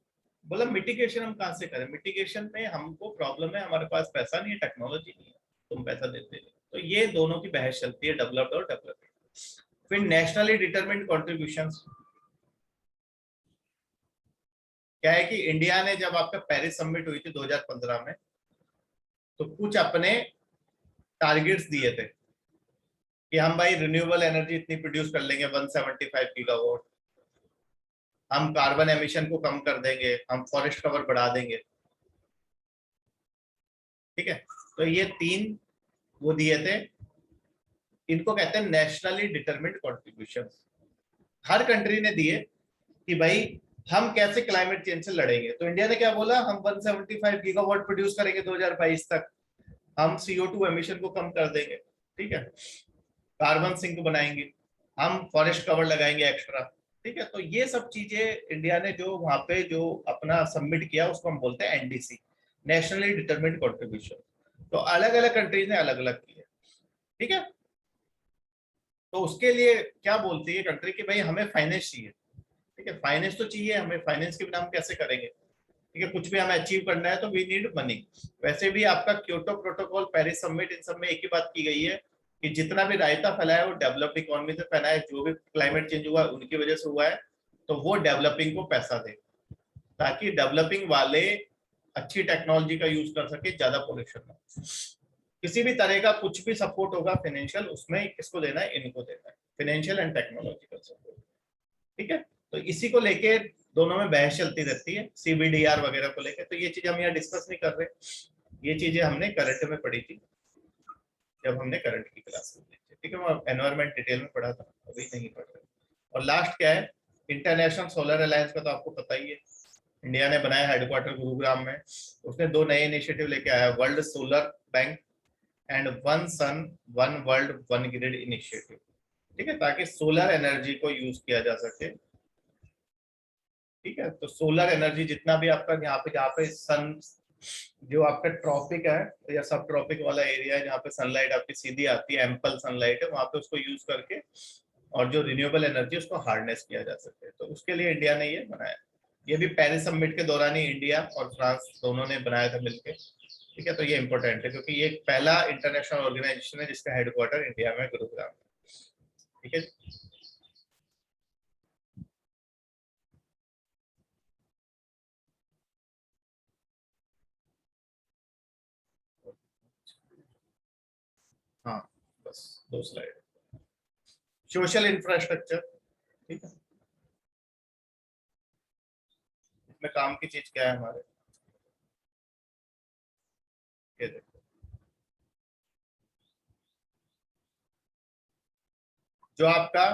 बोला मिटिगेशन हम कहां से करें, मिटिगेशन में हमको प्रॉब्लम है, हमारे पास पैसा नहीं है, टेक्नोलॉजी नहीं है, तुम पैसा देते हो। तो ये दोनों की बहस चलती है, डेवलप्ड और डेवलपिंग। फिर नेशनली डिटरमिन्ड कॉन्ट्रीब्यूशंस, क्या है कि इंडिया ने जब आपका पेरिस समिट हुई थी 2015 में, तो कुछ अपने टारगेट्स दिए थे कि हम भाई रिन्यूएबल एनर्जी इतनी प्रोड्यूस कर लेंगे 175 गीगावाट, हम कार्बन एमिशन को कम कर देंगे, हम फॉरेस्ट कवर बढ़ा देंगे। ठीक है, तो ये तीन वो दिए थे, इनको कहते हैं नेशनली डिटरमिन्ड कॉन्ट्रीब्यूशन। हर कंट्री ने दिए कि भाई हम कैसे क्लाइमेट चेंज से लड़ेंगे। तो इंडिया ने क्या बोला, हम 175 गीगावाट प्रोड्यूस करेंगे 2022 तक, हम CO2 एमिशन को कम कर देंगे, ठीक है, कार्बन सिंक बनाएंगे, हम फॉरेस्ट कवर लगाएंगे एक्स्ट्रा। ठीक है, तो ये सब चीजें इंडिया ने जो वहां पे जो अपना सबमिट किया उसको हम बोलते हैं NDC, नेशनली डिटरमिन्ड कॉन्ट्रीब्यूशन। तो अलग अलग कंट्रीज ने अलग अलग किए। ठीक है, तो उसके लिए क्या बोलती है कंट्री कि भाई हमें फाइनेंस चाहिए। ठीक है, फाइनेंस तो चाहिए हमें, फाइनेंस के बिना हम कैसे करेंगे। ठीक है, कुछ भी हमें अचीव करना है तो वी नीड मनी। वैसे भी आपका क्योटो प्रोटोकॉल, पेरिस समिट, इन सब में एक ही बात की गई है कि जितना भी रायता फैला है वो डेवलप्ड इकोनॉमी से फैला है, जो भी क्लाइमेट चेंज हुआ है उनकी वजह से हुआ है, तो वो डेवलपिंग को पैसा दे ताकि डेवलपिंग वाले अच्छी टेक्नोलॉजी का यूज कर सके, ज्यादा पोल्यूशन ना। किसी भी तरह का कुछ भी सपोर्ट होगा फाइनेंशियल, उसमें किसको देना है, इनको देना है, फाइनेंशियल एंड टेक्नोलॉजिकल सपोर्ट। ठीक है, तो इसी को लेके दोनों में बहस चलती रहती है, CBDR वगैरह को लेके। तो ये चीज हम यहाँ डिस्कस नहीं कर रहे, ये चीजें हमने करंट में पढ़ी थी जब हमने करंट की क्लास ली थी। ठीक है, मैं एनवायरमेंट डिटेल में पढ़ा था, अभी नहीं पढ़ रहे। और लास्ट क्या है, इंटरनेशनल सोलर अलायंस का तो आपको पता ही है, इंडिया ने बनाया हेडक्वार्टर गुरुग्राम में। उसने दो नए इनिशिएटिव लेके आया, world solar bank and one sun one world one grid initiative. ठीक है, ताकि सोलर एनर्जी को यूज किया जा सके। ठीक है, तो सोलर एनर्जी जितना भी आपका यहाँ पे, जहाँ पे सन, जो आपका ट्रॉपिक है या सब ट्रॉपिक वाला एरिया है जहाँ पे सनलाइट आपकी सीधी आती है, एम्पल सनलाइट है, वहां पे उसको यूज करके और जो रिन्यूएबल एनर्जी उसको हार्नेस किया जा सके, तो उसके लिए इंडिया ने ये बनाया। ये भी पेरिस समिट के दौरान ही इंडिया और फ्रांस दोनों ने बनाया था मिलकर। ठीक है, तो ये इंपॉर्टेंट है क्योंकि ये पहला इंटरनेशनल ऑर्गेनाइजेशन है जिसका हेडक्वार्टर इंडिया में गुरुग्राम। ठीक है, हाँ, बस दो स्लाइड। सोशल इंफ्रास्ट्रक्चर, ठीक है, इसमें काम की चीज क्या है हमारे, ये देखो, जो आपका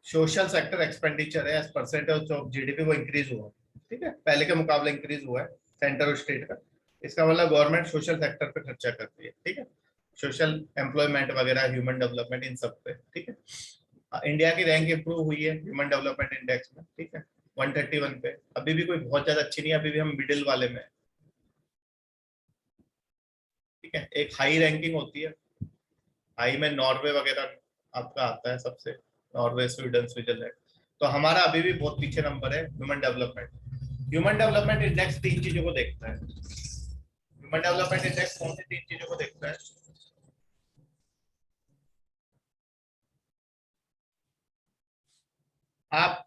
सोशल सेक्टर एक्सपेंडिचर है एज परसेंटेज ऑफ GDP वो इंक्रीज हुआ। ठीक है, पहले के मुकाबले इंक्रीज हुआ है, सेंटर और स्टेट का। इसका मतलब गवर्नमेंट सोशल सेक्टर पे खर्चा करती है। ठीक है, सोशल एम्प्लॉयमेंट वगैरह, ह्यूमन डेवलपमेंट, इन सब पे। ठीक है, इंडिया की रैंक इंप्रूव हुई है ह्यूमन डेवलपमेंट इंडेक्स में। ठीक है, 131 पे, अभी भी कोई बहुत ज्यादा अच्छी नहीं है, अभी भी हम मिडिल वाले में। ठीक है, एक हाई रैंकिंग होती है, हाई में नॉर्वे वगैरह आपका आता है सबसे, नॉर्वे, स्वीडन, स्विट्जरलैंड। तो हमारा अभी भी बहुत पीछे नंबर है human development. Human development index तीन चीजों को देखता है। ह्यूमन डेवलपमेंट इंडेक्स कौन सी तीन चीजों को देखता है, आप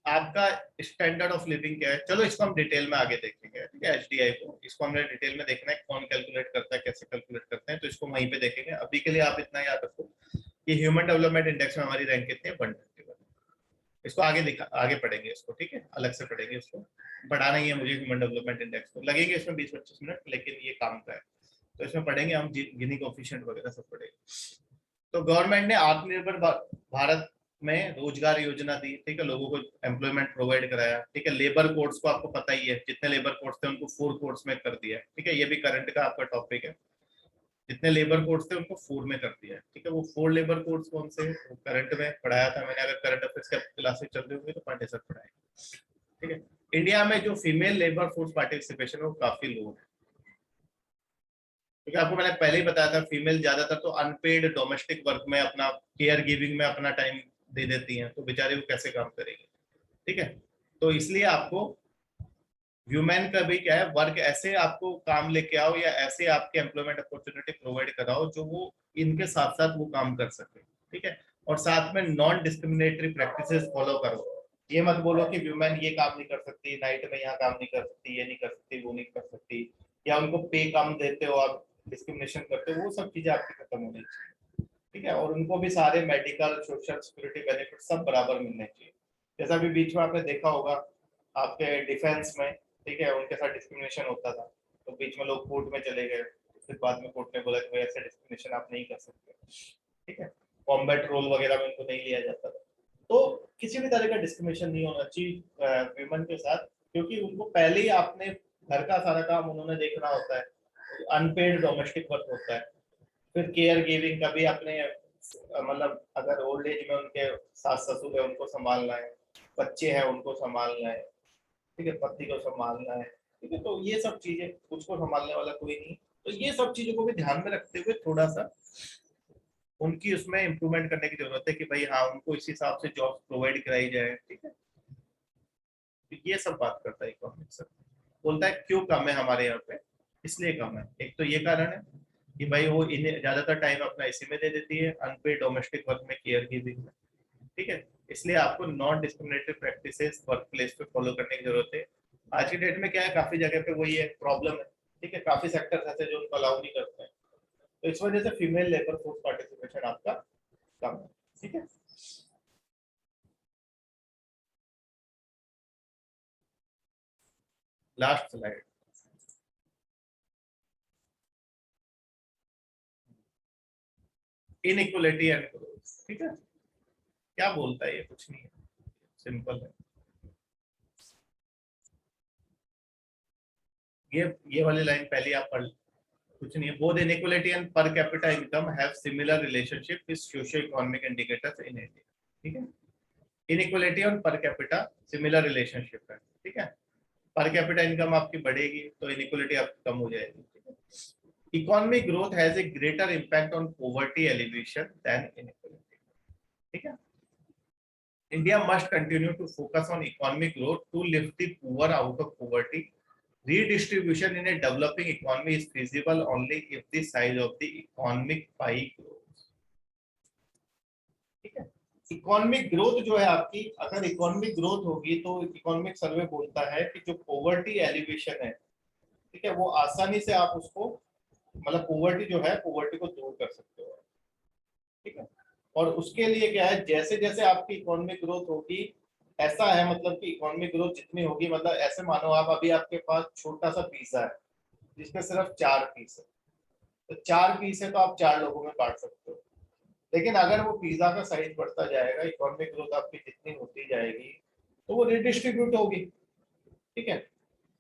आपका स्टैंडर्ड ऑफ लिविंग क्या है। चलो इसको हम डिटेल में आगे देखेंगे। ठीक है, HDI को, इसको हमने डिटेल में देखना है कौन कैलकुलेट करता है, कैसे कैलकुलेट करते हैं, तो इसको वहीं पे देखेंगे। अभी के लिए आप इतना याद रखो कि ह्यूमन डेवलपमेंट इंडेक्स में हमारी रैंक कितनी है, 121। इसको आगे दिखा, आगे पढ़ेंगे इसको, ठीक है, अलग से पढ़ेंगे इसको। पढ़ाना ही है मुझे ह्यूमन डेवलपमेंट इंडेक्स को, लगेंगे इसमें 20-25 मिनट, लेकिन ये काम का है। तो इसमें पढ़ेंगे हम गिनी कोफिशिएंट वगैरह सब पढ़ेंगे। तो गवर्नमेंट ने आत्मनिर्भर भारत में रोजगार योजना दी, ठीक है, लोगों को एम्प्लॉयमेंट प्रोवाइड कराया, ठीक है। लेबर कोड्स को आपको पता ही है, जितने लेबर कोड्स थे उनको 4 कोड्स में कर दिया, ठीक है, ये भी करंट का आपका टॉपिक है। जितने लेबर कोड्स थे उनको 4 में कर दिया है, ठीक है। वो 4 लेबर कोड्स कौन से, वो करंट में पढ़ाया था मैंने, अगर करंट अफेयर्स के क्लासेस चल रही होंगी तो पांडे सर पढ़ाएंगे, ठीक है। इंडिया में जो फीमेल लेबर फोर्स पार्टिसिपेशन है वो काफी लो है, क्योंकि आपको मैंने पहले ही बताया था, फीमेल ज्यादातर तो अनपेड डोमेस्टिक वर्क में अपना केयर गिविंग में अपना टाइम दे देती हैं, तो बेचारे वो कैसे काम करेंगे, ठीक है। तो इसलिए आपको ह्यूमन का भी क्या है, वर्क ऐसे आपको काम लेके आओ या ऐसे आपके एम्प्लॉयमेंट अपॉर्चुनिटी प्रोवाइड कराओ जो वो इनके साथ साथ वो काम कर सके, ठीक है। और साथ में नॉन डिस्क्रिमिनेटरी प्रैक्टिसेस फॉलो करो। ये मत बोलो कि वुमेन ये काम नहीं कर सकती, नाइट में यहाँ काम नहीं कर सकती, ये नहीं कर सकती, वो नहीं कर सकती, या उनको पे कम देते हो आप, डिस्क्रिमिनेशन करते हो, वो सब चीजें आपकी खत्म होनी चाहिए, ठीक है। और उनको भी सारे मेडिकल सोशल सिक्योरिटी बेनिफिट सब बराबर मिलने चाहिए। जैसा भी बीच में आपने देखा होगा आपके डिफेंस में, ठीक है, उनके साथ डिस्क्रिमिनेशन होता था, तो बीच में लोग कोर्ट में चले गए, फिर बाद में कोर्ट ने बोला कि भाई ऐसे डिस्क्रिमिनेशन आप नहीं कर सकते, ठीक है। कॉम्बैट रोल वगैरह में उनको नहीं लिया जाता था। तो किसी भी तरह का डिस्क्रिमिनेशन नहीं होना चाहिए वीमेन के साथ, क्योंकि उनको पहले ही आपने घर का सारा काम उन्होंने देखना होता है, अनपेड डोमेस्टिक वर्क होता है, फिर केयर गिविंग का भी अपने मतलब अगर ओल्ड एज में उनके सास ससुर है उनको संभालना है, बच्चे हैं उनको संभालना है, ठीक है, पति को संभालना है, ठीक है। तो ये सब चीजें, उसको संभालने वाला कोई नहीं, तो ये सब चीजों को भी ध्यान में रखते हुए थोड़ा सा उनकी उसमें इम्प्रूवमेंट करने की जरूरत है कि भाई हाँ उनको इस हिसाब से जॉब प्रोवाइड कराई जाए, ठीक है। तो ये सब बात करता है इकोनॉमिक सर, बोलता है क्यों कम है हमारे यहाँ पे, इसलिए कम है। एक तो ये कारण है कि भाई वो इन्हें ज्यादातर टाइम अपना इसी में दे देती है, अनपेड डोमेस्टिक वर्क में, केयर गिविंग में, ठीक है। इसलिए आपको non discriminatory practices work place पे फॉलो करने की जरूरत है। आज की डेट में क्या है, काफी जगह पे वही है प्रॉब्लम है, ठीक है, काफी सेक्टर्स ऐसे जो उनको अलाउ नहीं करते हैं, तो इस वजह से फीमेल लेबर फोर्स पार्टिसिपेशन आपका कम है, ठीक है। Last slide, inequality and growth, ठीक है। क्या बोलता है ये, कुछ नहीं है, सिंपल है। ये वाली लाइन पहले आप पढ़, कुछ नहीं है, both inequality and per capita income have similar relationship with socio economic indicators in India, ठीक है। इनइक्वालिटी और पर कैपिटा सिमिलर रिलेशनशिप है, ठीक है। पर कैपिटा इनकम आपकी बढ़ेगी तो इनइक्वालिटी आपकी कम हो जाएगी, ठीक है। Economic growth has a greater impact on poverty alleviation than inequality, ठीक है। India must continue to focus on economic growth to lift the poor out of poverty. Redistribution in a developing economy is feasible only if the size of the economic pie grows. ठीक है। Economic growth जो है आपकी, अगर economic growth होगी तो economic survey बोलता है कि जो पॉवर्टी एलिवेशन है, ठीक है, वो आसानी से आप उसको, मतलब पॉवर्टी जो है, पॉवर्टी को दूर कर सकते हो, ठीक है। और उसके लिए क्या है, जैसे जैसे आपकी इकोनॉमिक ग्रोथ होगी, ऐसा है मतलब कि इकोनॉमिक ग्रोथ जितनी होगी, मतलब ऐसे मानो आप अभी आपके पास छोटा सा पिज्जा है जिसमें सिर्फ 4 पीस है, तो 4 पीस है तो आप 4 लोगों में बांट सकते हो। लेकिन अगर वो पिज्जा का साइज बढ़ता जाएगा, इकोनॉमिक ग्रोथ आपकी जितनी होती जाएगी, तो वो रिडिस्ट्रीब्यूट होगी, ठीक है।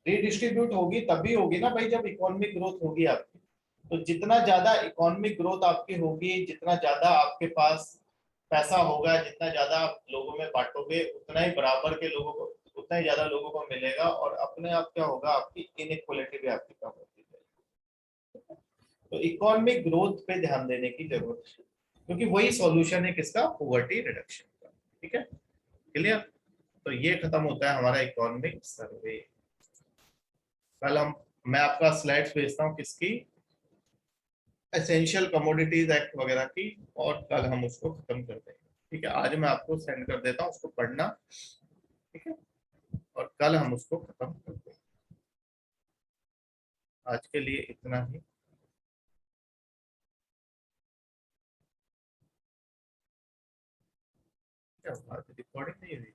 रिडिस्ट्रीब्यूट होगी तभी होगी ना भाई, जब इकोनॉमिक ग्रोथ होगी आपकी। तो जितना ज्यादा इकोनॉमिक ग्रोथ आपकी होगी, जितना ज्यादा आपके पास पैसा होगा, जितना ज्यादा आप लोगों में बांटोगे, उतना ही बराबर के लोगों को, उतना ही ज्यादा लोगों को मिलेगा, और अपने आप क्या होगा, आपकी इनइक्वालिटी भी आपकी कम होती जाएगी। तो इकोनॉमिक ग्रोथ पे ध्यान देने की जरूरत है, क्योंकि वही सॉल्यूशन है किसका, पॉवर्टी रिडक्शन का, ठीक है, क्लियर। तो ये खत्म होता है हमारा इकोनॉमिक सर्वे। कल हम, मैं आपका स्लाइड्स भेजता हूँ किसकी, एसेंशियल कमोडिटीज एक्ट वगैरह की, और कल हम उसको खत्म कर देंगे, ठीक है। आज मैं आपको सेंड कर देता हूँ, उसको पढ़ना, ठीक है, और कल हम उसको खत्म कर देंगे। आज के लिए इतना ही। क्या बात है, रिकॉर्डिंग नहीं हुई?